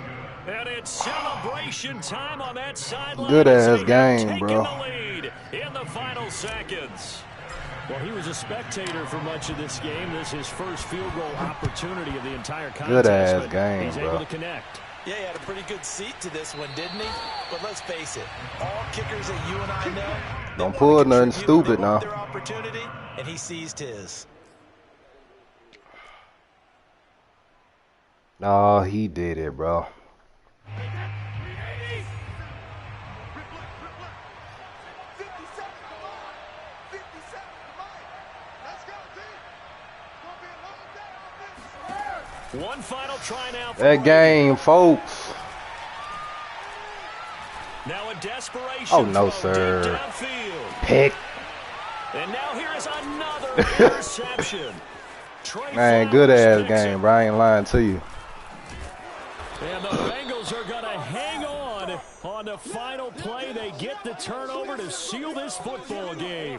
And it's celebration time on that sideline. Good ass game, bro. The lead in the final seconds. Well, he was a spectator for much of this game. This is his first field goal opportunity of the entire contest. Good ass game, he's bro. able to connect. Yeah, he had a pretty good seat to this one, didn't he? But let's face it, all kickers that you and I know, don't pull nothing stupid now. Their opportunity, and he seized his. No, he did it, bro. One final try now. That game, folks. Now a desperation. Oh, no, throw sir. deep downfield. Pick. And now here is another interception. Man, good ass game, bro. I ain't lying to you. And the Bengals are going to hang on the final play. They get the turnover to seal this football game.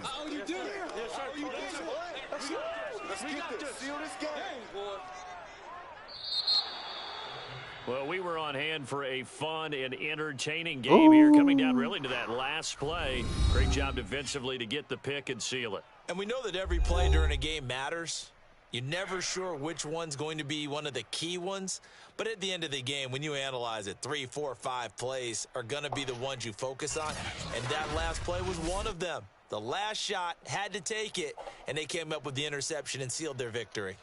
Well, we were on hand for a fun and entertaining game here, coming down really to that last play. Great job defensively to get the pick and seal it. And we know that every play during a game matters. You're never sure which one's going to be one of the key ones. But at the end of the game, when you analyze it, 3, 4, 5 plays are going to be the ones you focus on. And that last play was one of them. The last shot had to take it, and they came up with the interception and sealed their victory.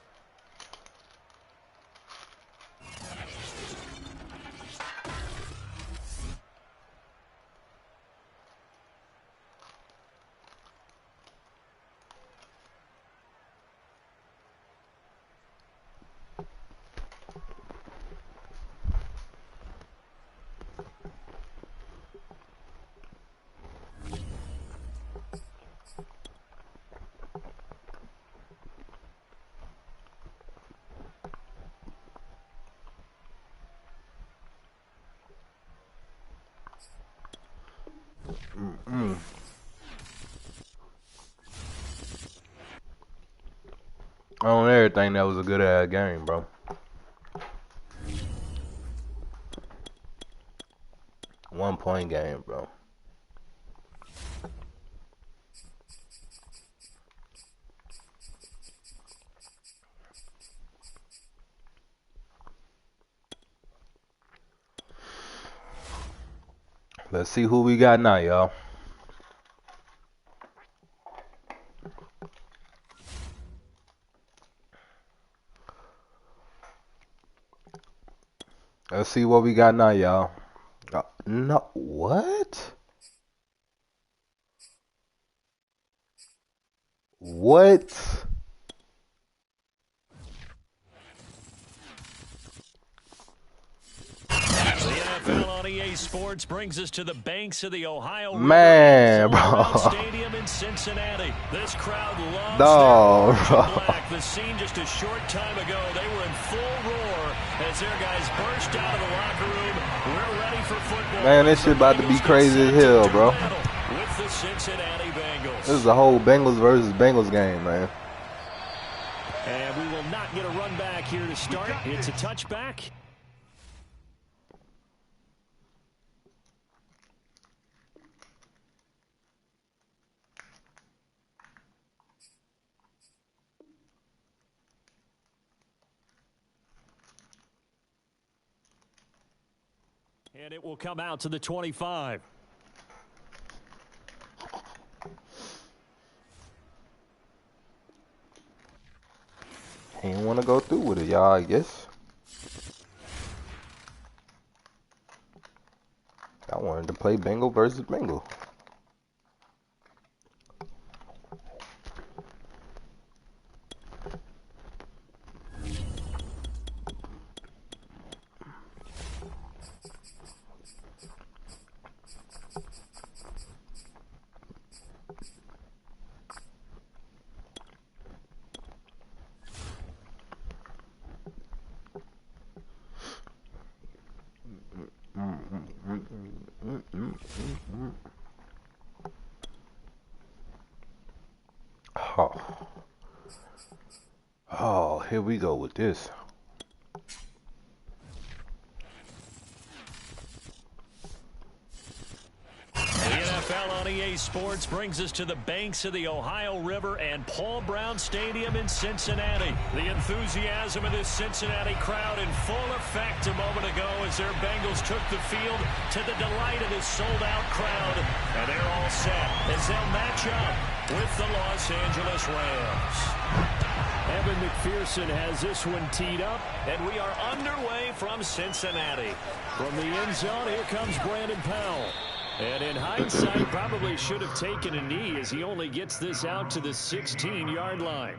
On everything, that was a good ass game, bro. One-point game, bro. Let's see who we got now, y'all. Let's see what we got now, y'all. No, what? What? The NFL on EA Sports brings us to the banks of the Ohio Man, River bro. Stadium in Cincinnati. This crowd loves No, their bro. orange and black. The scene just a short time ago, they were in full roar as their guys burst out of the locker room. We're ready for football. Man, this shit about to be crazy as hell, bro. With the Cincinnati Bengals. This is a whole Bengals versus Bengals game, man. And we will not get a run back here to start. It's a touchback. And it will come out to the 25. He didn't want to go through with it, y'all, I guess. I wanted to play Bengal versus Bengal. Oh, here we go with this. NFL on EA Sports brings us to the banks of the Ohio River and Paul Brown Stadium in Cincinnati. The enthusiasm of this Cincinnati crowd in full effect a moment ago as their Bengals took the field to the delight of this sold-out crowd. And they're all set as they'll match up with the Los Angeles Rams. Evan McPherson has this one teed up. And we are underway from Cincinnati. From the end zone, here comes Brandon Powell. And in hindsight, probably should have taken a knee as he only gets this out to the 16-yard line.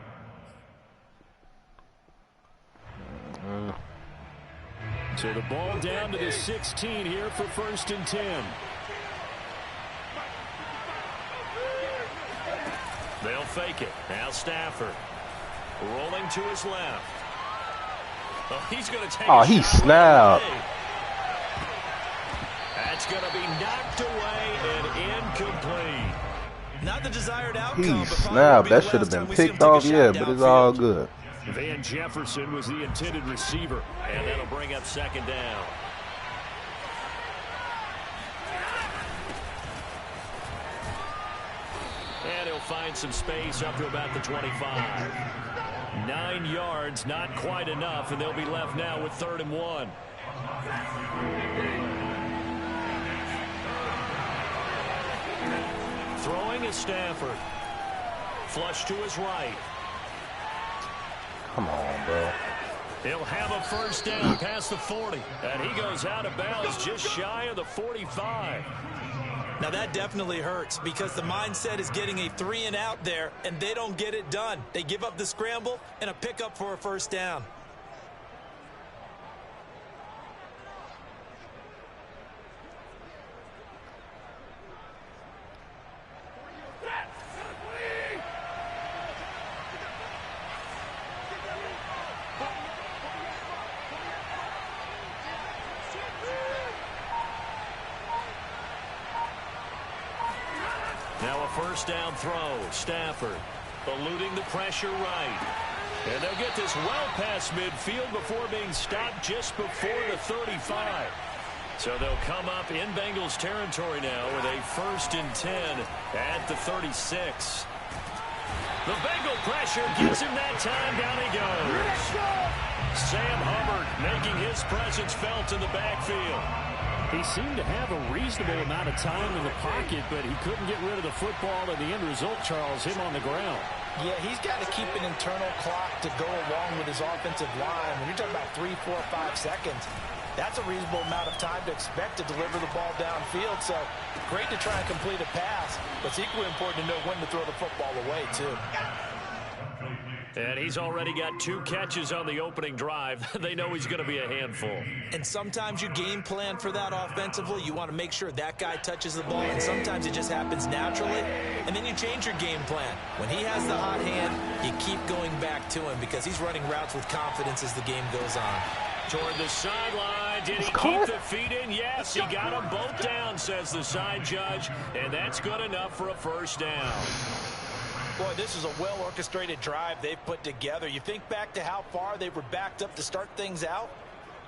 So the ball down to the 16 here for 1st and 10. They'll fake it. Now Stafford rolling to his left. Oh, he's going to take Oh, he snapped. That's going to be knocked away and incomplete. Not the desired outcome. He but snapped. That should have been picked off, yeah, but it's all good. Van Jefferson was the intended receiver. And that'll bring up 2nd down. And he'll find some space up to about the 25. 9 yards, not quite enough, and they'll be left now with 3rd and 1. Throwing is Stafford. Flush to his right. Come on, bro. He'll have a 1st down past the 40. And he goes out of bounds just shy of the 45. Now that definitely hurts because the mindset is getting a 3-and-out there, and they don't get it done. They give up the scramble and a pickup for a 1st down. Now a 1st down throw. Stafford eluding the pressure right. And they'll get this well past midfield before being stopped just before the 35. So they'll come up in Bengals territory now with a 1st and 10 at the 36. The Bengal pressure gives him that time. Down he goes. Sam Hubbard making his presence felt in the backfield. He seemed to have a reasonable amount of time in the pocket, but he couldn't get rid of the football, and the end result, Charles, him on the ground. Yeah, he's got to keep an internal clock to go along with his offensive line. When you're talking about 3, 4, 5 seconds, that's a reasonable amount of time to expect to deliver the ball downfield. So great to try and complete a pass, but it's equally important to know when to throw the football away, too. And he's already got 2 catches on the opening drive. They know he's going to be a handful. And sometimes you game plan for that offensively. You want to make sure that guy touches the ball, and sometimes it just happens naturally. And then you change your game plan. When he has the hot hand, you keep going back to him because he's running routes with confidence as the game goes on. Toward the sideline. Did he keep the feet in? Yes, he got them both down, says the side judge. And that's good enough for a first down. Boy, this is a well-orchestrated drive they've put together. You think back to how far they were backed up to start things out,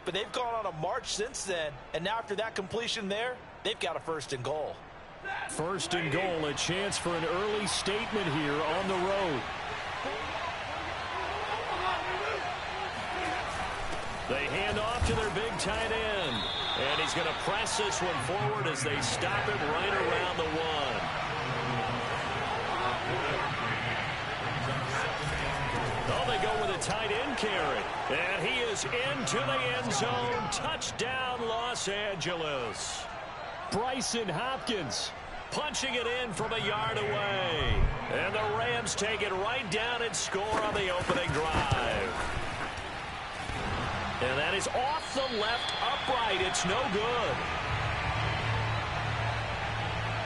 but they've gone on a march since then, and now after that completion there, they've got a 1st and goal. 1st and goal, a chance for an early statement here on the road. They hand off to their big tight end, and he's going to press this one forward as they stop him right around the 1. Oh, they go with a tight end carry. And he is into the end zone. Touchdown, Los Angeles. Bryson Hopkins punching it in from a yard away. And the Rams take it right down and score on the opening drive. And that is off the left upright. It's no good.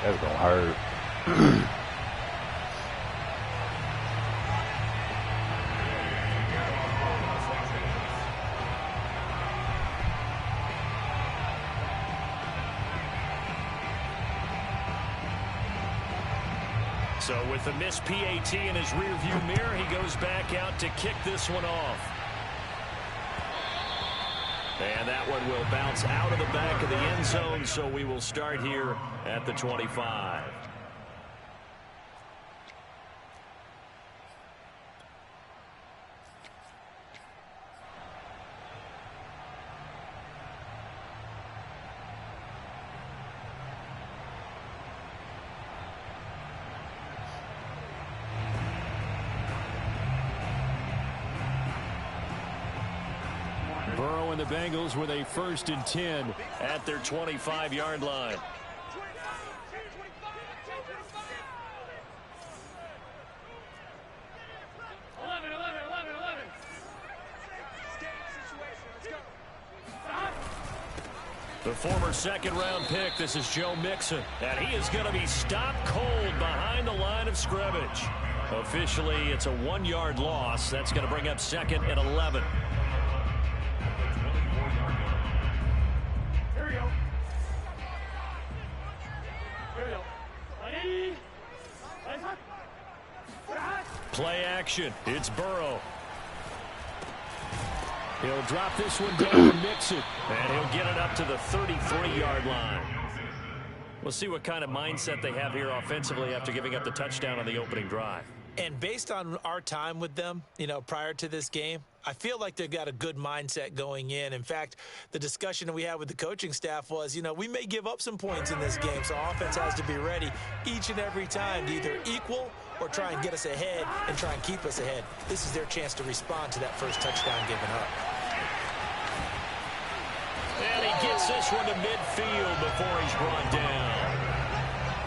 That's going to hurt. So with the missed PAT in his rearview mirror, he goes back out to kick this one off. And that one will bounce out of the back of the end zone, so we will start here at the 25. Burrow and the Bengals with a 1st and 10 at their 25-yard line. The former 2nd-round pick, this is Joe Mixon, and he is going to be stopped cold behind the line of scrimmage. Officially, it's a 1-yard loss. That's going to bring up 2nd and 11. Play action. It's Burrow. He'll drop this one down and mix it. And he'll get it up to the 33-yard line. We'll see what kind of mindset they have here offensively after giving up the touchdown on the opening drive. And based on our time with them, prior to this game, I feel like they've got a good mindset going in. In fact, the discussion that we had with the coaching staff was, we may give up some points in this game, so offense has to be ready each and every time to either equal or try and get us ahead and try and keep us ahead. This is their chance to respond to that first touchdown given up. And he gets this one to midfield before he's brought down.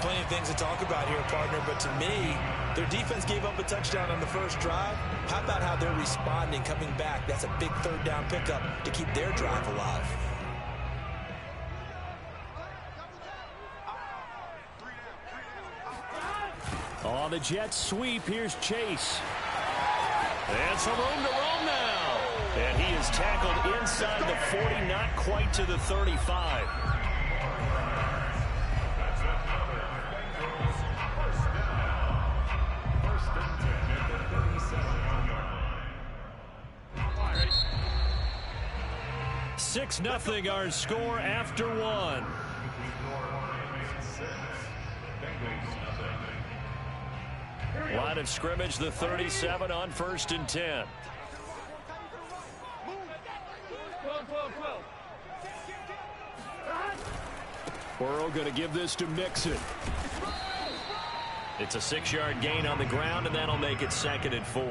Plenty of things to talk about here, partner, but to me, their defense gave up a touchdown on the first drive. How about how they're responding, coming back? That's a big 3rd down pickup to keep their drive alive. On the jet sweep, here's Chase. And some room to roam now. And he is tackled inside the 40, not quite to the 35. Six 0 our score after 1. Line of scrimmage, the 37 on 1st and 10. Burrow going to give this to Mixon. It's a 6-yard gain on the ground, and that'll make it 2nd and 4.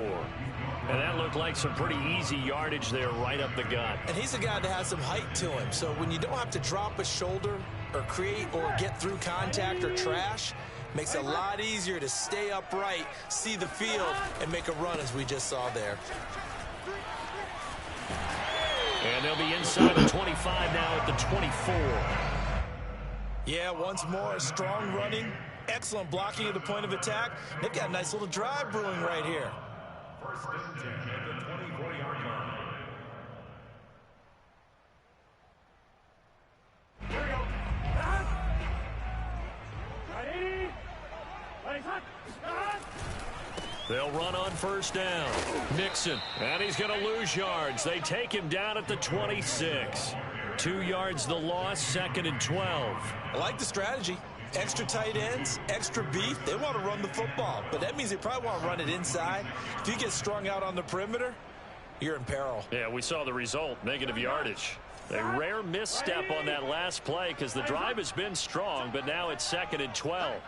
And that looked like some pretty easy yardage there right up the gut. And he's a guy that has some height to him. So when you don't have to drop a shoulder or create or get through contact or trash, Makes it a lot easier to stay upright, see the field, and make a run as we just saw there. And they'll be inside the 25 now at the 24. Yeah, once more, strong running, excellent blocking at the point of attack. They've got a nice little drive brewing right here. First and 10 at the 24-yard line. Here we go. Ready? Ready, hot. They'll run on first down. Nixon, and he's going to lose yards. They take him down at the 26. 2 yards the loss, 2nd and 12. I like the strategy. Extra tight ends, extra beef. They want to run the football, but that means they probably want to run it inside. If you get strung out on the perimeter, you're in peril. Yeah, we saw the result, negative yardage. A rare misstep on that last play because the drive has been strong, but now it's 2nd and 12.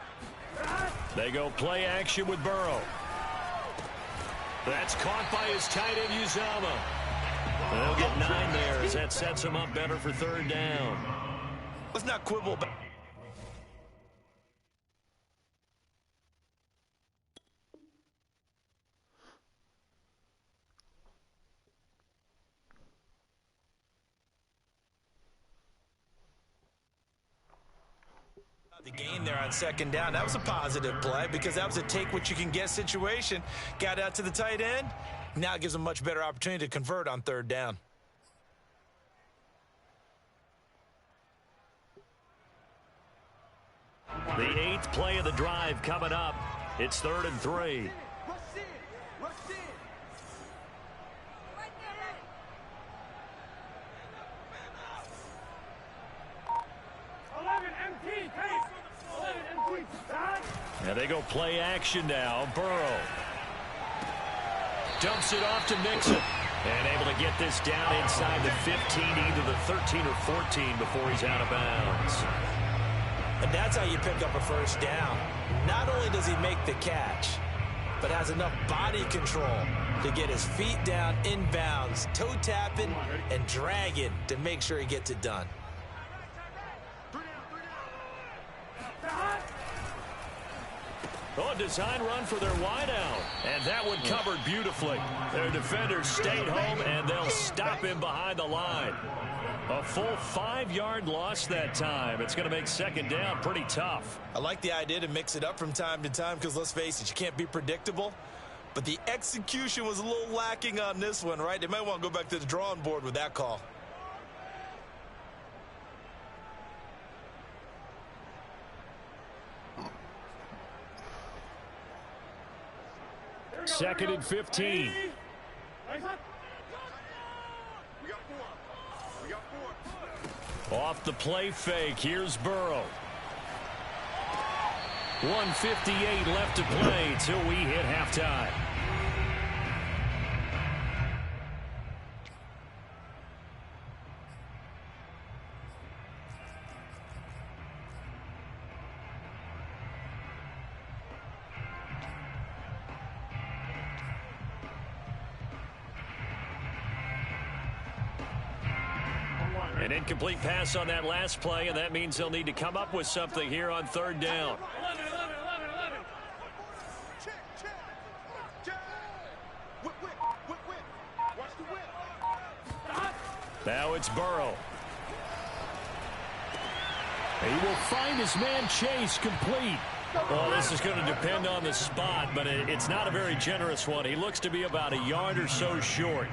They go play action with Burrow. That's caught by his tight end, Uzama. They'll get 9 there as that sets him up better for 3rd down. Let's not quibble about the gain there on 2nd down. That was a positive play because that was a take-what-you-can-get situation. Got out to the tight end. Now it gives them a much better opportunity to convert on 3rd down. The 8th play of the drive coming up. It's 3rd and 3. And they go play action now. Burrow dumps it off to Nixon. And able to get this down inside the 15, either the 13 or 14 before he's out of bounds. And that's how you pick up a first down. Not only does he make the catch, but has enough body control to get his feet down inbounds, toe tapping and dragging to make sure he gets it done. Oh, design run for their wideout. And that one covered beautifully. Their defenders stayed home, and they'll stop him behind the line. A full 5-yard loss that time. It's going to make 2nd down pretty tough. I like the idea to mix it up from time to time because, let's face it, you can't be predictable. But the execution was a little lacking on this one, right? They might want to go back to the drawing board with that call. Second and 15. Off the play fake, here's Burrow. 1:58 left to play till we hit halftime. An incomplete pass on that last play, and that means they'll need to come up with something here on 3rd down. Now it's Burrow. He will find his man Chase complete. Well, this is going to depend on the spot, but it's not a very generous one. He looks to be about a yard or so short.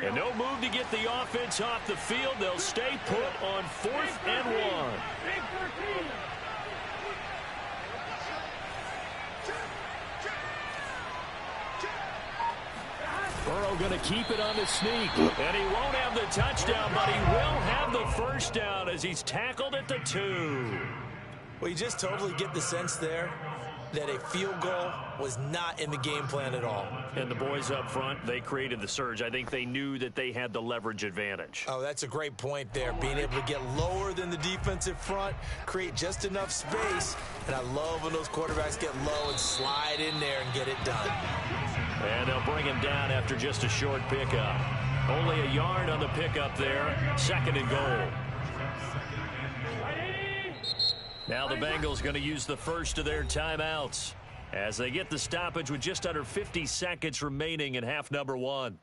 And no move to get the offense off the field. They'll stay put on 4th and 1. Burrow going to keep it on the sneak. And he won't have the touchdown, but he will have the first down as he's tackled at the 2. Well, you just totally get the sense there that a field goal was not in the game plan at all. And the boys up front, they created the surge. I think they knew that they had the leverage advantage. Oh, that's a great point there. Being able to get lower than the defensive front, create just enough space. And I love when those quarterbacks get low and slide in there and get it done. And they'll bring him down after just a short pickup. Only a yard on the pickup there. 2nd and goal. Now the Bengals going to use the first of their timeouts as they get the stoppage with just under 50 seconds remaining in half number 1.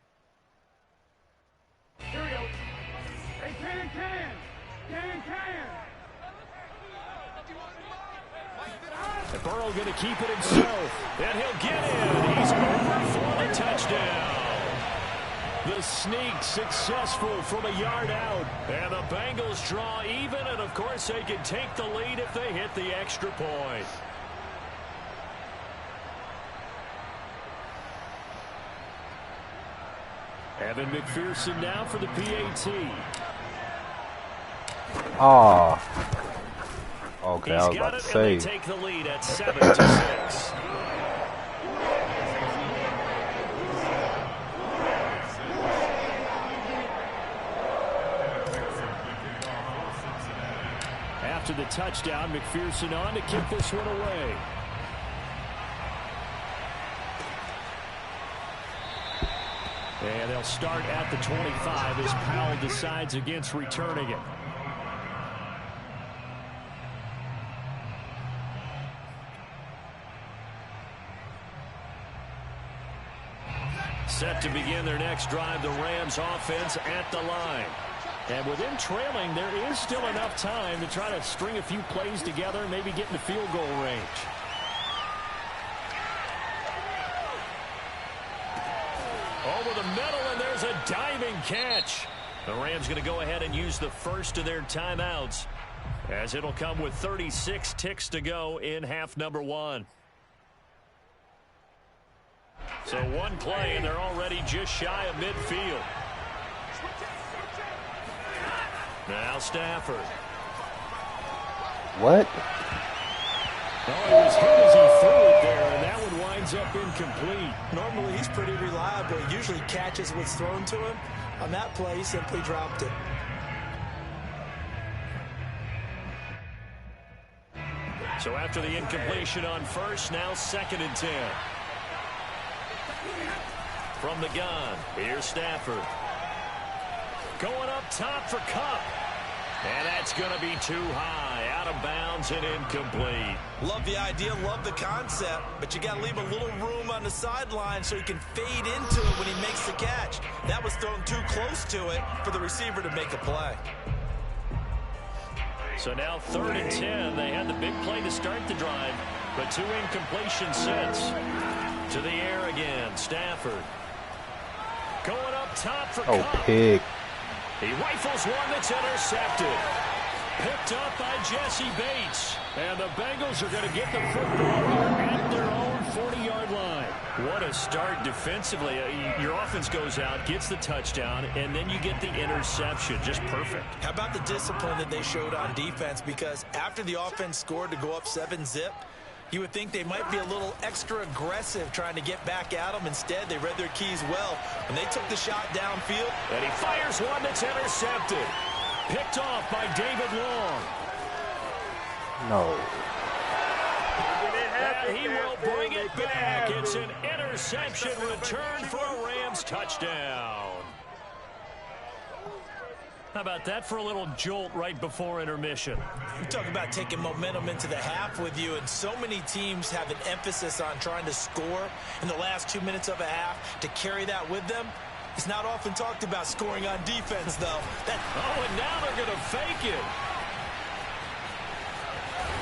Here we go. Hey, can. And Burrow going to keep it himself. And he'll get in. He's over for the touchdown. The sneak successful from a yard out. And the Bengals draw even, and of course they can take the lead if they hit the extra point. Evan McPherson now for the PAT. Oh. Okay, I was He's about got to it, say. and they take the lead at 7-6. After the touchdown, McPherson on to kick this one away. And they'll start at the 25 as Powell decides against returning it. Set to begin their next drive, the Rams offense at the line. And with them trailing, there is still enough time to try to string a few plays together and maybe get in the field goal range. Over the middle, and there's a diving catch. The Rams going to go ahead and use the first of their timeouts, as it'll come with 36 ticks to go in half number 1. So one play, and they're already just shy of midfield. Now Stafford. What? Oh, it was him as he threw it there, and that one winds up incomplete. Normally, he's pretty reliable. He usually catches what's thrown to him. On that play, he simply dropped it. So after the incompletion on first, now 2nd and 10. From the gun, here's Stafford. Going up top for Kupp. And that's going to be too high, out of bounds and incomplete. Love the idea, love the concept, but you got to leave a little room on the sideline so he can fade into it when he makes the catch. That was thrown too close to it for the receiver to make a play. So now 3rd and 10. They had the big play to start the drive, but 2 incompletions since. To the air again, Stafford. Going up top for Kupp. Pick. He rifles one that's intercepted. Picked up by Jesse Bates. And the Bengals are going to get the football here at their own 40-yard line. What a start defensively. Your offense goes out, gets the touchdown, and then you get the interception. Just perfect. How about the discipline that they showed on defense? Because after the offense scored to go up 7-zip, you would think they might be a little extra aggressive trying to get back at them. Instead, they read their keys well, and they took the shot downfield. And he fires one that's intercepted. Picked off by David Long. No. And he will bring it back. It's an interception return for a Rams touchdown. How about that for a little jolt right before intermission? You talk about taking momentum into the half with you, and so many teams have an emphasis on trying to score in the last 2 minutes of a half. To carry that with them, it's not often talked about scoring on defense, though. Oh, and now they're going to fake it.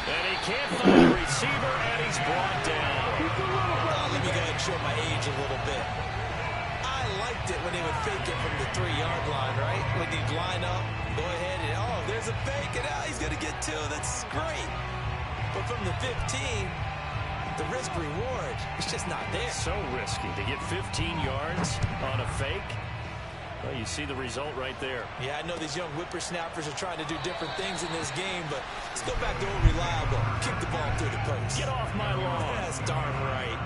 And he can't find a receiver, and he's brought down. Let me go ahead and show my age a little bit. I liked it when they would fake it from the 3-yard line, right? When they'd line up, go ahead and, oh, there's a fake, and he's going to get 2. That's great. But from the 15, the risk-reward is just not there. So risky to get 15 yards on a fake. Well, you see the result right there. Yeah, I know these young whippersnappers are trying to do different things in this game, but let's go back to old reliable. Kick the ball through the post. Get off my lawn. That's darn right.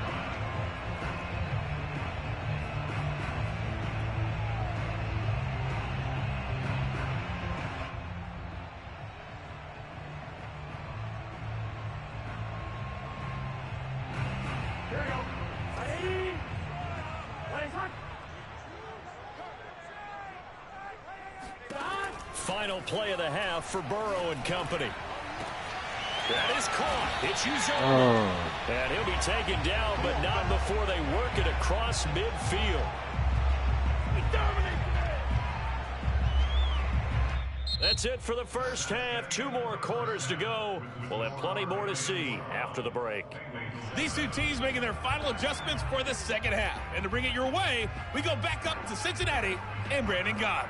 Final play of the half for Burrow and company. That is caught. It's Uzoma. And he'll be taken down, but not before they work it across midfield. That's it for the first half. 2 more quarters to go. We'll have plenty more to see after the break. These two teams making their final adjustments for the second half. And to bring it your way, we go back up to Cincinnati and Brandon Gott.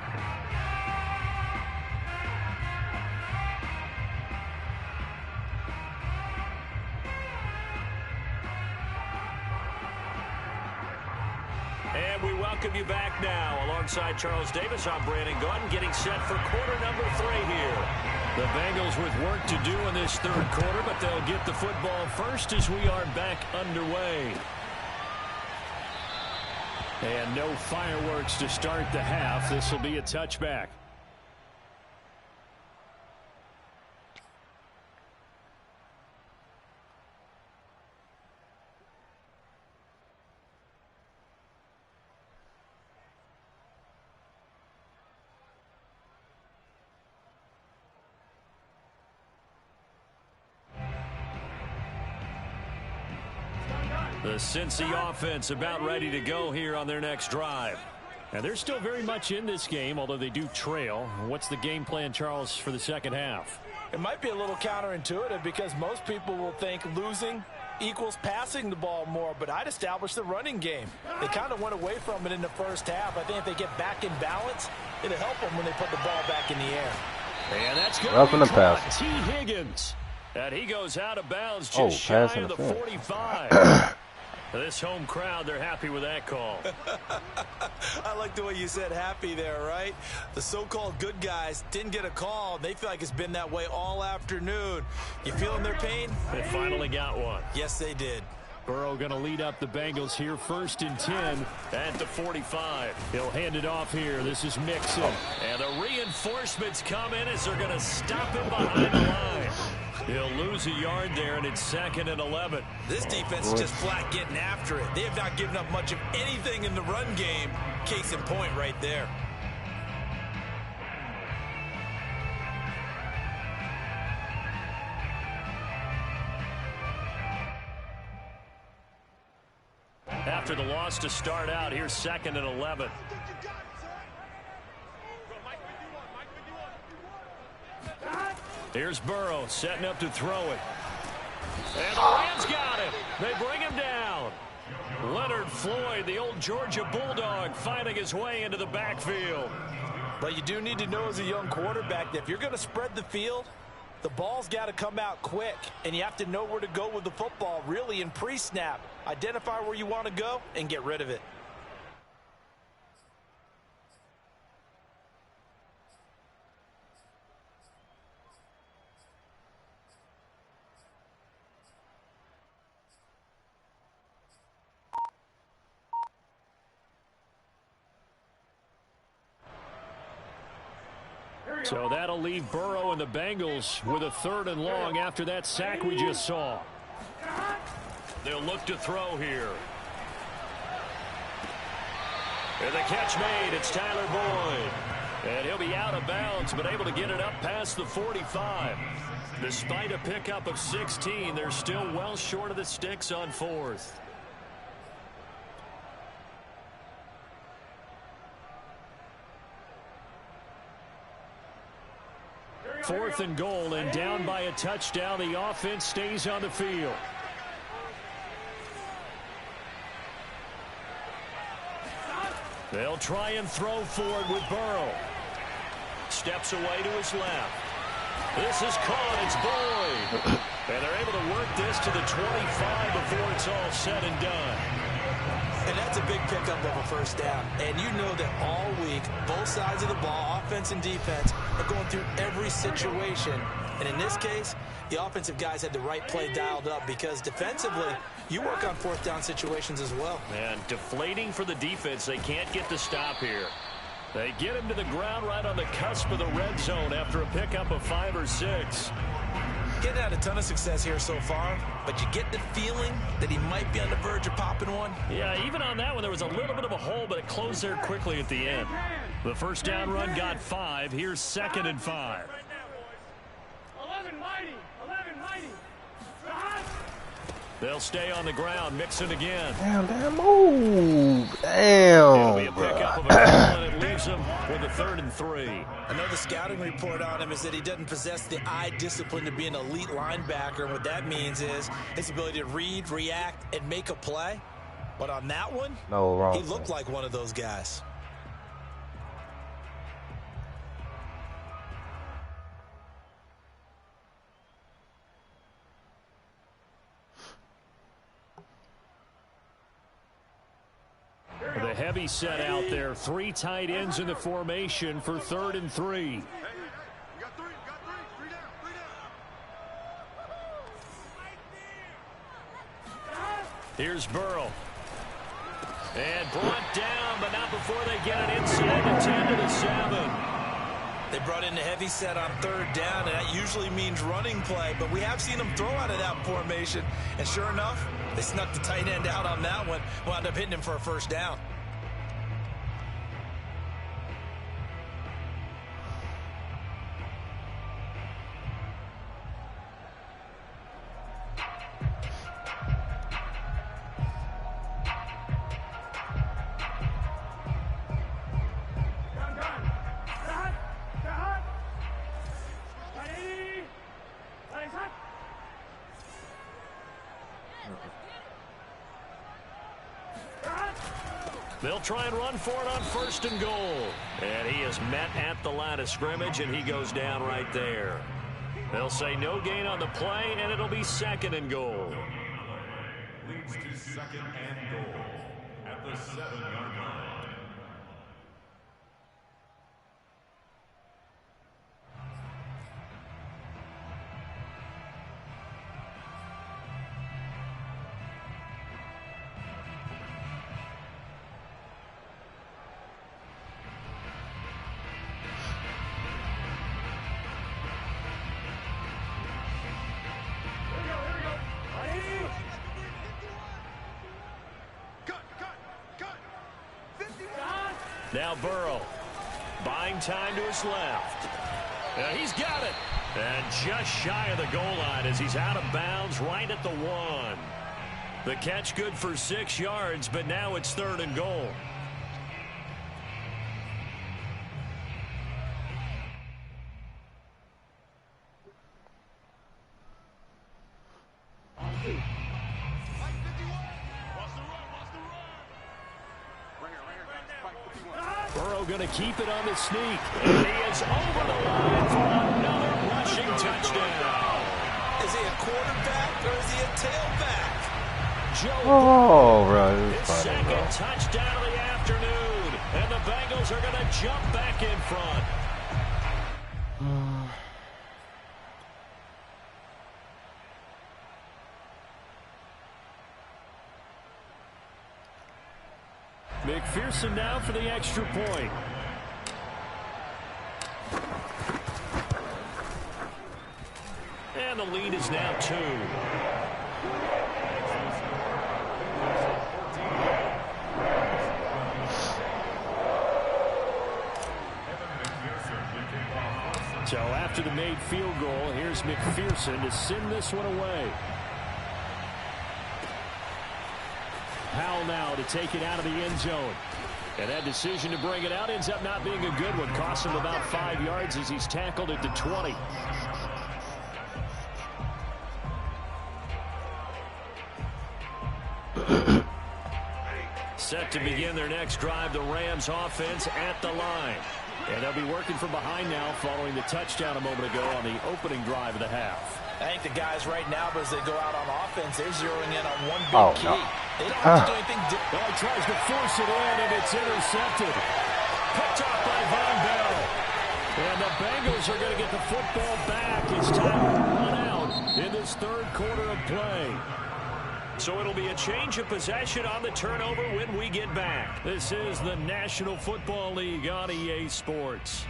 And we welcome you back now. Alongside Charles Davis, I'm Brandon Gautin, getting set for quarter number 3 here. The Bengals with work to do in this third quarter, but they'll get the football first as we are back underway. And no fireworks to start the half. This will be a touchback. The Cincy offense about ready to go here on their next drive. And they're still very much in this game, although they do trail. What's the game plan, Charles, for the second half? It might be a little counterintuitive because most people will think losing equals passing the ball more, but I'd establish the running game. They kind of went away from it in the first half. I think if they get back in balance, it'll help them when they put the ball back in the air. And that's going to be pass. T. Higgins. And he goes out of bounds just shy of the 45. This home crowd, they're happy with that call. I like the way you said happy there, right? The so-called good guys didn't get a call. They feel like it's been that way all afternoon. You feeling their pain? They finally got one. Yes, they did. Burrow going to lead up the Bengals here 1st and 10 at the 45. He'll hand it off here. This is Mixon. And the reinforcements come in as they're going to stop him behind the line. He'll lose a yard there, and it's 2nd and 11. This defense is just flat getting after it. They have not given up much of anything in the run game. Case in point right there. After the loss to start out, here's 2nd and 11. Here's Burrow setting up to throw it. And the Rams got him. They bring him down. Leonard Floyd, the old Georgia Bulldog, finding his way into the backfield. But you do need to know as a young quarterback that if you're going to spread the field, the ball's got to come out quick. And you have to know where to go with the football, really, in pre-snap. Identify where you want to go and get rid of it. So that'll leave Burrow and the Bengals with a 3rd and long after that sack we just saw. They'll look to throw here. And the catch made. It's Tyler Boyd. And he'll be out of bounds, but able to get it up past the 45. Despite a pickup of 16, they're still well short of the sticks on 4th. 4th and goal, and down by a touchdown. The offense stays on the field. They'll try and throw forward with Burrow. Steps away to his left. This is caught. It's Boyd. And they're able to work this to the 25 before it's all said and done. And that's That's a big pickup of a first down. And you know that all week, both sides of the ball, offense and defense, are going through every situation. And in this case, the offensive guys had the right play dialed up because defensively, you work on fourth down situations as well. And deflating for the defense. They can't get the stop here. They get him to the ground right on the cusp of the red zone after a pickup of 5 or 6. Getting had a ton of success here so far, but you get the feeling that he might be on the verge of popping one. Yeah, even on that one, there was a little bit of a hole, but it closed there quickly at the end. The first down run got 5. Here's 2nd and 5. 11 mighty. They'll stay on the ground, mixing again. Damn, move. Damn. It'll be a pickup of a goal, and it leaves them with a 3rd and 3. Another scouting report on him is that he doesn't possess the eye discipline to be an elite linebacker. And what that means is his ability to read, react, and make a play. But on that one, No, wrong. he looked like one of those guys. The heavy set out there. 3 tight ends in the formation for 3rd and 3. Here's Burrow. And brought down, but not before they get it inside the 10 to the 7. They brought in the heavy set on 3rd down, and that usually means running play. But we have seen them throw out of that formation. And sure enough, they snuck the tight end out on that one. Wound up hitting him for a first down. They'll try and run for it on 1st and goal. And he is met at the line of scrimmage, and he goes down right there. They'll say no gain on the play, and it'll be 2nd and goal. Leads to 2nd and goal at the 7-yard line. Now Burrow, buying time to his left. He's got it. And just shy of the goal line as he's out of bounds right at the 1. The catch good for 6 yards, but now it's 3rd and goal. Burrow going to keep it on the sneak. And he is over the line for another rushing touchdown. Is he a quarterback or is he a tailback? Oh, bro. His second touchdown of the afternoon. And the Bengals are going to jump back in front. McPherson now for the extra point. And the lead is now 2. So after the made field goal, here's McPherson to send this one away. Powell now to take it out of the end zone. And that decision to bring it out ends up not being a good one. Costs him about 5 yards as he's tackled at the 20. Set to begin their next drive, the Rams offense at the line. And they'll be working from behind now following the touchdown a moment ago on the opening drive of the half. I think the guys right now, as they go out on offense, they're zeroing in on one big key. They don't have to do anything different. He tries to force it in, and it's intercepted. Picked up by Von Bell. And the Bengals are going to get the football back. It's time to run out in this third quarter of play. So it'll be a change of possession on the turnover when we get back. This is the National Football League on EA Sports.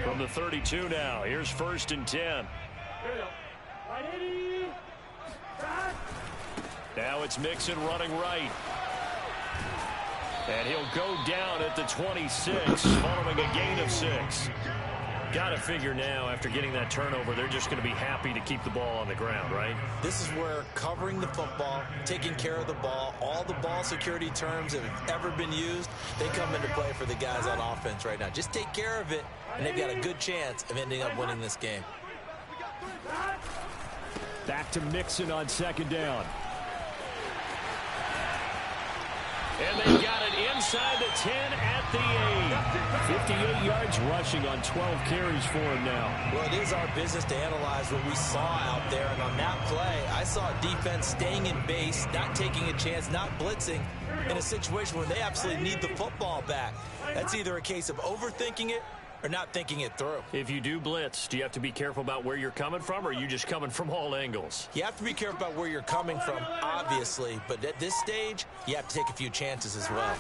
From the 32 now, here's 1st and 10. Now it's Mixon running right. And he'll go down at the 26, following a gain of 6. Got to figure now, after getting that turnover, they're just going to be happy to keep the ball on the ground, right? This is where covering the football, taking care of the ball, all the ball security terms that have ever been used, they come into play for the guys on offense right now. Just take care of it, and they've got a good chance of ending up winning this game. Back to Mixon on 2nd down. And they got it inside the 10 at the 8. 58 yards rushing on 12 carries for him now. Well, it is our business to analyze what we saw out there. And on that play, I saw defense staying in base, not taking a chance, not blitzing in a situation where they absolutely need the football back. That's either a case of overthinking it or not thinking it through. If you do blitz, do you have to be careful about where you're coming from, or are you just coming from all angles? You have to be careful about where you're coming from, obviously. But at this stage, you have to take a few chances as well.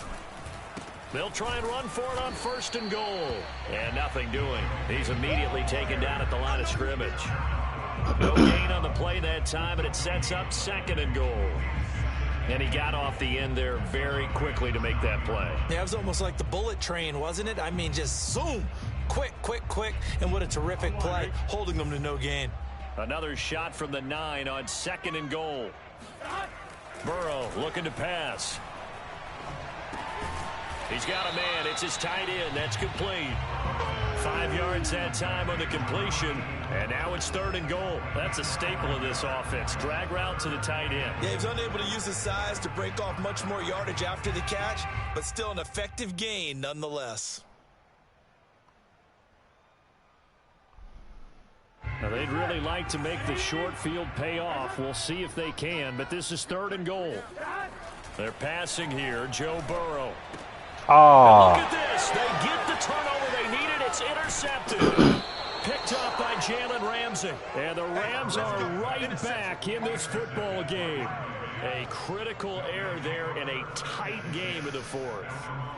They'll try and run for it on 1st and goal. And nothing doing. He's immediately taken down at the line of scrimmage. No gain on the play that time, and it sets up 2nd and goal. And he got off the end there very quickly to make that play. Yeah, it was almost like the bullet train, wasn't it? I mean, just zoom. Quick, quick, quick. And what a terrific play, holding them to no gain. Another shot from the 9 on 2nd and goal. Burrow looking to pass. He's got a man. It's his tight end. That's complete. 5 yards that time on the completion. And now it's 3rd and goal. That's a staple of this offense. Drag route to the tight end. Yeah, he's unable to use his size to break off much more yardage after the catch, but still an effective gain nonetheless. Now, they'd really like to make the short field pay off. We'll see if they can, but this is 3rd and goal. They're passing here. Joe Burrow. Oh. Look at this. They get the turnover they needed. It's intercepted. Picked up by Jalen Ramsey. And the Rams are right back in this football game. A critical error there in a tight game of the 4th.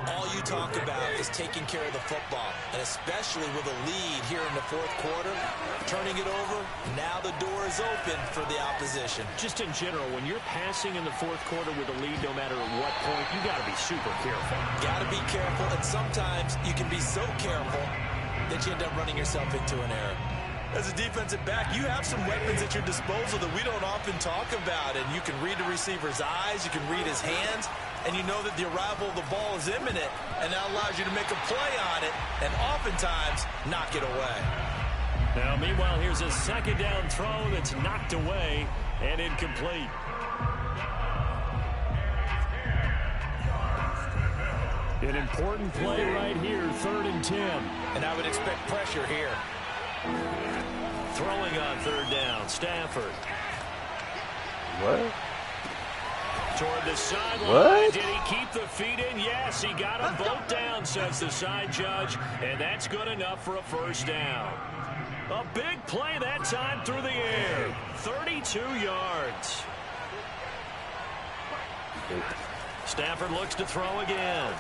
All you talk about is taking care of the football, and especially with a lead here in the 4th quarter, turning it over, now the door is open for the opposition. Just in general, when you're passing in the 4th quarter with a lead, no matter at what point, you got to be super careful. Got to be careful, and sometimes you can be so careful that you end up running yourself into an error. As a defensive back, you have some weapons at your disposal that we don't often talk about, and you can read the receiver's eyes, you can read his hands, and you know that the arrival of the ball is imminent, and that allows you to make a play on it, and oftentimes knock it away. Now, meanwhile, here's a 2nd down throw that's knocked away and incomplete. An important play right here, 3rd and 10. And I would expect pressure here. Throwing on 3rd down, Stafford. What? Toward the sideline. What? Did he keep the feet in? Yes, he got them both down, says the side judge, and that's good enough for a 1st down. A big play that time through the air. 32 yards. Stafford looks to throw again.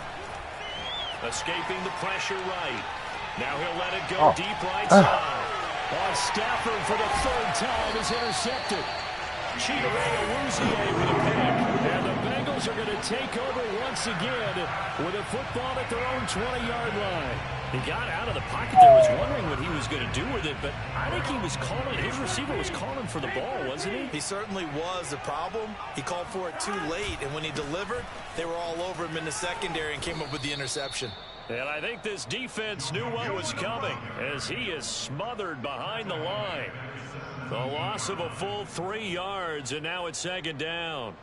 Escaping the pressure right. Now he'll let it go deep right side. Stafford for the 3rd time is intercepted. Chidobe Awuzie with a pick. And the Bengals are going to take over once again with a football at their own 20-yard line. He got out of the pocket there, was wondering what he was going to do with it, but I think he was calling, his receiver was calling for the ball, wasn't he? He certainly was. The problem, he called for it too late, and when he delivered, they were all over him in the secondary and came up with the interception. And I think this defense knew what was coming as he is smothered behind the line. The loss of a full 3 yards, and now it's second down.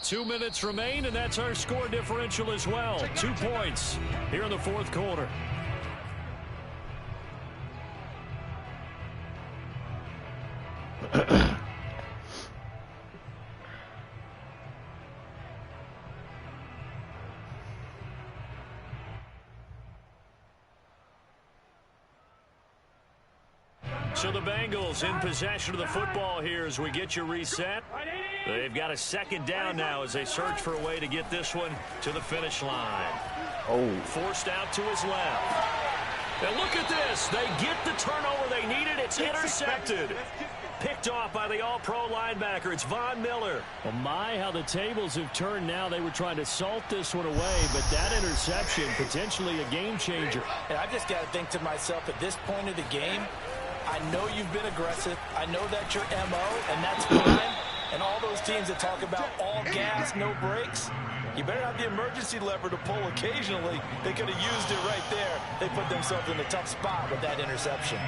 Two minutes remain, and that's our score differential as well. 2 points here in the fourth quarter. So the Bengals in possession of the football here as we get you reset. They've got a second down now as they search for a way to get this one to the finish line. Oh. Forced out to his left. And look at this. They get the turnover they needed. It's intercepted. Picked off by the all-pro linebacker. It's Von Miller. Well, my, how the tables have turned now. They were trying to salt this one away, but that interception, potentially a game changer. And I've just got to think to myself, at this point of the game, I know you've been aggressive. I know that's your MO, and that's fine. And all those teams that talk about all gas, no brakes, you better have the emergency lever to pull occasionally. They could have used it right there. They put themselves in a tough spot with that interception.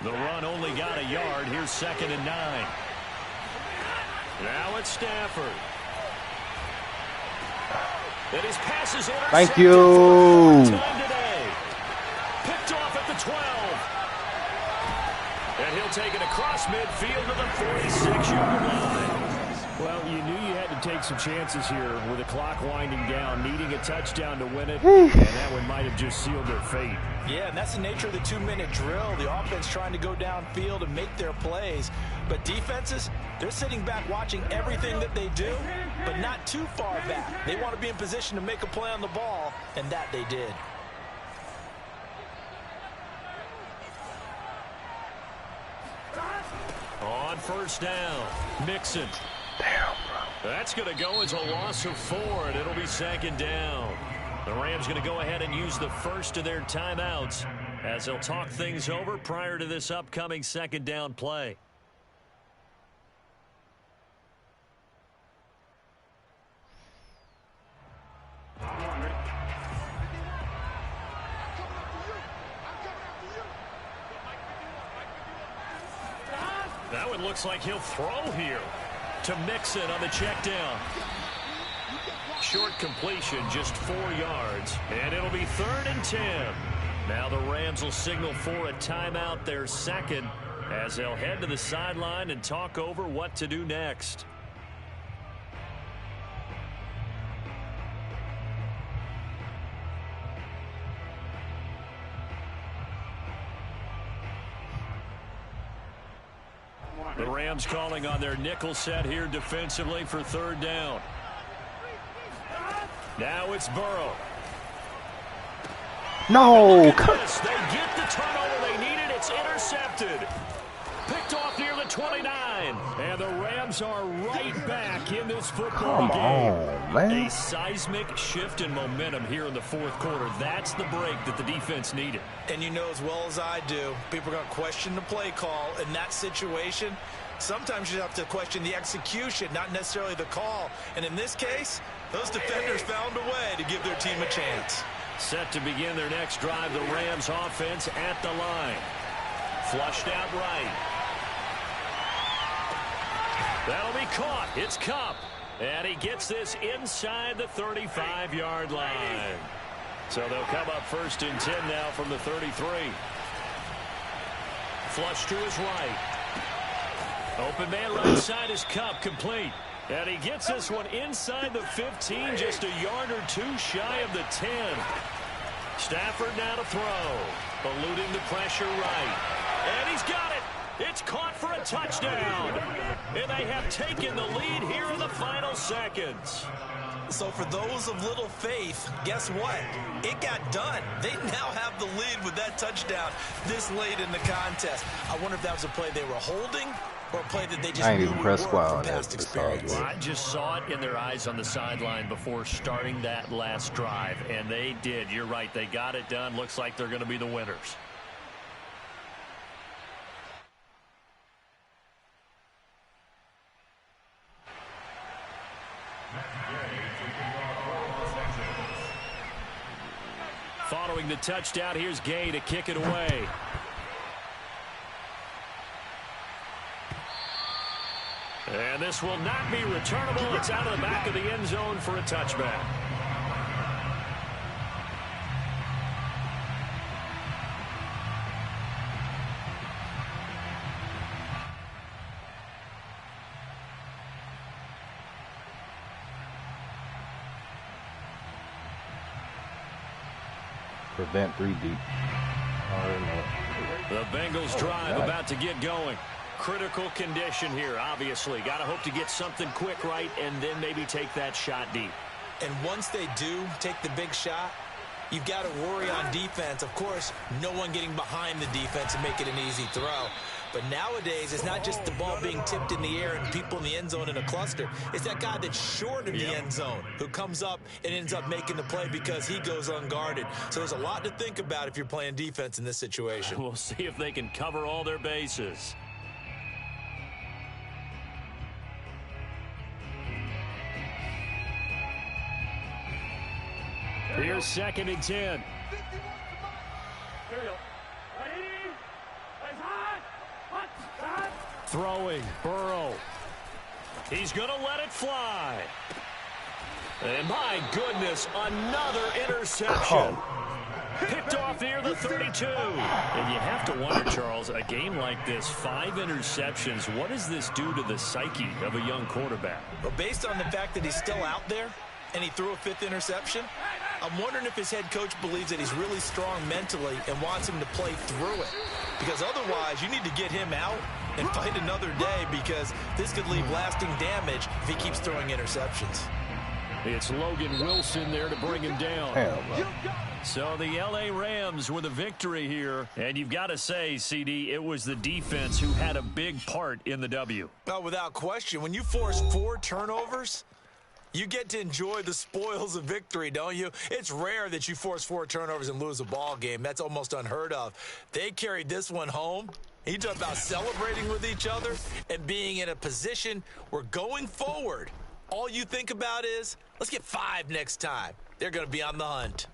The run only got a yard. Here's 2nd and 9. Now it's Stafford. And his pass is intercepted. Thank you. Picked off at the 12. And he'll take it across midfield to the 46-yard line. Well, you knew you had to take some chances here with the clock winding down, needing a touchdown to win it, and that one might have just sealed their fate. Yeah, and that's the nature of the 2-minute drill. The offense trying to go downfield and make their plays. But defenses, they're sitting back watching everything that they do, but not too far back. They want to be in position to make a play on the ball, and that they did. On first down, Mixon. Damn, bro. That's going to go as a loss of 4, and it'll be 2nd down. The Rams going to go ahead and use the first of their timeouts as they'll talk things over prior to this upcoming 2nd down play. That one looks like he'll throw here to Mixon on the check down. Short completion, just 4 yards, and it'll be 3rd and 10. Now the Rams will signal for a timeout, their second, as they'll head to the sideline and talk over what to do next. The Rams calling on their nickel set here defensively for 3rd down. Now it's Burrow. No. They get the turnover they needed. It's intercepted. Picked off near the 29. And the Rams are right back in this football game. Come on, man. A seismic shift in momentum here in the fourth quarter. That's the break that the defense needed. And you know as well as I do, people are going to question the play call in that situation. Sometimes you have to question the execution, not necessarily the call. And in this case, those defenders found a way to give their team a chance. Set to begin their next drive, the Rams offense at the line. Flushed out right. That'll be caught. It's Kupp. And he gets this inside the 35-yard line. So they'll come up 1st and 10 now from the 33. Flush to his right. Open man right side is Kupp, complete. And he gets this one inside the 15, just a yard or 2 shy of the 10. Stafford now to throw. Eluding the pressure right. And he's got it. It's caught for a touchdown. And they have taken the lead here in the final seconds. So for those of little faith, guess what? It got done. They now have the lead with that touchdown this late in the contest. I wonder if that was a play they were holding or a play that they just knew would work from past experience. I just saw it in their eyes on the sideline before starting that last drive, and they did. You're right. They got it done. Looks like they're going to be the winners. Following the touchdown, here's Gay to kick it away. And this will not be returnable. It's out of the back of the end zone for a touchback. Prevent 3 deep. The Bengals drive about to get going. Critical condition here, obviously. Got to hope to get something quick right and then maybe take that shot deep. And once they do take the big shot, you've got to worry on defense. Of course, no one getting behind the defense and make it an easy throw. But nowadays, it's not just the ball being tipped in the air and people in the end zone in a cluster. It's that guy that's short of the end zone who comes up and ends up making the play because he goes unguarded. So there's a lot to think about if you're playing defense in this situation. We'll see if they can cover all their bases. Here's 2nd and 10. Throwing, Burrow. He's going to let it fly. And my goodness, another interception. Picked off near the 32. And you have to wonder, Charles, a game like this, 5 interceptions, what does this do to the psyche of a young quarterback? Well, based on the fact that he's still out there and he threw a 5th interception, I'm wondering if his head coach believes that he's really strong mentally and wants him to play through it. Because otherwise, you need to get him out and fight another day, because this could leave lasting damage if he keeps throwing interceptions. It's Logan Wilson there to bring him down. So the L.A. Rams with a victory here. And you've got to say, CD, it was the defense who had a big part in the W. Oh, without question. When you force 4 turnovers, you get to enjoy the spoils of victory, don't you? It's rare that you force 4 turnovers and lose a ball game. That's almost unheard of. They carried this one home. You talk about celebrating with each other and being in a position where going forward, all you think about is, let's get 5 next time. They're going to be on the hunt.